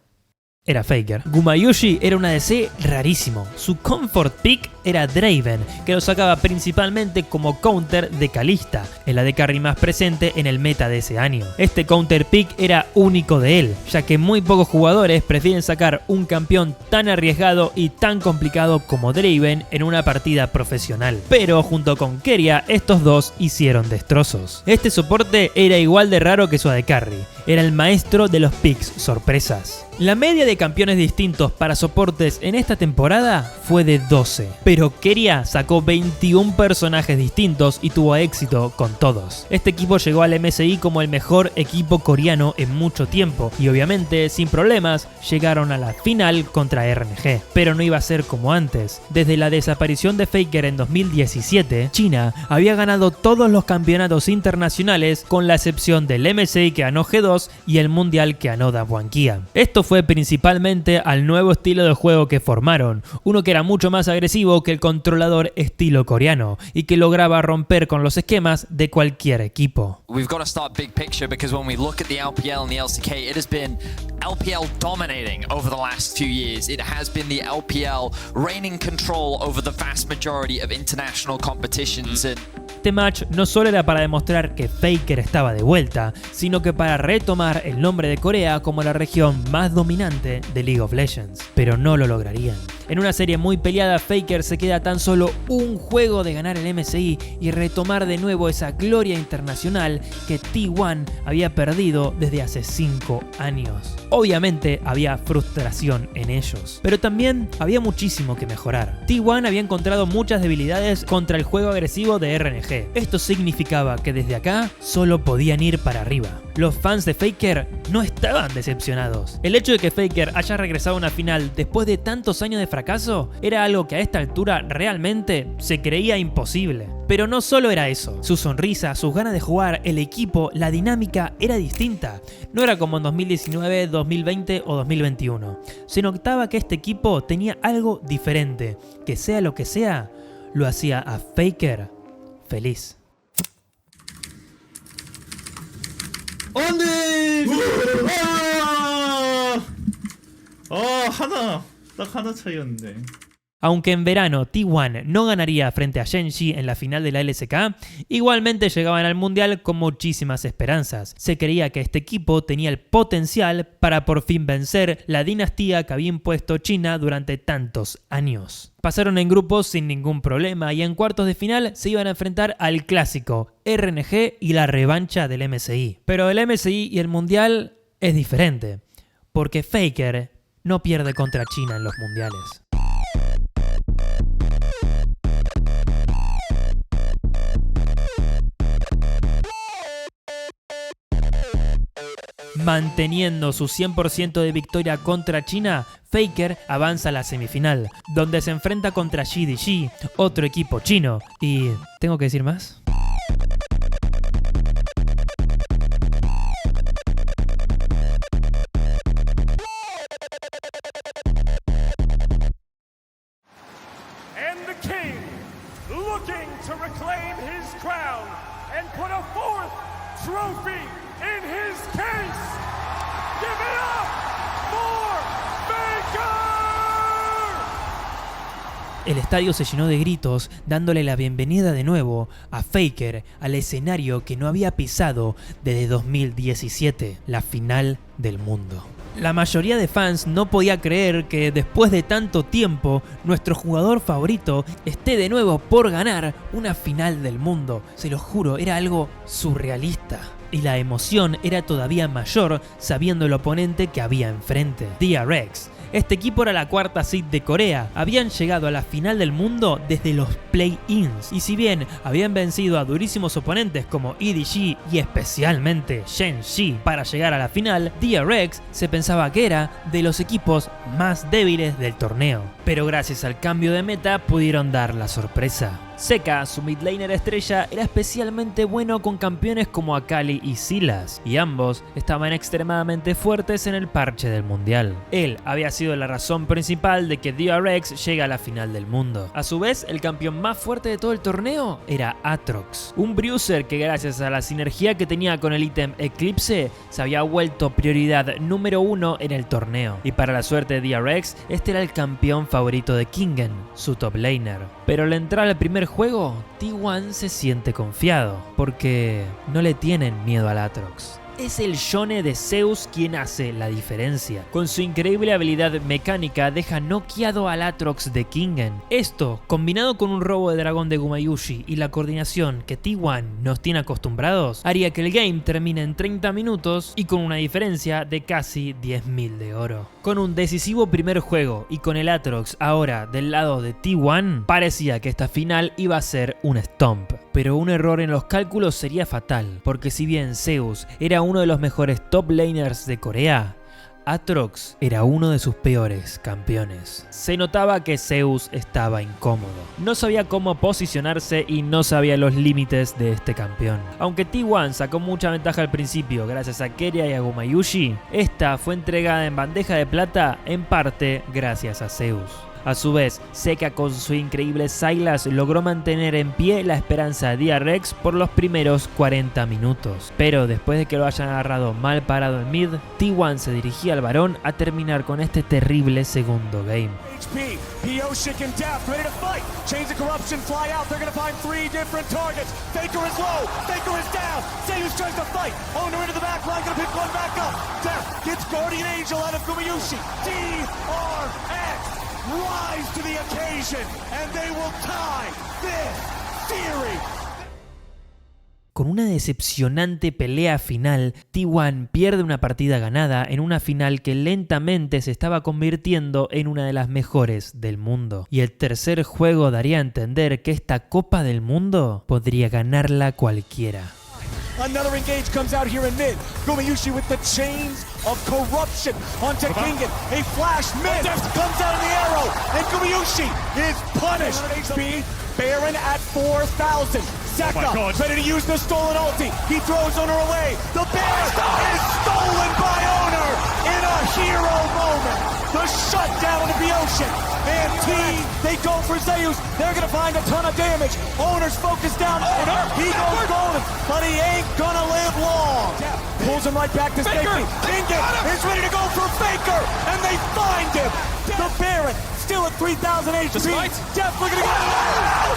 era Faker. Gumayusi era un ADC rarísimo. Su comfort pick era Draven, que lo sacaba principalmente como counter de Kalista, el AD carry más presente en el meta de ese año. Este counter pick era único de él, ya que muy pocos jugadores prefieren sacar un campeón tan arriesgado y tan complicado como Draven en una partida profesional. Pero junto con Keria, estos dos hicieron destrozos. Este soporte era igual de raro que su AD carry. Era el maestro de los picks sorpresas. La media de campeones distintos para soportes en esta temporada fue de 12, pero Keria sacó 21 personajes distintos y tuvo éxito con todos. Este equipo llegó al MSI como el mejor equipo coreano en mucho tiempo y obviamente sin problemas llegaron a la final contra RNG, pero no iba a ser como antes. Desde la desaparición de Faker en 2017, China había ganado todos los campeonatos internacionales con la excepción del MSI que ganó G2 y el Mundial que ganó Dabuanquia. Esto fue principalmente al nuevo estilo de juego que formaron, uno que era mucho más agresivo que el controlador estilo coreano y que lograba romper con los esquemas de cualquier equipo. We've got to start big picture because when we look at the LPL and the LCK, it has been LPL dominating over the last 2 years. It has been the LPL reigning control over the vast majority of international competitions. Este match no solo era para demostrar que Faker estaba de vuelta, sino que para retomar el nombre de Corea como la región más dominante de League of Legends, pero no lo lograrían. En una serie muy peleada, Faker se queda tan solo un juego de ganar el MSI y retomar de nuevo esa gloria internacional que T1 había perdido desde hace 5 años. Obviamente había frustración en ellos, pero también había muchísimo que mejorar. T1 había encontrado muchas debilidades contra el juego agresivo de RNG. Esto significaba que desde acá solo podían ir para arriba. Los fans de Faker no estaban decepcionados. El hecho de que Faker haya regresado a una final después de tantos años de fracaso era algo que a esta altura realmente se creía imposible. Pero no solo era eso, su sonrisa, sus ganas de jugar, el equipo, la dinámica era distinta. No era como en 2019, 2020 o 2021. Se notaba que este equipo tenía algo diferente, que sea lo que sea, lo hacía a Faker feliz. 하나 차이였는데. Aunque en verano T1 no ganaría frente a Shenji en la final de la LCK, igualmente llegaban al mundial con muchísimas esperanzas. Se creía que este equipo tenía el potencial para por fin vencer la dinastía que había impuesto China durante tantos años. Pasaron en grupos sin ningún problema y en cuartos de final se iban a enfrentar al clásico RNG y la revancha del MSI. Pero el MSI y el mundial es diferente, porque Faker no pierde contra China en los mundiales. Manteniendo su 100% de victoria contra China, Faker avanza a la semifinal, donde se enfrenta contra GDG, otro equipo chino. ¿Y tengo que decir más? And the king, looking to reclaim his crown and put a fourth trophy in his case. Give it up for Faker! El estadio se llenó de gritos, dándole la bienvenida de nuevo a Faker al escenario que no había pisado desde 2017, la final del mundo. La mayoría de fans no podía creer que después de tanto tiempo nuestro jugador favorito esté de nuevo por ganar una final del mundo. Se lo juro, era algo surrealista. Y la emoción era todavía mayor sabiendo el oponente que había enfrente, DRX. Este equipo era la cuarta seed de Corea, habían llegado a la final del mundo desde los play-ins, y si bien habían vencido a durísimos oponentes como EDG y especialmente Shenji para llegar a la final, DRX se pensaba que era de los equipos más débiles del torneo. Pero gracias al cambio de meta pudieron dar la sorpresa. Zeka, su midlaner estrella, era especialmente bueno con campeones como Akali y Sylas, y ambos estaban extremadamente fuertes en el parche del mundial. Él había sido la razón principal de que DRX llegue a la final del mundo. A su vez, el campeón más fuerte de todo el torneo era Aatrox, un bruiser que gracias a la sinergia que tenía con el ítem Eclipse se había vuelto prioridad número 1 en el torneo. Y para la suerte de DRX, este era el campeón favorito de Kingen, su top laner. Pero al entrar al primer juego, T1 se siente confiado, porque no le tienen miedo al Aatrox. Es el Yone de Zeus quien hace la diferencia. Con su increíble habilidad mecánica deja noqueado al Aatrox de Kingen. Esto, combinado con un robo de dragón de Gumayusi y la coordinación que T1 nos tiene acostumbrados, haría que el game termine en 30 minutos y con una diferencia de casi 10.000 de oro. Con un decisivo primer juego y con el Aatrox ahora del lado de T1, parecía que esta final iba a ser un stomp. Pero un error en los cálculos sería fatal, porque si bien Zeus era uno de los mejores top laners de Corea, Aatrox era uno de sus peores campeones. Se notaba que Zeus estaba incómodo, no sabía cómo posicionarse y no sabía los límites de este campeón. Aunque T1 sacó mucha ventaja al principio gracias a Keria y a Gumayusi, esta fue entregada en bandeja de plata en parte gracias a Zeus. A su vez, Zeka con su increíble Sylas logró mantener en pie la esperanza de DRX por los primeros 40 minutos. Pero después de que lo hayan agarrado mal parado en mid, T1 se dirigía al varón a terminar con este terrible segundo game. HP, Piosik and Death ready to fight. Chains of Corruption fly out. They're going to find 3 different targets. Faker is low. Faker is down. Zeus tries to fight. Owner into the back line. Going to pick one back up. Death gets Guardian Angel out of Gumayusi. DRX rise to the occasion, and they will tie this series. Con una decepcionante pelea final, T1 pierde una partida ganada en una final que lentamente se estaba convirtiendo en una de las mejores del mundo. Y el tercer juego daría a entender que esta Copa del Mundo podría ganarla cualquiera. Another engage comes out here in mid. Gumayusi with the chains of corruption onto Kingen. A flash mid comes out of the arrow, and Gumayusi is punished. HP Baron at 4,000. Sekka ready to use the stolen ulti. He throws Owner away. The Baron is stolen by Owner in a hero moment. The shutdown of the ocean. And they go for Zeus. They're gonna find a ton of damage. Owner's focused down. Owner, he goes golden, but he ain't gonna live long. Pulls him right back to safety. Kingen is ready to go for Faker, and they find him. The Baron still at 3,000 HP. Definitely gonna get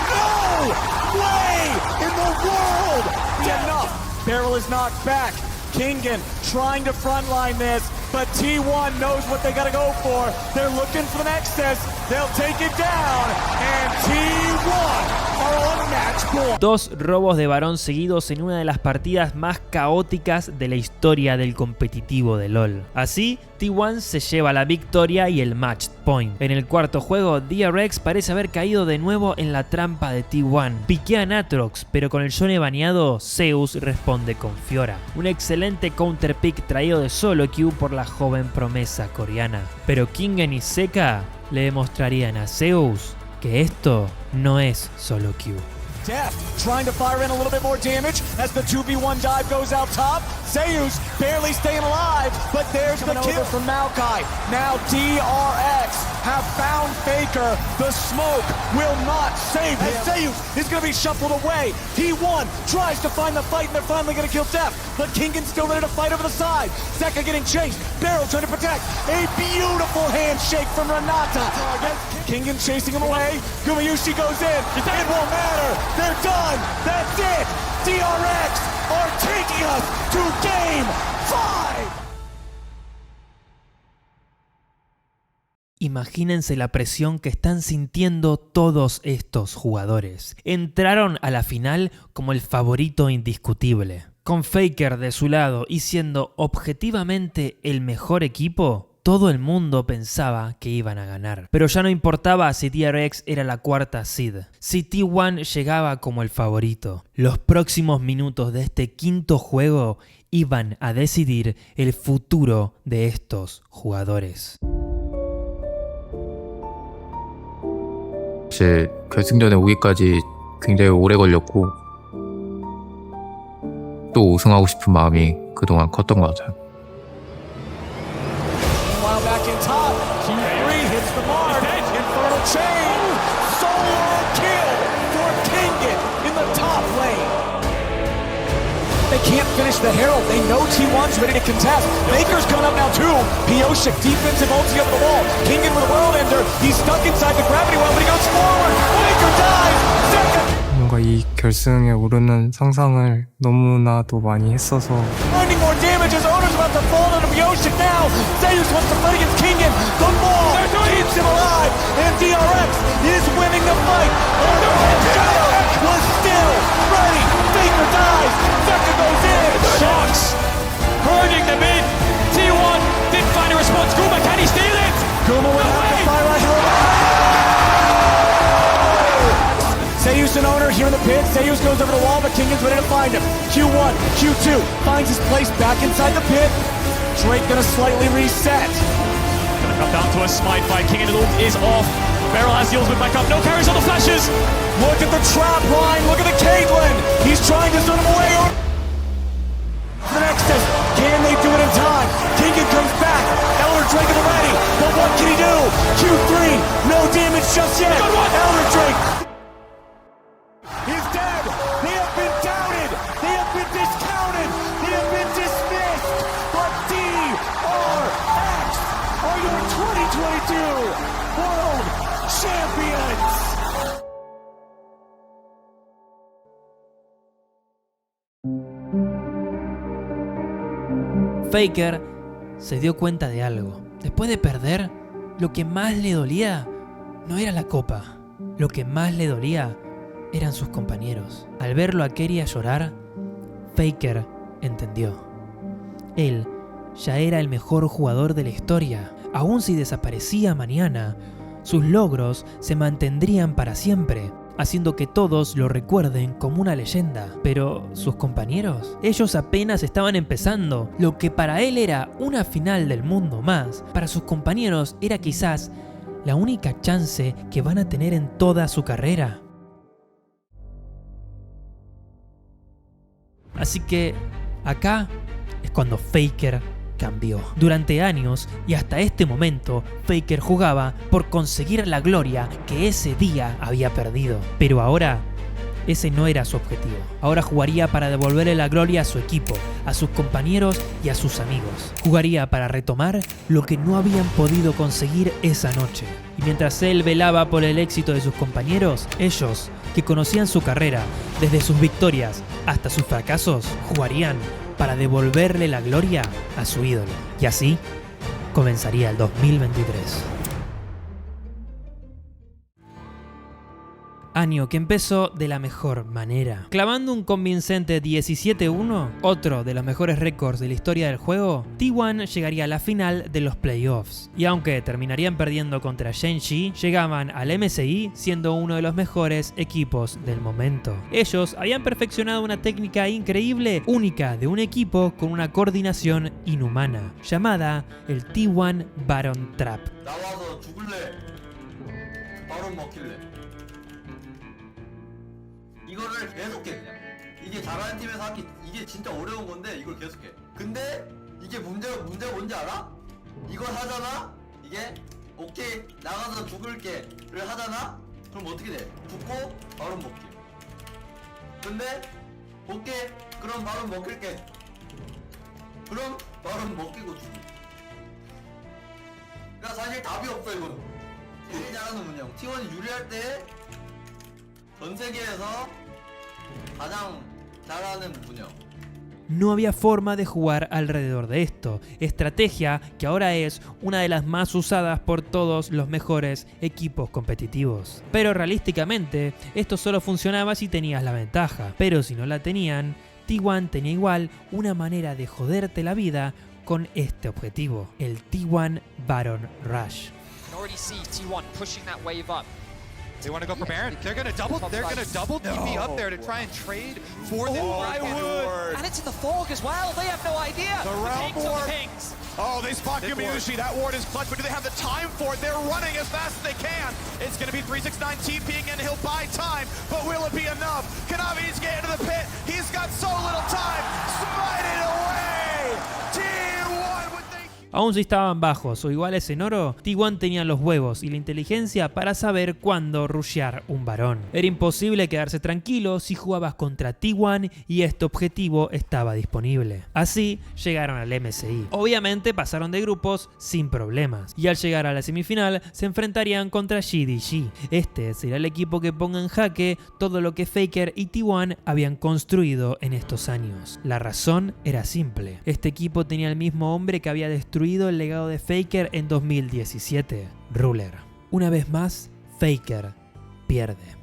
no way in the world. Enough. Barrel is knocked back. Kingen trying to frontline this, but T1 knows what they gotta go for. They're looking for the Nexus. They'll take it down, and T1 are on match point. 2 robos de Barón seguidos en una de las partidas más caóticas de la historia del competitivo de LoL. Así, T1 se lleva la victoria y el match point. En el cuarto juego, DRX parece haber caído de nuevo en la trampa de T1. Piquea a Natrox, pero con el Yone baneado, Zeus responde con Fiora. Un excelente counter pick traído de solo Q por la joven promesa coreana. Pero Kingen y Sekka le demostrarían a Zeus que esto no es solo Q. Death trying to fire in a little bit more damage as the 2v1 dive goes out top. Zeus barely staying alive, but there's the kill from Maokai. Now DRX have found Faker. The smoke will not save him. And Zeus is going to be shuffled away. T1 tries to find the fight, and they're finally going to kill Death. But Kingen's still ready to fight over the side. Sekka getting chased. Barrow trying to protect. A beautiful handshake from Renata. Kingen chasing him away. Gumayusi goes in. It won't matter. They're done. That's it. DRX are taking us to Game 5. Imagínense la presión que están sintiendo todos estos jugadores. Entraron a la final como el favorito indiscutible. Con Faker de su lado y siendo objetivamente el mejor equipo, todo el mundo pensaba que iban a ganar. Pero ya no importaba si DRX era la cuarta seed, si T1 llegaba como el favorito. Los próximos minutos de este quinto juego iban a decidir el futuro de estos jugadores. 사실 결승전에 오기까지 굉장히 오래 걸렸고 또 우승하고 싶은 마음이 그동안 컸던 것 같아요. Meanwhile back in top, Q3 hits the mark. Infernal chain, solo kill for Kingen in the top lane. They can't finish the Herald. They know T1's ready to contest. Baker's coming up now too. Pioshik, defensive ulti over the wall. Kingen with a World Ender. He's stuck inside the gravity well, but he goes forward. Baker dies. Second. 뭔가 이 결승에 오르는 상상을 너무나도 많이 했어서 Finding more damage as Owner's about to fall into Pioshik now. Zeus wants to fight against Kingen. The ball keeps him alive, and DRX is winning the fight. Was still ready. Baker dies. Sekka goes in. Shots. Hurting the mid. T1 didn't find a response. Guma, can he steal it? Guma will have to fire right here. Zeus and Owner here in the pit. Zeus goes over the wall, but Kingen's ready to find him. Q1, Q2 finds his place back inside the pit. Drake gonna slightly reset. Gonna come down to a smite by Kingen. The ult is off. Beryl has the ultimate back up. No carries on the flashes. Look at the trap line. Look at the Caitlyn. He's trying to send him away. The Nexus. Can they do it in time? Kingen comes back. Elder Drake at the ready. But what can he do? Q3. No damage just yet. Elder Drake is dead. They have been doubted. They have been discounted. They have been dismissed. But DRX are your 2022 World Champions. Faker se dio cuenta de algo. Después de perder, lo que más le dolía no era la copa. Lo que más le dolía eran sus compañeros. Al verlo a Keria llorar, Faker entendió. Él ya era el mejor jugador de la historia. Aun si desaparecía mañana, sus logros se mantendrían para siempre, haciendo que todos lo recuerden como una leyenda. Pero sus compañeros, ellos apenas estaban empezando. Lo que para él era una final del mundo más, para sus compañeros era quizás la única chance que van a tener en toda su carrera. Así que acá es cuando Faker cambió. Durante años y hasta este momento, Faker jugaba por conseguir la gloria que ese día había perdido. Pero ahora, ese no era su objetivo. Ahora jugaría para devolverle la gloria a su equipo, a sus compañeros y a sus amigos. Jugaría para retomar lo que no habían podido conseguir esa noche. Y mientras él velaba por el éxito de sus compañeros, ellos, que conocían su carrera, desde sus victorias hasta sus fracasos, jugarían para devolverle la gloria a su ídolo. Y así comenzaría el 2023. Año que empezó de la mejor manera. Clavando un convincente 17-1, otro de los mejores récords de la historia del juego, T1 llegaría a la final de los playoffs. Y aunque terminarían perdiendo contra Shenji, llegaban al MSI siendo uno de los mejores equipos del momento. Ellos habían perfeccionado una técnica increíble, única de un equipo con una coordinación inhumana, llamada el T1 Baron Trap. 이거를 계속해 그냥. 이게 잘하는 팀에서 하기 이게 진짜 어려운 건데 이걸 계속해. 근데 이게 문제가 뭔지 알아? 이걸 하잖아? 이게 오케이 나가서 죽을게를 하잖아? 그럼 어떻게 돼? 죽고 바로 먹기. 근데 오케이 그럼 바로 먹힐게. 그럼 바로 먹히고 죽기. 그러니까 사실 답이 없어 이거는. 제일 잘하는 문형. T1이 유리할 때 전 세계에서 가장 잘하는 문형. No había forma de jugar alrededor de esto, estrategia que ahora es una de las más usadas por todos los mejores equipos competitivos. Pero realísticamente, esto solo funcionaba si tenías la ventaja, pero si no la tenían, T1 tenía igual una manera de joderte la vida con este objetivo, el T1 Baron Rush. You can already see T1 pushing that wave up. They want to go for Baron. They're gonna double TP up there to try and trade for the Rywood. And it's in the fog as well. They have no idea. The realm ward. Oh, they spot Yumiushi. That ward is clutch, but do they have the time for it? They're running as fast as they can. It's gonna be 369 TPing and he'll buy time, but will it be enough? Kanavi needs to get into the pit. He's got so little time. Smite it away. T1 with the... Aun si estaban bajos o iguales en oro, T1 tenía los huevos y la inteligencia para saber cuándo rushear un varón. Era imposible quedarse tranquilo si jugabas contra T1 y este objetivo estaba disponible. Así llegaron al MSI. Obviamente pasaron de grupos sin problemas y al llegar a la semifinal se enfrentarían contra GDG. Este sería el equipo que ponga en jaque todo lo que Faker y T1 habían construido en estos años. La razón era simple. Este equipo tenía el mismo hombre que había destruido el legado de Faker en 2017, Ruler. Una vez más, Faker pierde.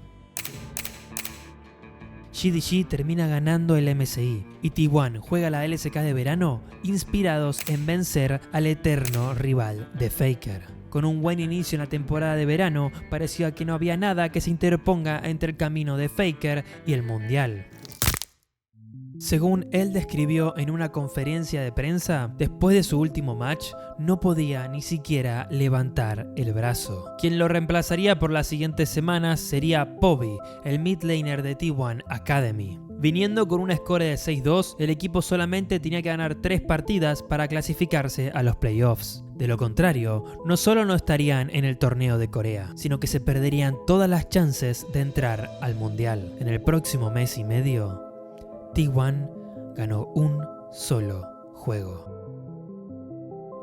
GDG termina ganando el MSI y T1 juega la LCK de verano inspirados en vencer al eterno rival de Faker. Con un buen inicio en la temporada de verano, parecía que no había nada que se interponga entre el camino de Faker y el mundial. Según él describió en una conferencia de prensa, después de su último match, no podía ni siquiera levantar el brazo. Quien lo reemplazaría por las siguientes semanas sería Poby, el mid laner de T1 Academy. Viniendo con una score de 6-2, el equipo solamente tenía que ganar 3 partidas para clasificarse a los playoffs. De lo contrario, no solo no estarían en el torneo de Corea, sino que se perderían todas las chances de entrar al mundial. En el próximo mes y medio, T1 ganó un solo juego.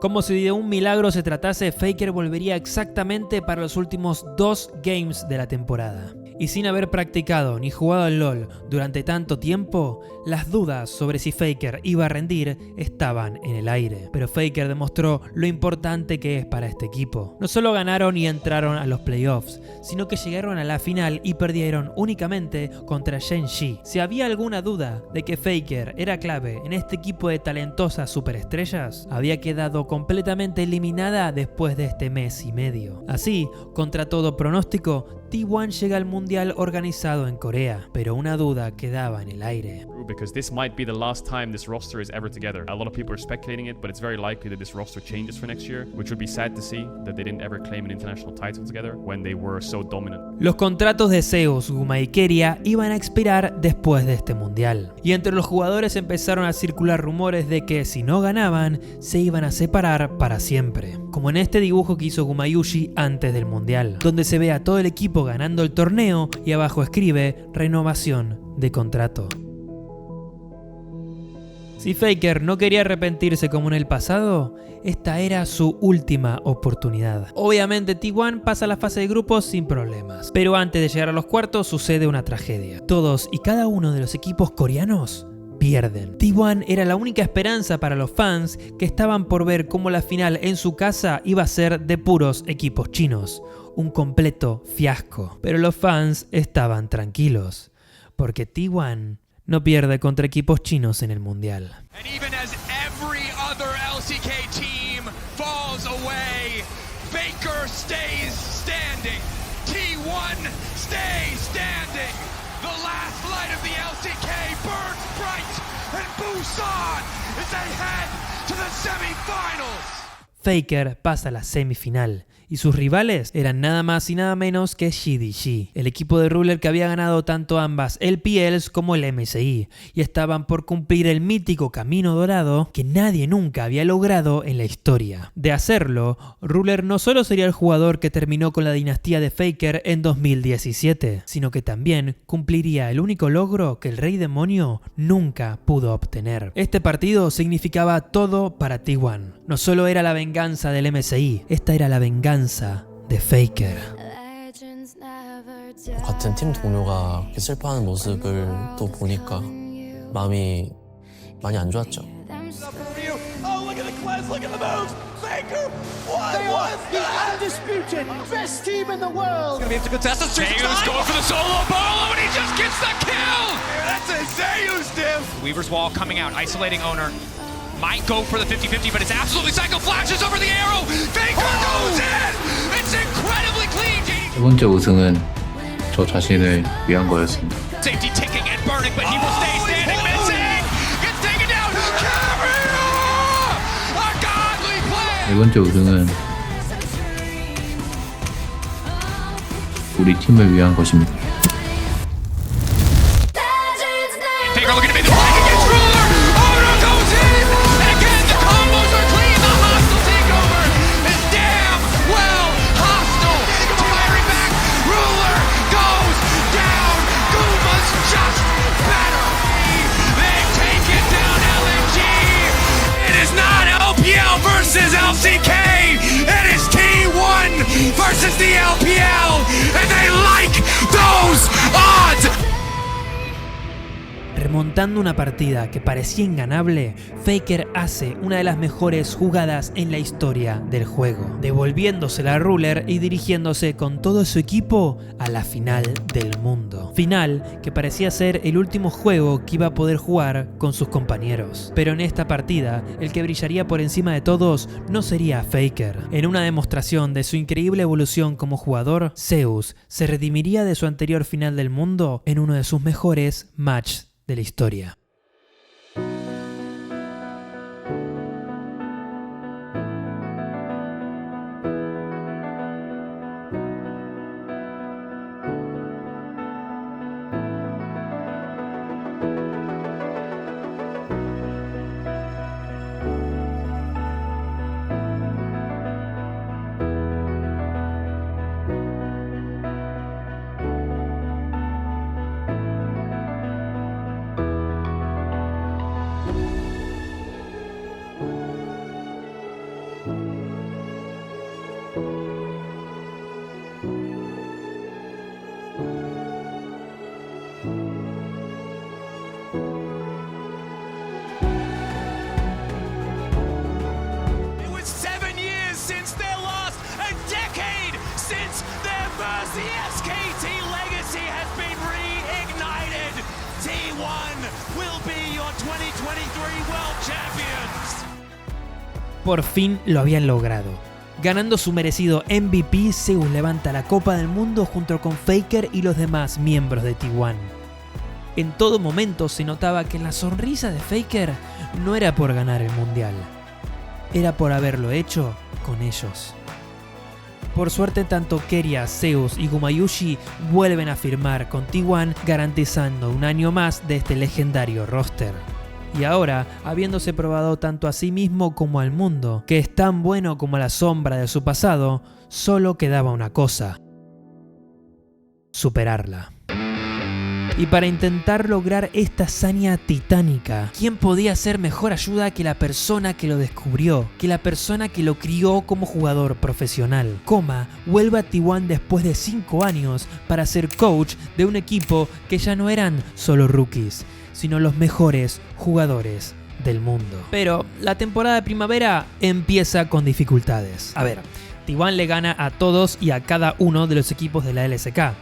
Como si de un milagro se tratase, Faker volvería exactamente para los últimos 2 games de la temporada. Y sin haber practicado ni jugado al LoL durante tanto tiempo, las dudas sobre si Faker iba a rendir estaban en el aire. Pero Faker demostró lo importante que es para este equipo. No solo ganaron y entraron a los playoffs, sino que llegaron a la final y perdieron únicamente contra Shen-Shi. Si había alguna duda de que Faker era clave en este equipo de talentosas superestrellas, había quedado completamente eliminada después de este mes y medio. Así, contra todo pronóstico, T1 llega al mundial organizado en Corea, pero una duda quedaba en el aire. Because this might be the last time this roster is ever together. A lot of people are speculating it, but it's very likely that this roster changes for next year, which would be sad to see that they didn't ever claim an international title together when they were so dominant. Los contratos de Zeus, Guma y Keria iban a expirar después de este mundial. Y entre los jugadores empezaron a circular rumores de que si no ganaban, se iban a separar para siempre. Como en este dibujo que hizo Gumayushi antes del mundial, donde se ve a todo el equipo ganando el torneo y abajo escribe renovación de contrato. Si Faker no quería arrepentirse como en el pasado, esta era su última oportunidad. Obviamente T1 pasa a la fase de grupos sin problemas, pero antes de llegar a los cuartos sucede una tragedia. Todos y cada uno de los equipos coreanos pierden. T1 era la única esperanza para los fans que estaban por ver cómo la final en su casa iba a ser de puros equipos chinos. Un completo fiasco. Pero los fans estaban tranquilos, porque T1 no pierde contra equipos chinos en el mundial. And even as every other LCK team falls away, Faker stays standing. T1 stays standing. The last light of the LCK burns bright, and Busan as they head to the semifinals. Faker pasa a la semifinal y sus rivales eran nada más y nada menos que GDG, el equipo de Ruler que había ganado tanto ambas LPLs como el MSI, y estaban por cumplir el mítico camino dorado que nadie nunca había logrado en la historia. De hacerlo, Ruler no solo sería el jugador que terminó con la dinastía de Faker en 2017, sino que también cumpliría el único logro que el Rey Demonio nunca pudo obtener. Este partido significaba todo para T1. No solo era la venganza del MSI, esta era la venganza de Faker. 같은 팀 동료가 슬퍼하는 모습을 또 보니까 마음이 많이 안 좋았죠. Oh, look at the class, look at the moves! Faker, what was The that? undisputed best team in the world. Gonna be able to contest the streak. Zeus going for the solo ball, and he just gets the kill! That's a Zeus diff! Weaver's Wall coming out, isolating Owner. Might go for the 50-50, but it's absolutely Psycho flashes over the arrow. Faker goes in. It's incredibly clean. 세 번째 우승은 저 자신을 위한 거였습니다. Safety ticking and burning, but he will stay standing. Missing. Gets taken down. Carrier! A godly play. 네 번째 우승은 우리 팀을 위한 것입니다. Faker looking to make the flag against Ruler. Owner goes in. And again, the combos are clean. The hostile takeover is damn well hostile. Firing back. Ruler goes down. Guma's just better. They've taken down LNG. It is not LPL versus LCK. It is T1 versus the LPL. And they like those odds. Remontando una partida que parecía inganable, Faker hace una de las mejores jugadas en la historia del juego, devolviéndosela a Ruler y dirigiéndose con todo su equipo a la final del mundo. Final que parecía ser el último juego que iba a poder jugar con sus compañeros. Pero en esta partida, el que brillaría por encima de todos no sería Faker. En una demostración de su increíble evolución como jugador, Zeus se redimiría de su anterior final del mundo en uno de sus mejores matches de la historia. The SKT legacy has been reignited. T1 will be your 2023 World Champions. Por fin lo habían logrado. Ganando su merecido MVP, Zeus levanta la Copa del Mundo junto con Faker y los demás miembros de T1. En todo momento se notaba que la sonrisa de Faker no era por ganar el mundial, era por haberlo hecho con ellos. Por suerte, tanto Keria, Zeus y Gumayusi vuelven a firmar con T1, garantizando un año más de este legendario roster. Y ahora, habiéndose probado tanto a sí mismo como al mundo, que es tan bueno como la sombra de su pasado, solo quedaba una cosa: superarla. Y para intentar lograr esta hazaña titánica, ¿quién podía ser mejor ayuda que la persona que lo descubrió, que la persona que lo crió como jugador profesional? Coma vuelve a T1 después de 5 años para ser coach de un equipo que ya no eran solo rookies, sino los mejores jugadores del mundo. Pero la temporada de primavera empieza con dificultades. A ver, T1 le gana a todos y a cada uno de los equipos de la LCK,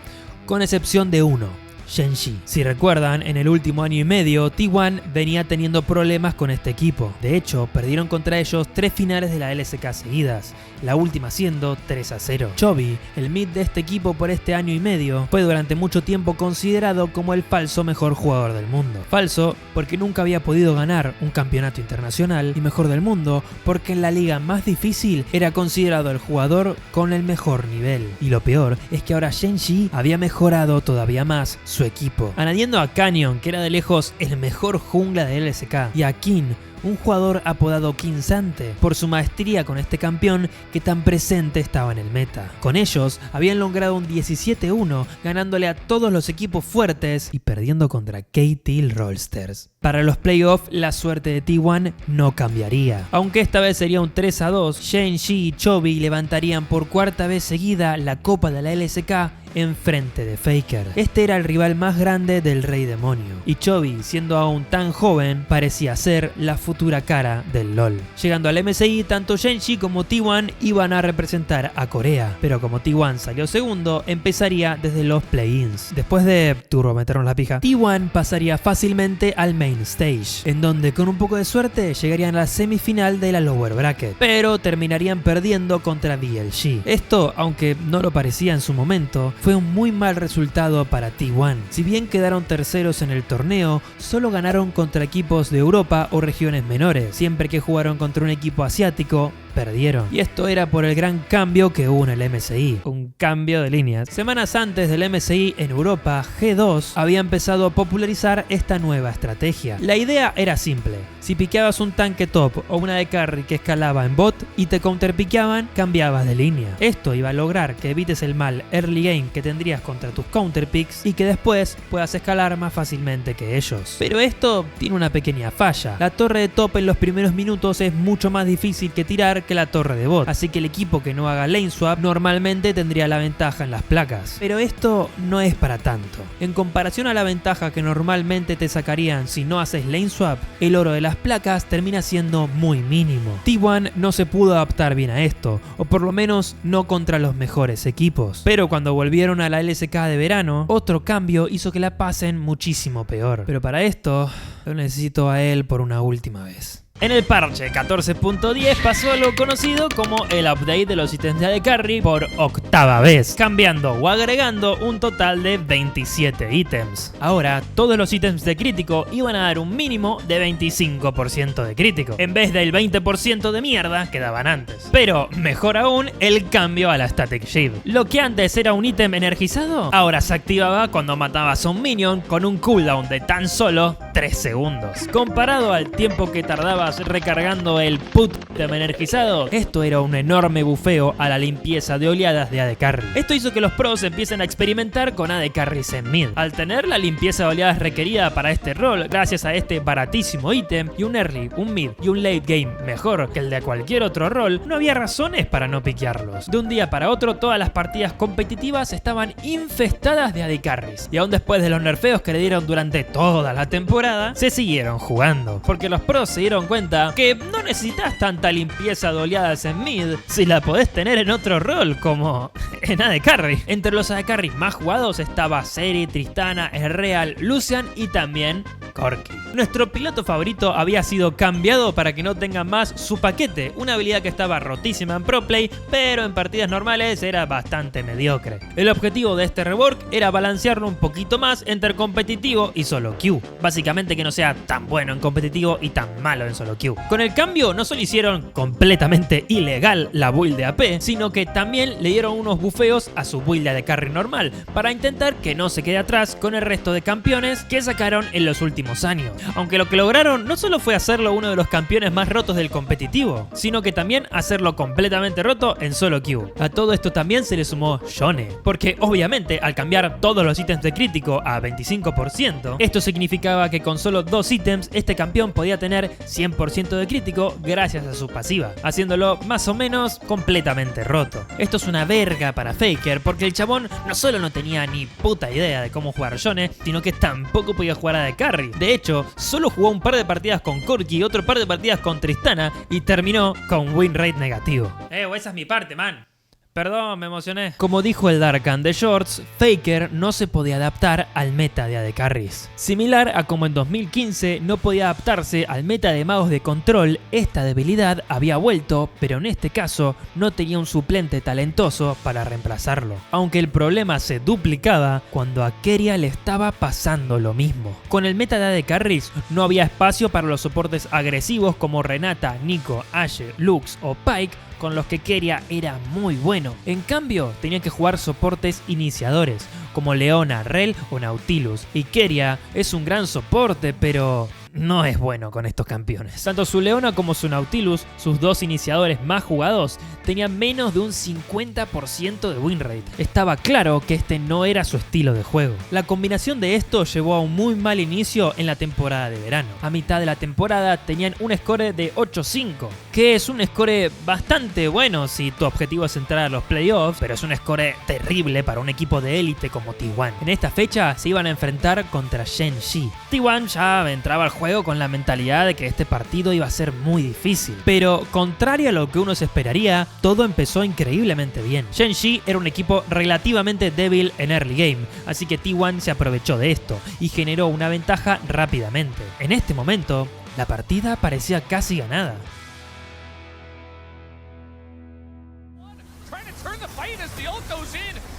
con excepción de uno: Shenji. Si recuerdan, en el último año y medio, T1 venía teniendo problemas con este equipo. De hecho, perdieron contra ellos 3 finales de la LCK seguidas, la última siendo 3-0. Chovy, el mid de este equipo por este año y medio, fue durante mucho tiempo considerado como el falso mejor jugador del mundo. Falso porque nunca había podido ganar un campeonato internacional, y mejor del mundo porque en la liga más difícil era considerado el jugador con el mejor nivel. Y lo peor es que ahora Shenji había mejorado todavía más su equipo, añadiendo a Canyon, que era de lejos el mejor jungla de LCK, y a King, un jugador apodado Kinsante por su maestría con este campeón que tan presente estaba en el meta. Con ellos habían logrado un 17-1, ganándole a todos los equipos fuertes y perdiendo contra KT Rollsters. Para los playoffs, la suerte de T1 no cambiaría, aunque esta vez sería un 3-2. Shenji y Chovy levantarían por 4ª vez seguida la Copa de la LCK en frente de Faker. Este era el rival más grande del Rey Demonio, y Chovy, siendo aún tan joven, parecía ser la futura cara del LoL. Llegando al MSI, tanto Shenji como T1 iban a representar a Corea, pero como T1 salió segundo, empezaría desde los play-ins. Después de turbometernos la pija, T1 pasaría fácilmente al main stage, en donde con un poco de suerte llegarían a la semifinal de la lower bracket, pero terminarían perdiendo contra VLG. Esto, aunque no lo parecía en su momento, fue un muy mal resultado para T1. Si bien quedaron terceros en el torneo, solo ganaron contra equipos de Europa o regiones menores. Siempre que jugaron contra un equipo asiático, perdieron. Y esto era por el gran cambio que hubo en el MSI. Un cambio de líneas. Semanas antes del MSI en Europa, G2 había empezado a popularizar esta nueva estrategia. La idea era simple: si piqueabas un tanque top o una de carry que escalaba en bot y te counterpiqueaban, cambiabas de línea. Esto iba a lograr que evites el mal early game que tendrías contra tus counterpicks y que después puedas escalar más fácilmente que ellos. Pero esto tiene una pequeña falla. La torre de top en los primeros minutos es mucho más difícil que tirar que la torre de bot, así que el equipo que no haga lane swap normalmente tendría la ventaja en las placas. Pero esto no es para tanto. En comparación a la ventaja que normalmente te sacarían si no haces lane swap, el oro de las placas termina siendo muy mínimo. T1 no se pudo adaptar bien a esto, o por lo menos no contra los mejores equipos. Pero cuando volvieron a la LCK de verano, otro cambio hizo que la pasen muchísimo peor. Pero para esto, lo necesito a él por una última vez. En el parche 14.10 pasó algo conocido como el update de los ítems de AD Carry por 8ª vez, cambiando o agregando un total de 27 ítems. Ahora, todos los ítems de crítico iban a dar un mínimo de 25% de crítico, en vez del 20% de mierda que daban antes. Pero, mejor aún, el cambio a la Static Shield. Lo que antes era un ítem energizado, ahora se activaba cuando matabas a un minion con un cooldown de tan solo 3 segundos. Comparado al tiempo que tardabas recargando el put energizado, esto era un enorme bufeo a la limpieza de oleadas de AD Carry. Esto hizo que los pros empiecen a experimentar con AD Carries en mid. Al tener la limpieza de oleadas requerida para este rol, gracias a este baratísimo ítem y un early, un mid y un late game mejor que el de cualquier otro rol, no había razones para no piquearlos. De un día para otro, todas las partidas competitivas estaban infestadas de AD Carries, y aún después de los nerfeos que le dieron durante toda la temporada, temporada se siguieron jugando, porque los pros se dieron cuenta que no necesitas tanta limpieza de oleadas en mid si la podés tener en otro rol, como en AD Carry. Entre los AD Carries más jugados estaba Seri, Tristana, Ezreal, Lucian y también Corki. Nuestro piloto favorito había sido cambiado para que no tenga más su paquete, una habilidad que estaba rotísima en Pro Play, pero en partidas normales era bastante mediocre. El objetivo de este rework era balancearlo un poquito más entre competitivo y solo queue, básicamente que no sea tan bueno en competitivo y tan malo en solo queue. Con el cambio no solo hicieron completamente ilegal la build de AP, sino que también le dieron unos bufeos a su build de carry normal, para intentar que no se quede atrás con el resto de campeones que sacaron en los últimos años. Aunque lo que lograron no solo fue hacerlo uno de los campeones más rotos del competitivo, sino que también hacerlo completamente roto en solo queue. A todo esto también se le sumó Yone, porque obviamente al cambiar todos los ítems de crítico a 25%, esto significaba que con solo 2 ítems este campeón podía tener 100% de crítico gracias a su pasiva, haciéndolo más o menos completamente roto. Esto es una verga para Faker, porque el chabón no solo no tenía ni puta idea de cómo jugar Yone, sino que tampoco podía jugar a AD Carry. De hecho, solo jugó un par de partidas con Corki y otro par de partidas con Tristana y terminó con win rate negativo. Esa es mi parte, man. Perdón, me emocioné. Como dijo el Darkan de Shorts, Faker no se podía adaptar al meta de AD Carries. Similar a como en 2015 no podía adaptarse al meta de magos de control, esta debilidad había vuelto, pero en este caso no tenía un suplente talentoso para reemplazarlo. Aunque el problema se duplicaba cuando a Keria le estaba pasando lo mismo. Con el meta de AD Carries no había espacio para los soportes agresivos como Renata, Nico, Ashe, Lux o Pyke, con los que Keria era muy bueno. En cambio, tenía que jugar soportes iniciadores, como Leona, Rell o Nautilus. Y Keria es un gran soporte, pero no es bueno con estos campeones. Tanto su Leona como su Nautilus, sus dos iniciadores más jugados, tenían menos de un 50% de win rate. Estaba claro que este no era su estilo de juego. La combinación de esto llevó a un muy mal inicio en la temporada de verano. A mitad de la temporada tenían un score de 8-5, que es un score bastante bueno si tu objetivo es entrar a los playoffs, pero es un score terrible para un equipo de élite como T1. En esta fecha se iban a enfrentar contra Shen-Shi. T1 ya entraba al juego con la mentalidad de que este partido iba a ser muy difícil, pero contrario a lo que uno se esperaría, todo empezó increíblemente bien. Shen-Shi era un equipo relativamente débil en early game, así que T1 se aprovechó de esto y generó una ventaja rápidamente. En este momento, la partida parecía casi ganada.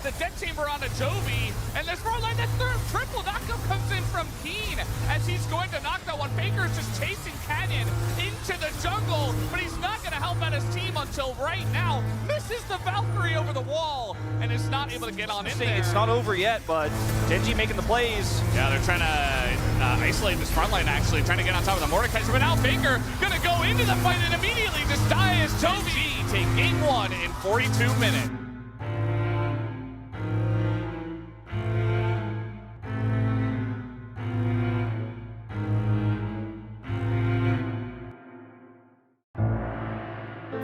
The death chamber on Ajovi, and there's more line. That third triple knockup comes in from Keen as he's going to knock that one. Baker's just chasing Canyon into the jungle, but he's not going to help out his team until right now. Misses the Valkyrie over the wall and is not able to get on in there. It's not over yet, but Genji making the plays. Yeah, they're trying to isolate this front line, actually, trying to get on top of the Mordekaiser, but now Baker going to go into the fight and immediately just die as Toby take game 1 in 42 minutes.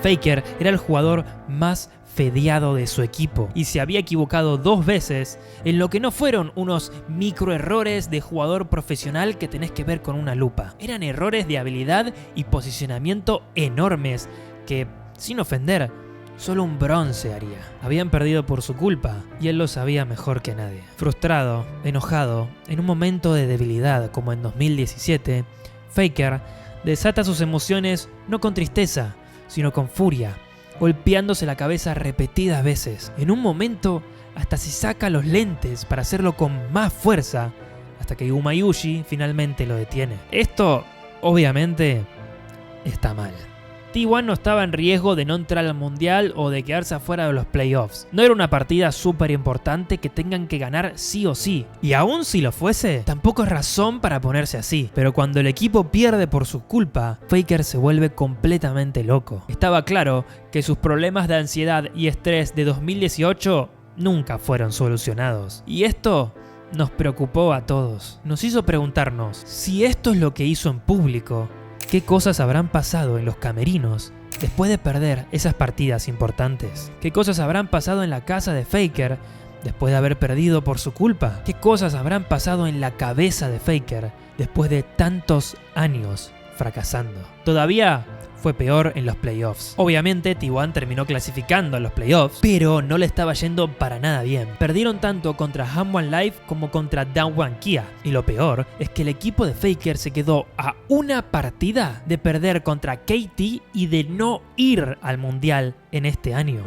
Faker era el jugador más fedeado de su equipo y se había equivocado 2 veces en lo que no fueron unos microerrores de jugador profesional que tenés que ver con una lupa. Eran errores de habilidad y posicionamiento enormes que, sin ofender, solo un bronce haría. Habían perdido por su culpa y él lo sabía mejor que nadie. Frustrado, enojado, en un momento de debilidad como en 2017, Faker desata sus emociones no con tristeza, sino con furia, golpeándose la cabeza repetidas veces. En un momento hasta se saca los lentes para hacerlo con más fuerza, hasta que Gumayusi finalmente lo detiene. Esto, obviamente, está mal. T1 no estaba en riesgo de no entrar al mundial o de quedarse afuera de los playoffs. No era una partida súper importante que tengan que ganar sí o sí. Y aún si lo fuese, tampoco es razón para ponerse así. Pero cuando el equipo pierde por su culpa, Faker se vuelve completamente loco. Estaba claro que sus problemas de ansiedad y estrés de 2018 nunca fueron solucionados. Y esto nos preocupó a todos. Nos hizo preguntarnos si esto es lo que hizo en público. ¿Qué cosas habrán pasado en los camerinos después de perder esas partidas importantes? ¿Qué cosas habrán pasado en la casa de Faker después de haber perdido por su culpa. ¿Qué cosas habrán pasado en la cabeza de Faker después de tantos años fracasando? Todavía fue peor en los playoffs. Obviamente T1 terminó clasificando a los playoffs, pero no le estaba yendo para nada bien. Perdieron tanto contra Ham1 Live como contra Dangwon Kia. Y lo peor es que el equipo de Faker se quedó a una partida de perder contra KT y de no ir al mundial en este año.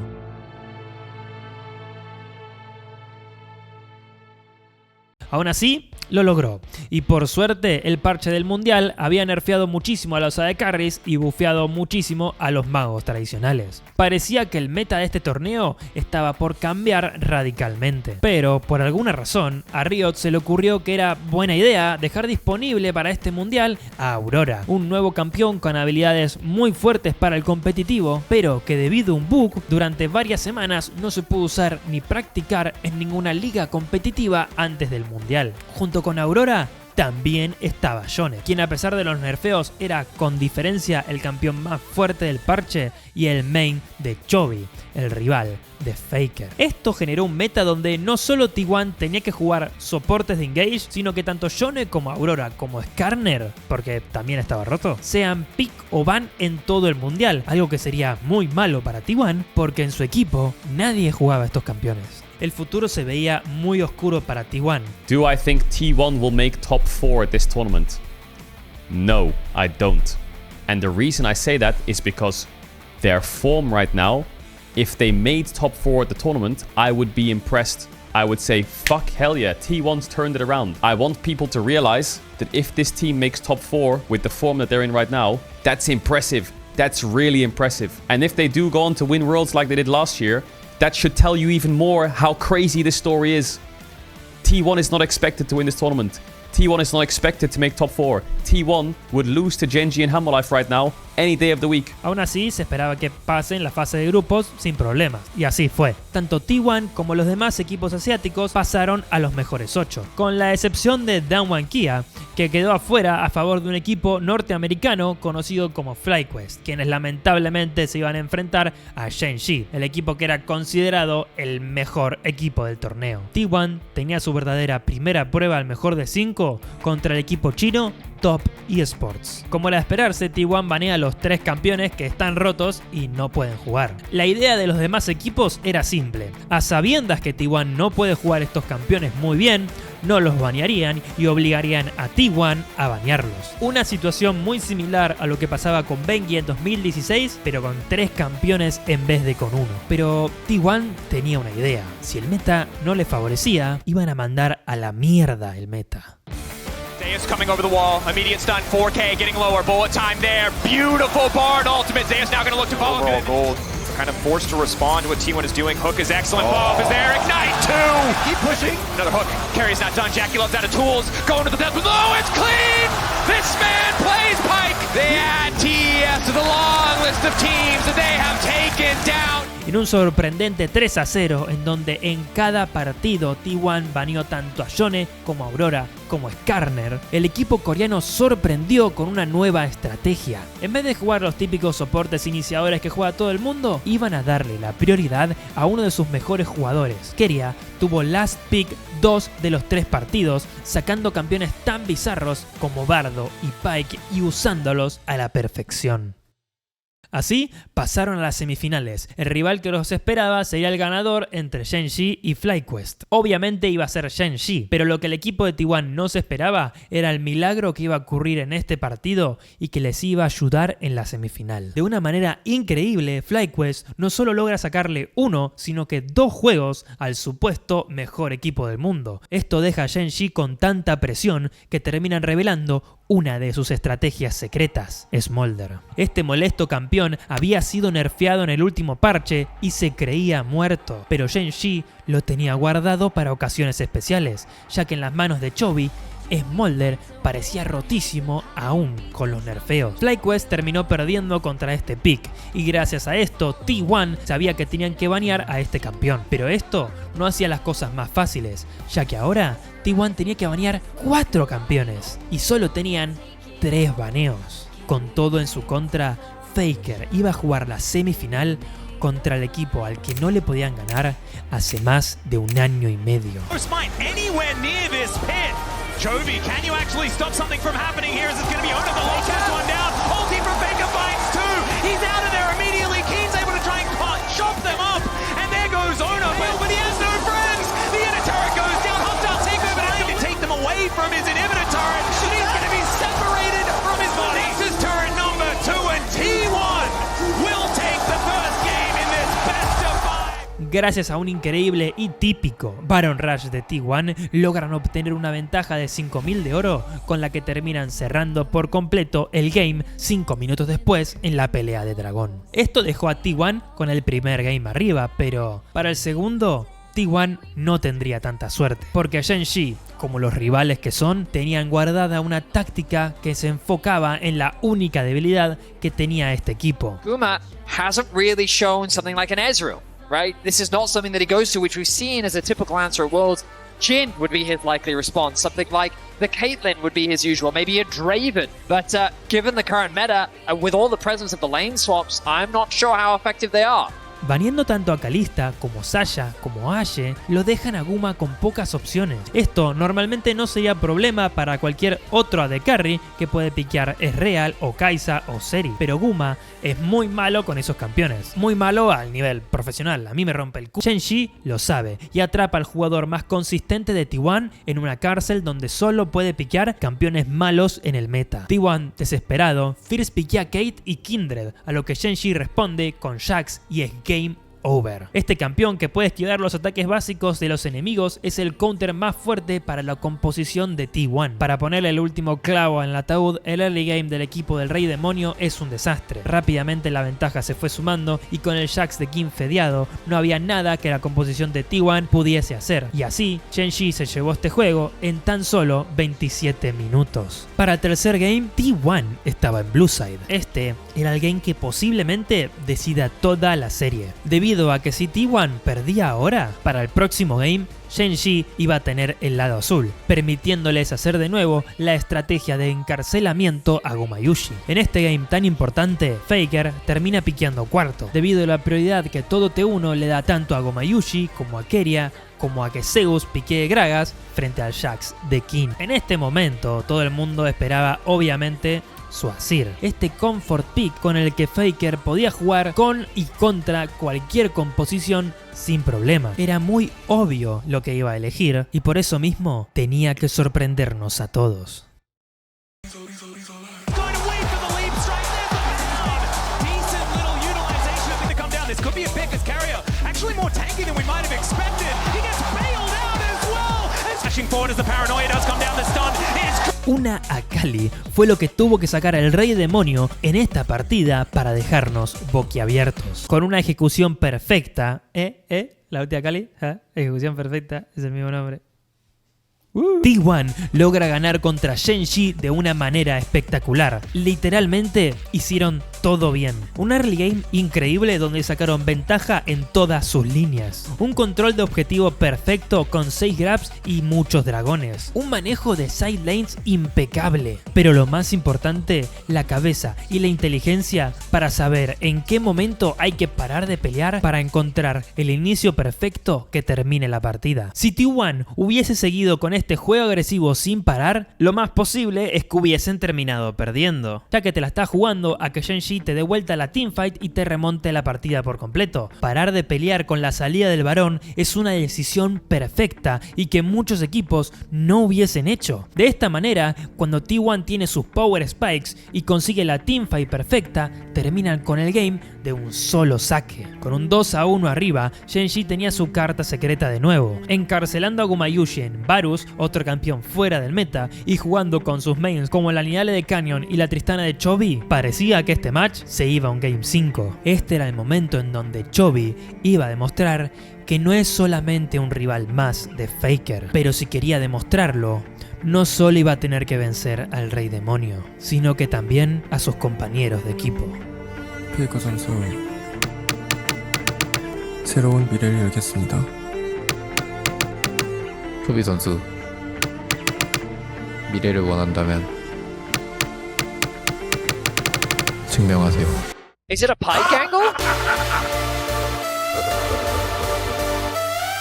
Aún así, lo logró. Y por suerte, el parche del mundial había nerfeado muchísimo a los AD Carries y bufeado muchísimo a los magos tradicionales. Parecía que el meta de este torneo estaba por cambiar radicalmente. Pero, por alguna razón, a Riot se le ocurrió que era buena idea dejar disponible para este mundial a Aurora, un nuevo campeón con habilidades muy fuertes para el competitivo, pero que debido a un bug, durante varias semanas no se pudo usar ni practicar en ninguna liga competitiva antes del mundial. Junto con Aurora también estaba Yone, quien a pesar de los nerfeos era con diferencia el campeón más fuerte del parche y el main de Chovy, el rival de Faker. Esto generó un meta donde no solo T1 tenía que jugar soportes de engage, sino que tanto Yone como Aurora como Skarner, porque también estaba roto, sean pick o ban en todo el mundial, algo que sería muy malo para T1 porque en su equipo nadie jugaba a estos campeones. El futuro se veía muy oscuro para T1. Do I think T1 will make top 4 at this tournament? No, I don't. And the reason I say that is because their form right now, if they made top 4 at the tournament, I would be impressed. I would say, fuck, hell yeah, T1's turned it around. I want people to realize that if this team makes top 4 with the form that they're in right now, that's impressive. That's really impressive. And if they do go on to win Worlds like they did last year, that should tell you even more how crazy this story is. T1 is not expected to win this tournament. T1 is not expected to make top 4. T1 would lose to Genji and Hammerlife right now, any day of the week. Aún así, se esperaba que pasen la fase de grupos sin problemas, y así fue. Tanto T1 como los demás equipos asiáticos pasaron a los mejores 8, con la excepción de Dangwon Kia, que quedó afuera a favor de un equipo norteamericano conocido como FlyQuest, quienes lamentablemente se iban a enfrentar a Shenji, el equipo que era considerado el mejor equipo del torneo. T1 tenía su verdadera primera prueba al mejor de 5 contra el equipo chino Top Esports. Como era de esperarse, T1 banea a los 3 campeones que están rotos y no pueden jugar. La idea de los demás equipos era simple. A sabiendas que T1 no puede jugar estos campeones muy bien, no los banearían y obligarían a T1 a banearlos. Una situación muy similar a lo que pasaba con Bengi en 2016, pero con 3 campeones en vez de con 1. Pero T1 tenía una idea. Si el meta no le favorecía, iban a mandar a la mierda el meta. Zeus coming over the wall, immediate stun, 4K getting lower, bullet time there, beautiful Bard ultimate, Zeus now going to look to follow. Overall gold, kind of forced to respond to what T1 is doing, hook is excellent, follow-up is there, ignite 2! Keep pushing! Another hook, carry's not done, Jackie Love's out of tools, going to the death, oh, it's clean! This man plays Pyke! They add TES to the long list of teams that they have taken down. En un sorprendente 3-0 en donde en cada partido T1 baneó tanto a Yone como a Aurora como a Skarner, el equipo coreano sorprendió con una nueva estrategia. En vez de jugar los típicos soportes iniciadores que juega todo el mundo, iban a darle la prioridad a uno de sus mejores jugadores. Keria tuvo last pick 2 de los 3 partidos, sacando campeones tan bizarros como Bardo y Pyke y usándolos a la perfección. Así pasaron a las semifinales. El rival que los esperaba sería el ganador entre Shenji y FlyQuest. Obviamente iba a ser Shenji, pero lo que el equipo de T1 no se esperaba era el milagro que iba a ocurrir en este partido y que les iba a ayudar en la semifinal. De una manera increíble, FlyQuest no solo logra sacarle 1, sino que 2 juegos al supuesto mejor equipo del mundo. Esto deja a Shenji con tanta presión que terminan revelando una de sus estrategias secretas, Smolder. Este molesto campeón había sido nerfeado en el último parche y se creía muerto, pero Shenji lo tenía guardado para ocasiones especiales, ya que en las manos de Chovy, Smolder parecía rotísimo aún con los nerfeos. FlyQuest terminó perdiendo contra este pick y gracias a esto T1 sabía que tenían que banear a este campeón, pero esto no hacía las cosas más fáciles, ya que ahora T1 tenía que banear 4 campeones y solo tenían 3 baneos. Con todo en su contra, Faker iba a jugar la semifinal contra el equipo al que no le podían ganar hace más de un año y medio. Anywhere near this pit. Chovy, can you actually stop something from happening here? As it's going to be Ona the last one down. Ulti from Baker finds two. He's out of there immediately. Keen's able to try and chop them up. And there goes Ona. Well, but he has no friends. The inner turret goes down. Hostile takeover behind to take them away from his inhibitor turret. And he's going to be separated from his body. This is turret number 2 and T1 will take the first game in this best of 5. Gracias a un increíble y típico Baron Rush de T1, logran obtener una ventaja de 5000 de oro con la que terminan cerrando por completo el game 5 minutos después en la pelea de dragón. Esto dejó a T1 con el primer game arriba, pero para el segundo T1 no tendría tanta suerte, porque Gen.G, como los rivales que son, tenían guardada una táctica que se enfocaba en la única debilidad que tenía este equipo. Guma hasn't really shown something like an Ezreal, right? This is not something that he goes to, which we've seen as a typical answer at Worlds. Jhin would be his likely response. Something like the Caitlyn would be his usual, maybe a Draven. But given the current meta, with all the presence of the lane swaps, I'm not sure how effective they are. Baneando tanto a Kalista como Xayah como Ashe, lo dejan a Guma con pocas opciones. Esto normalmente no sería problema para cualquier otro AD Carry que puede piquear Ezreal o Kai'Sa o Seri, pero Guma es muy malo con esos campeones. Muy malo al nivel profesional, a mí me rompe el culo. Gen.G lo sabe y atrapa al jugador más consistente de T1 en una cárcel donde solo puede piquear campeones malos en el meta. T1, desesperado, Fierce piquea a Kate y Kindred, a lo que Gen.G responde con Jax y es game over. Este campeón que puede esquivar los ataques básicos de los enemigos es el counter más fuerte para la composición de T1. Para ponerle el último clavo en el ataúd, el early game del equipo del Rey Demonio es un desastre. Rápidamente la ventaja se fue sumando y con el Jax de King fedeado no había nada que la composición de T1 pudiese hacer. Y así, Gen.G se llevó este juego en tan solo 27 minutos. Para el tercer game, T1 estaba en Blue Side. Este era el game que posiblemente decida toda la serie. Debido a que si T1 perdía ahora, para el próximo game, Gen.G iba a tener el lado azul, permitiéndoles hacer de nuevo la estrategia de encarcelamiento a Gumayusi. En este game tan importante, Faker termina piqueando cuarto, debido a la prioridad que todo T1 le da tanto a Gumayusi como a Keria, como a que Zeus piquee Gragas frente al Jax de King. En este momento, todo el mundo esperaba obviamente su Azir, este comfort pick con el que Faker podía jugar con y contra cualquier composición sin problema. Era muy obvio lo que iba a elegir y por eso mismo tenía que sorprendernos a todos. Una Akali fue lo que tuvo que sacar el Rey Demonio en esta partida para dejarnos boquiabiertos. Con una ejecución perfecta, la ulti Akali, ejecución perfecta, es el mismo nombre. T1 logra ganar contra Gen.G de una manera espectacular. Literalmente hicieron todo bien. Un early game increíble donde sacaron ventaja en todas sus líneas. Un control de objetivo perfecto con 6 grabs y muchos dragones. Un manejo de side lanes impecable. Pero lo más importante, la cabeza y la inteligencia para saber en qué momento hay que parar de pelear para encontrar el inicio perfecto que termine la partida. Si T1 hubiese seguido con este juego agresivo sin parar, lo más posible es que hubiesen terminado perdiendo, ya que te la estás jugando a que Gen.G te dé vuelta la teamfight y te remonte la partida por completo. Parar de pelear con la salida del varón es una decisión perfecta y que muchos equipos no hubiesen hecho. De esta manera, cuando T1 tiene sus power spikes y consigue la teamfight perfecta, terminan con el game de un solo saque. Con un 2-1 arriba, Gen.G tenía su carta secreta de nuevo, encarcelando a Gumayusi en Varus, otro campeón fuera del meta, y jugando con sus mains como la Nidalee de Canyon y la Tristana de Chovy. Parecía que este match se iba a un Game 5. Este era el momento en donde Chovy iba a demostrar que no es solamente un rival más de Faker, pero si quería demostrarlo, no solo iba a tener que vencer al Rey Demonio, sino que también a sus compañeros de equipo. 페이커 선수, 새로운 미래를 열겠습니다. 초비 선수, 미래를 원한다면 증명하세요. Is it a pike angle?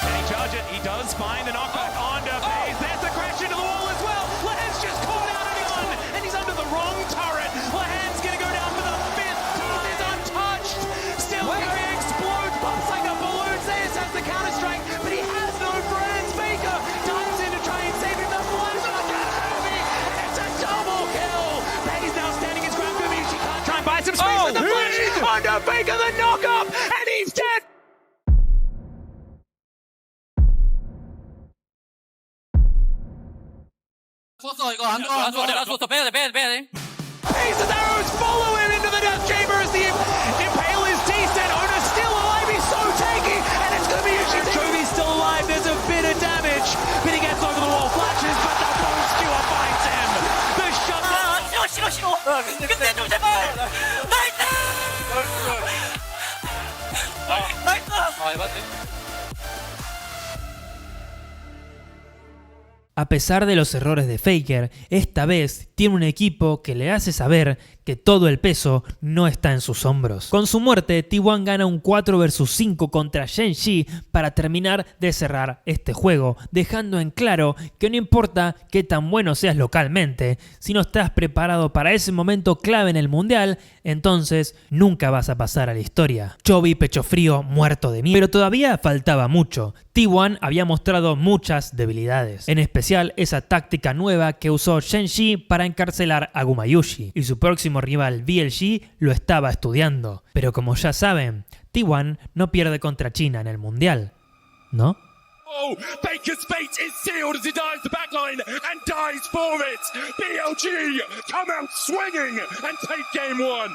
Can he charge it? He does find the knockback onto FaZe. There's the crash into the wall as well. Lehan's just caught out of the gun, and he's under the wrong turret. Lehan's gonna go down for the fifth. Teeth is untouched. Still Gary explodes, pops like a balloon. Zeus has the counter strike, but he has no friends. Faker dives in to try and save him. The flash on Gumi, and it's a double kill. FaZe now standing his ground. Gumi, she can't try and buy some space with the flash onto Faker. The knock up, and he's dead. 죽었어 이거 안 죽어 안 죽어 내가 죽었어 빼야 돼 FaZe's arrows follow him into the death chamber as the impale is decent. Ona's still alive, he's so tanky, and it's gonna be Yushi. Jovi's still alive, there's a bit of damage, but he gets over the wall, flashes, but the bone skewer finds him. The shot. 싫어 근데 좀 제발 나이스 해봤지 A pesar de los errores de Faker, esta vez tiene un equipo que le hace saber que todo el peso no está en sus hombros. Con su muerte, T1 gana un 4 vs 5 contra Shen-Shi para terminar de cerrar este juego, dejando en claro que no importa qué tan bueno seas localmente, si no estás preparado para ese momento clave en el mundial, entonces nunca vas a pasar a la historia. Chovy pecho frío, muerto de miedo, pero todavía faltaba mucho. T1 había mostrado muchas debilidades, en especial esa táctica nueva que usó Shen-Shi para encarcelar a Gumayusi, y su próximo rival BLG lo estaba estudiando. Pero como ya saben, T1 no pierde contra China en el mundial, ¿no? Oh, Faker's fate is sealed as he dives the backline and dies for it. BLG come out swinging and take game one.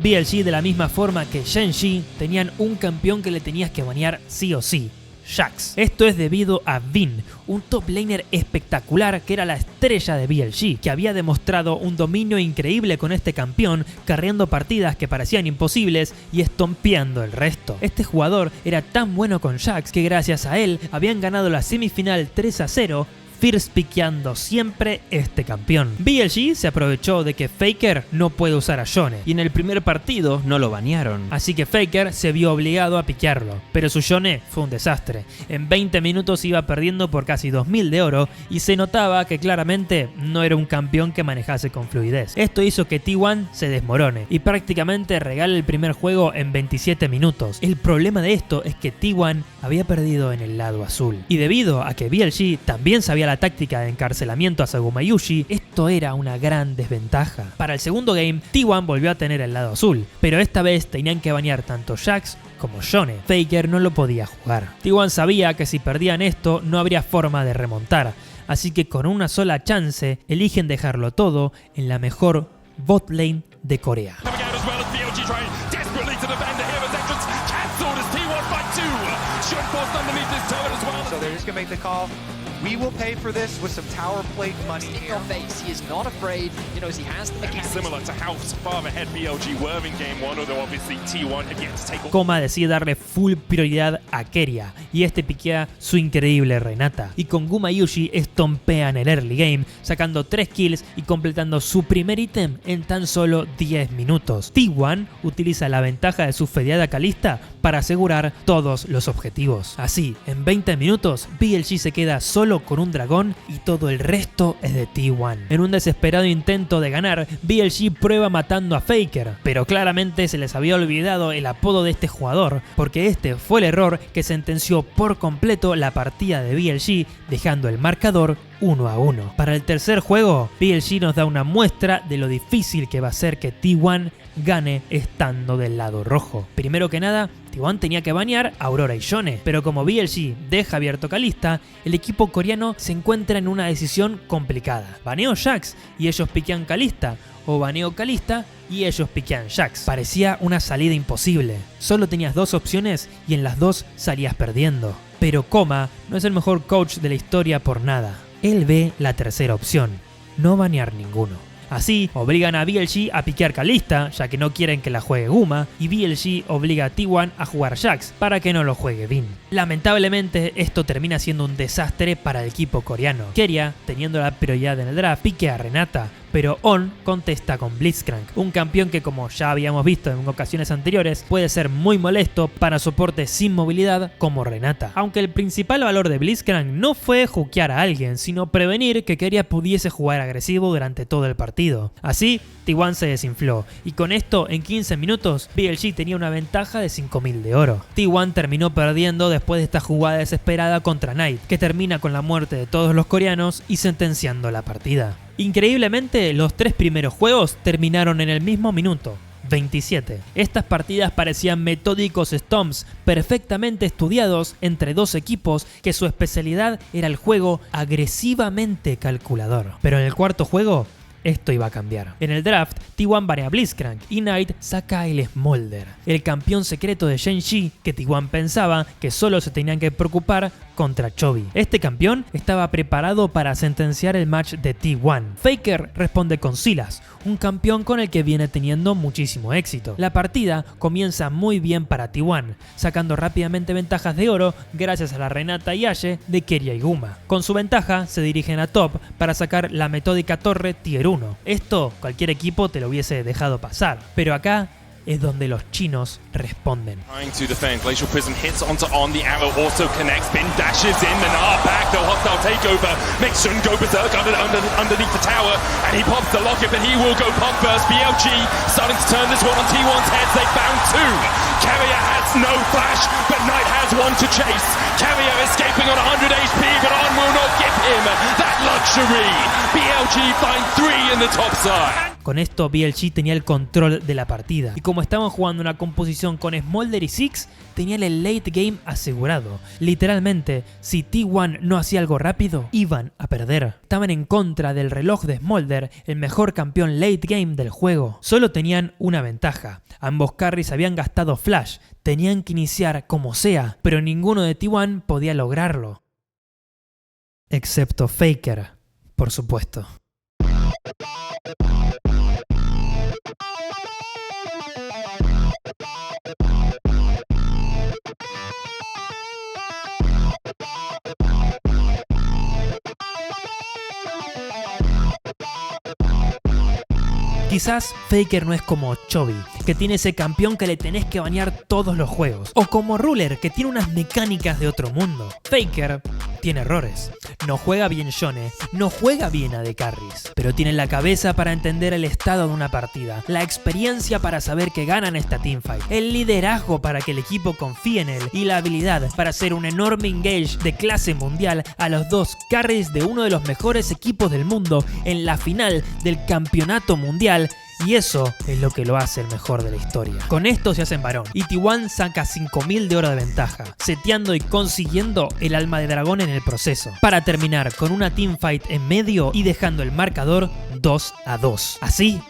BLG, de la misma forma que Shen-Shi, tenían un campeón que le tenías que banear sí o sí: Jax. Esto es debido a Vin, un top laner espectacular que era la estrella de BLG, que había demostrado un dominio increíble con este campeón, carreando partidas que parecían imposibles y estompeando el resto. Este jugador era tan bueno con Jax que gracias a él habían ganado la semifinal 3-0, first pickeando siempre este campeón. BLG se aprovechó de que Faker no puede usar a Yone, y en el primer partido no lo banearon, así que Faker se vio obligado a piquearlo, pero su Yone fue un desastre. En 20 minutos iba perdiendo por casi 2000 de oro y se notaba que claramente no era un campeón que manejase con fluidez. Esto hizo que T1 se desmorone y prácticamente regale el primer juego en 27 minutos. El problema de esto es que T1 había perdido en el lado azul, y debido a que BLG también sabía la táctica de encarcelamiento a Sagumayusi, esto era una gran desventaja. Para el segundo game, T1 volvió a tener el lado azul, pero esta vez tenían que banear tanto Jax como Yone. Faker no lo podía jugar. T1 sabía que si perdían esto no habría forma de remontar, así que con una sola chance eligen dejarlo todo en la mejor bot lane de Corea. We will pay for this with some tower plate money in here. your face. He is not afraid. He knows he has the mechanics. Similar to how far ahead BLG were in game one, although obviously T1 had yet to take all. Koma decide darle full prioridad a Keria, y este piquea su increíble Renata. Y con Gumayusi estompean el early game, sacando 3 kills y completando su primer ítem en tan solo 10 minutos. T1 utiliza la ventaja de su fedeada Kalista para asegurar todos los objetivos. Así, en 20 minutos, BLG se queda solo con un dragón y todo el resto es de T1. En un desesperado intento de ganar, BLG prueba matando a Faker, pero claramente se les había olvidado el apodo de este jugador, porque este fue el error que sentenció por completo la partida de BLG, dejando el marcador 1-1. Para el tercer juego, BLG nos da una muestra de lo difícil que va a ser que T1 gane estando del lado rojo. Primero que nada, T1 tenía que banear a Aurora y Yone, pero como BLG deja abierto Kalista, el equipo coreano se encuentra en una decisión complicada. ¿Baneo Jax y ellos piquean Kalista? ¿O baneo Kalista y ellos piquean Jax? Parecía una salida imposible. Solo tenías dos opciones y en las dos salías perdiendo. Pero Koma no es el mejor coach de la historia por nada. Él ve la tercera opción: no banear ninguno. Así, obligan a BLG a piquear Kalista, ya que no quieren que la juegue Guma, y BLG obliga a T1 a jugar Jax, para que no lo juegue Vin. Lamentablemente, esto termina siendo un desastre para el equipo coreano. Keria, teniendo la prioridad en el draft, piquea a Renata, pero On contesta con Blitzcrank, un campeón que, como ya habíamos visto en ocasiones anteriores, puede ser muy molesto para soportes sin movilidad como Renata. Aunque el principal valor de Blitzcrank no fue jukear a alguien, sino prevenir que Keria pudiese jugar agresivo durante todo el partido. Así, T1 se desinfló, y con esto, en 15 minutos, BLG tenía una ventaja de 5000 de oro. T1 terminó perdiendo después de esta jugada desesperada contra Knight, que termina con la muerte de todos los coreanos y sentenciando la partida. Increíblemente, los 3 primeros juegos terminaron en el mismo minuto, 27. Estas partidas parecían metódicos stomps perfectamente estudiados entre dos equipos que su especialidad era el juego agresivamente calculador. Pero en el cuarto juego, esto iba a cambiar. En el draft, T1 banea a Blitzcrank y Knight saca el Smolder, el campeón secreto de Shen-Shi que T1 pensaba que solo se tenían que preocupar contra Chovy. Este campeón estaba preparado para sentenciar el match de T1. Faker responde con Silas, un campeón con el que viene teniendo muchísimo éxito. La partida comienza muy bien para T1, sacando rápidamente ventajas de oro gracias a la Renata y Ashe de Keria y Guma. Con su ventaja se dirigen a top para sacar la metódica torre Tier 1. Esto cualquier equipo te lo hubiese dejado pasar, pero acá es donde los chinos responden. Trying to defend. Glacial Prism hits onto On. The arrow also connects. Bin dashes in. Manar back. The hostile takeover makes Sun go berserk underneath the tower. And he pops the locket, but he will go pop burst. BLG starting to turn this one on T1's heads. They found 2. Carrier has no flash, but Knight has one to chase. Carrier escaping on 100 HP, but On will not give him that luxury. BLG find 3 in the top side. Con esto BLG tenía el control de la partida, y como estaban jugando una composición con Smolder y Six, tenían el late game asegurado. Literalmente, si T1 no hacía algo rápido, iban a perder. Estaban en contra del reloj de Smolder, el mejor campeón late game del juego. Solo tenían una ventaja: ambos carries habían gastado flash, tenían que iniciar como sea, pero ninguno de T1 podía lograrlo. Excepto Faker, por supuesto. Quizás Faker no es como Chovy, que tiene ese campeón que le tenés que banear todos los juegos, o como Ruler, que tiene unas mecánicas de otro mundo. Faker tiene errores, no juega bien Yone, no juega bien AD Carries, pero tiene la cabeza para entender el estado de una partida, la experiencia para saber que ganan esta teamfight, el liderazgo para que el equipo confíe en él y la habilidad para hacer un enorme engage de clase mundial a los dos carries de uno de los mejores equipos del mundo en la final del campeonato mundial. Y eso es lo que lo hace el mejor de la historia. Con esto se hacen varón, y T1 saca 5000 de oro de ventaja, seteando y consiguiendo el alma de dragón en el proceso, para terminar con una teamfight en medio y dejando el marcador 2-2. Así,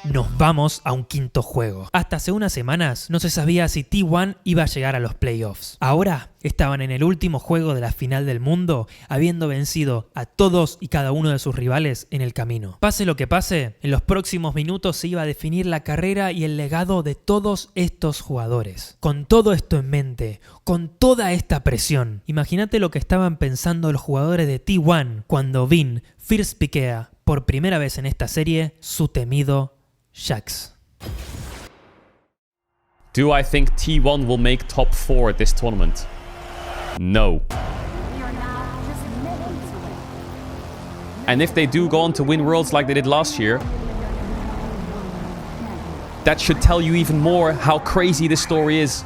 nos vamos a un quinto juego. Hasta hace unas semanas no se sabía si T1 iba a llegar a los playoffs. Ahora estaban en el último juego de la final del mundo, habiendo vencido a todos y cada uno de sus rivales en el camino. Pase lo que pase, en los próximos minutos se iba a definir la carrera y el legado de todos estos jugadores. Con todo esto en mente, con toda esta presión, imagínate lo que estaban pensando los jugadores de T1 cuando Vin first pickea por primera vez en esta serie su temido Jax. Do I think T1 will make top 4 at this tournament? No. And if they do go on to win Worlds like they did last year, that should tell you even more how crazy this story is.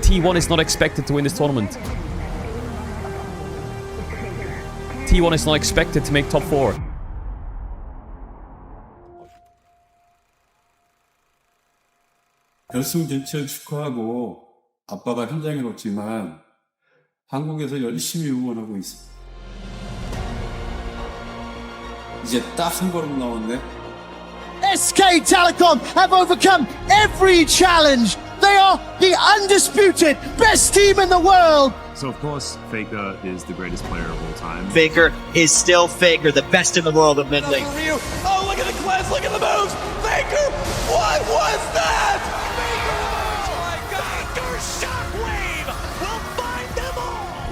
T1 is not expected to win this tournament. T1 is not expected to make top 4. 결승 진출 축하하고 아빠가 현장에 없지만 한국에서 열심히 응원하고 있습니다. 이제 딱 한 걸음 남았네. SK Telecom have overcome every challenge. They are the undisputed best team in the world. So of course, Faker is the greatest player of all time. Faker is still Faker, the best in the world of mid lane. Oh, look at the cleanse, look at the moves! Faker, what was that? Faker, oh my God! Faker Shockwave will find them all!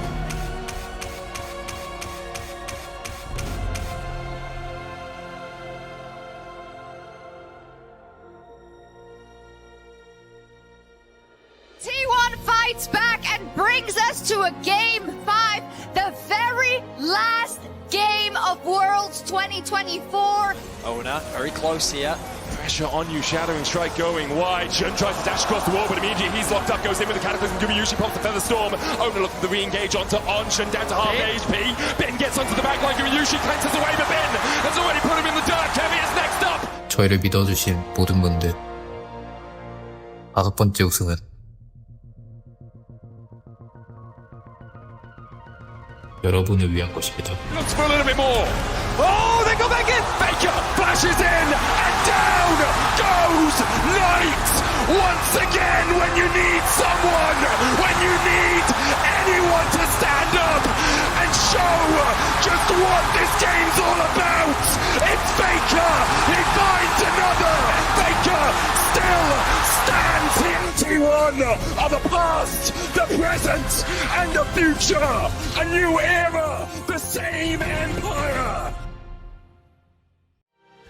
fights back and brings us to a Game 5, the very last game of Worlds 2024. Ona, very close here. Pressure on you, Shattering Strike going wide. Shun tries to dash across the wall, but immediately he's locked up, goes in with the Cataclysm. Gumayusi pops the Feather Storm. Ona looking to re-engage onto Shun down to half HP. Ben gets onto the back line, Gumayusi cleanses away, but Ben has already put him in the dirt. Kevin is next up. 저희를 믿어주신 모든 분들 5번째 우승은 여러분을 위한 것입니다. Looks for a little bit more. Oh, they go back in. Faker flashes in and down goes Knight once again. When you need someone, when you need anyone to stand up and show just what this game's all about, it's Faker. He finds another. Faker still stands. The one of the past, the present, and the future. A new era, the same empire.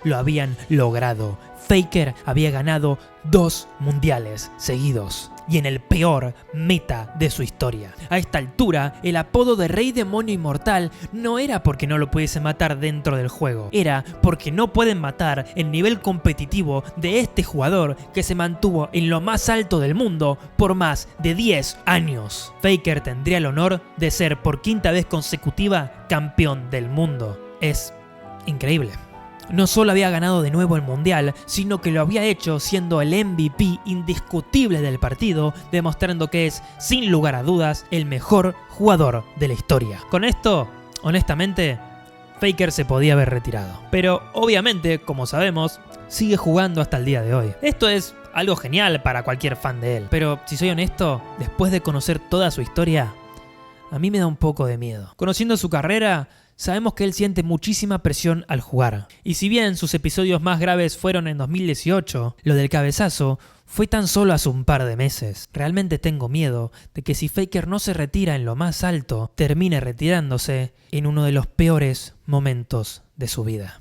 Lo habían logrado. Faker había ganado 2 mundiales seguidos y en el peor meta de su historia. A esta altura, el apodo de Rey Demonio Inmortal no era porque no lo pudiese matar dentro del juego, era porque no pueden matar el nivel competitivo de este jugador que se mantuvo en lo más alto del mundo por más de 10 años. Faker tendría el honor de ser por 5ª vez consecutiva campeón del mundo. Es increíble. No solo había ganado de nuevo el mundial, sino que lo había hecho siendo el MVP indiscutible del partido, demostrando que es, sin lugar a dudas, el mejor jugador de la historia. Con esto, honestamente, Faker se podía haber retirado. Pero obviamente, como sabemos, sigue jugando hasta el día de hoy. Esto es algo genial para cualquier fan de él. Pero si soy honesto, después de conocer toda su historia, a mí me da un poco de miedo. Conociendo su carrera, sabemos que él siente muchísima presión al jugar. Y si bien sus episodios más graves fueron en 2018, lo del cabezazo fue tan solo hace un par de meses. Realmente tengo miedo de que si Faker no se retira en lo más alto, termine retirándose en uno de los peores momentos de su vida.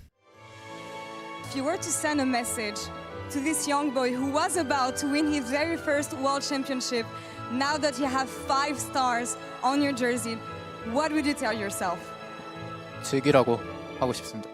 If you were to send a message to this young boy who was about to win his very first World Championship, now that you have 5 stars on your jersey, what would you tell yourself? 즐기라고 하고 싶습니다.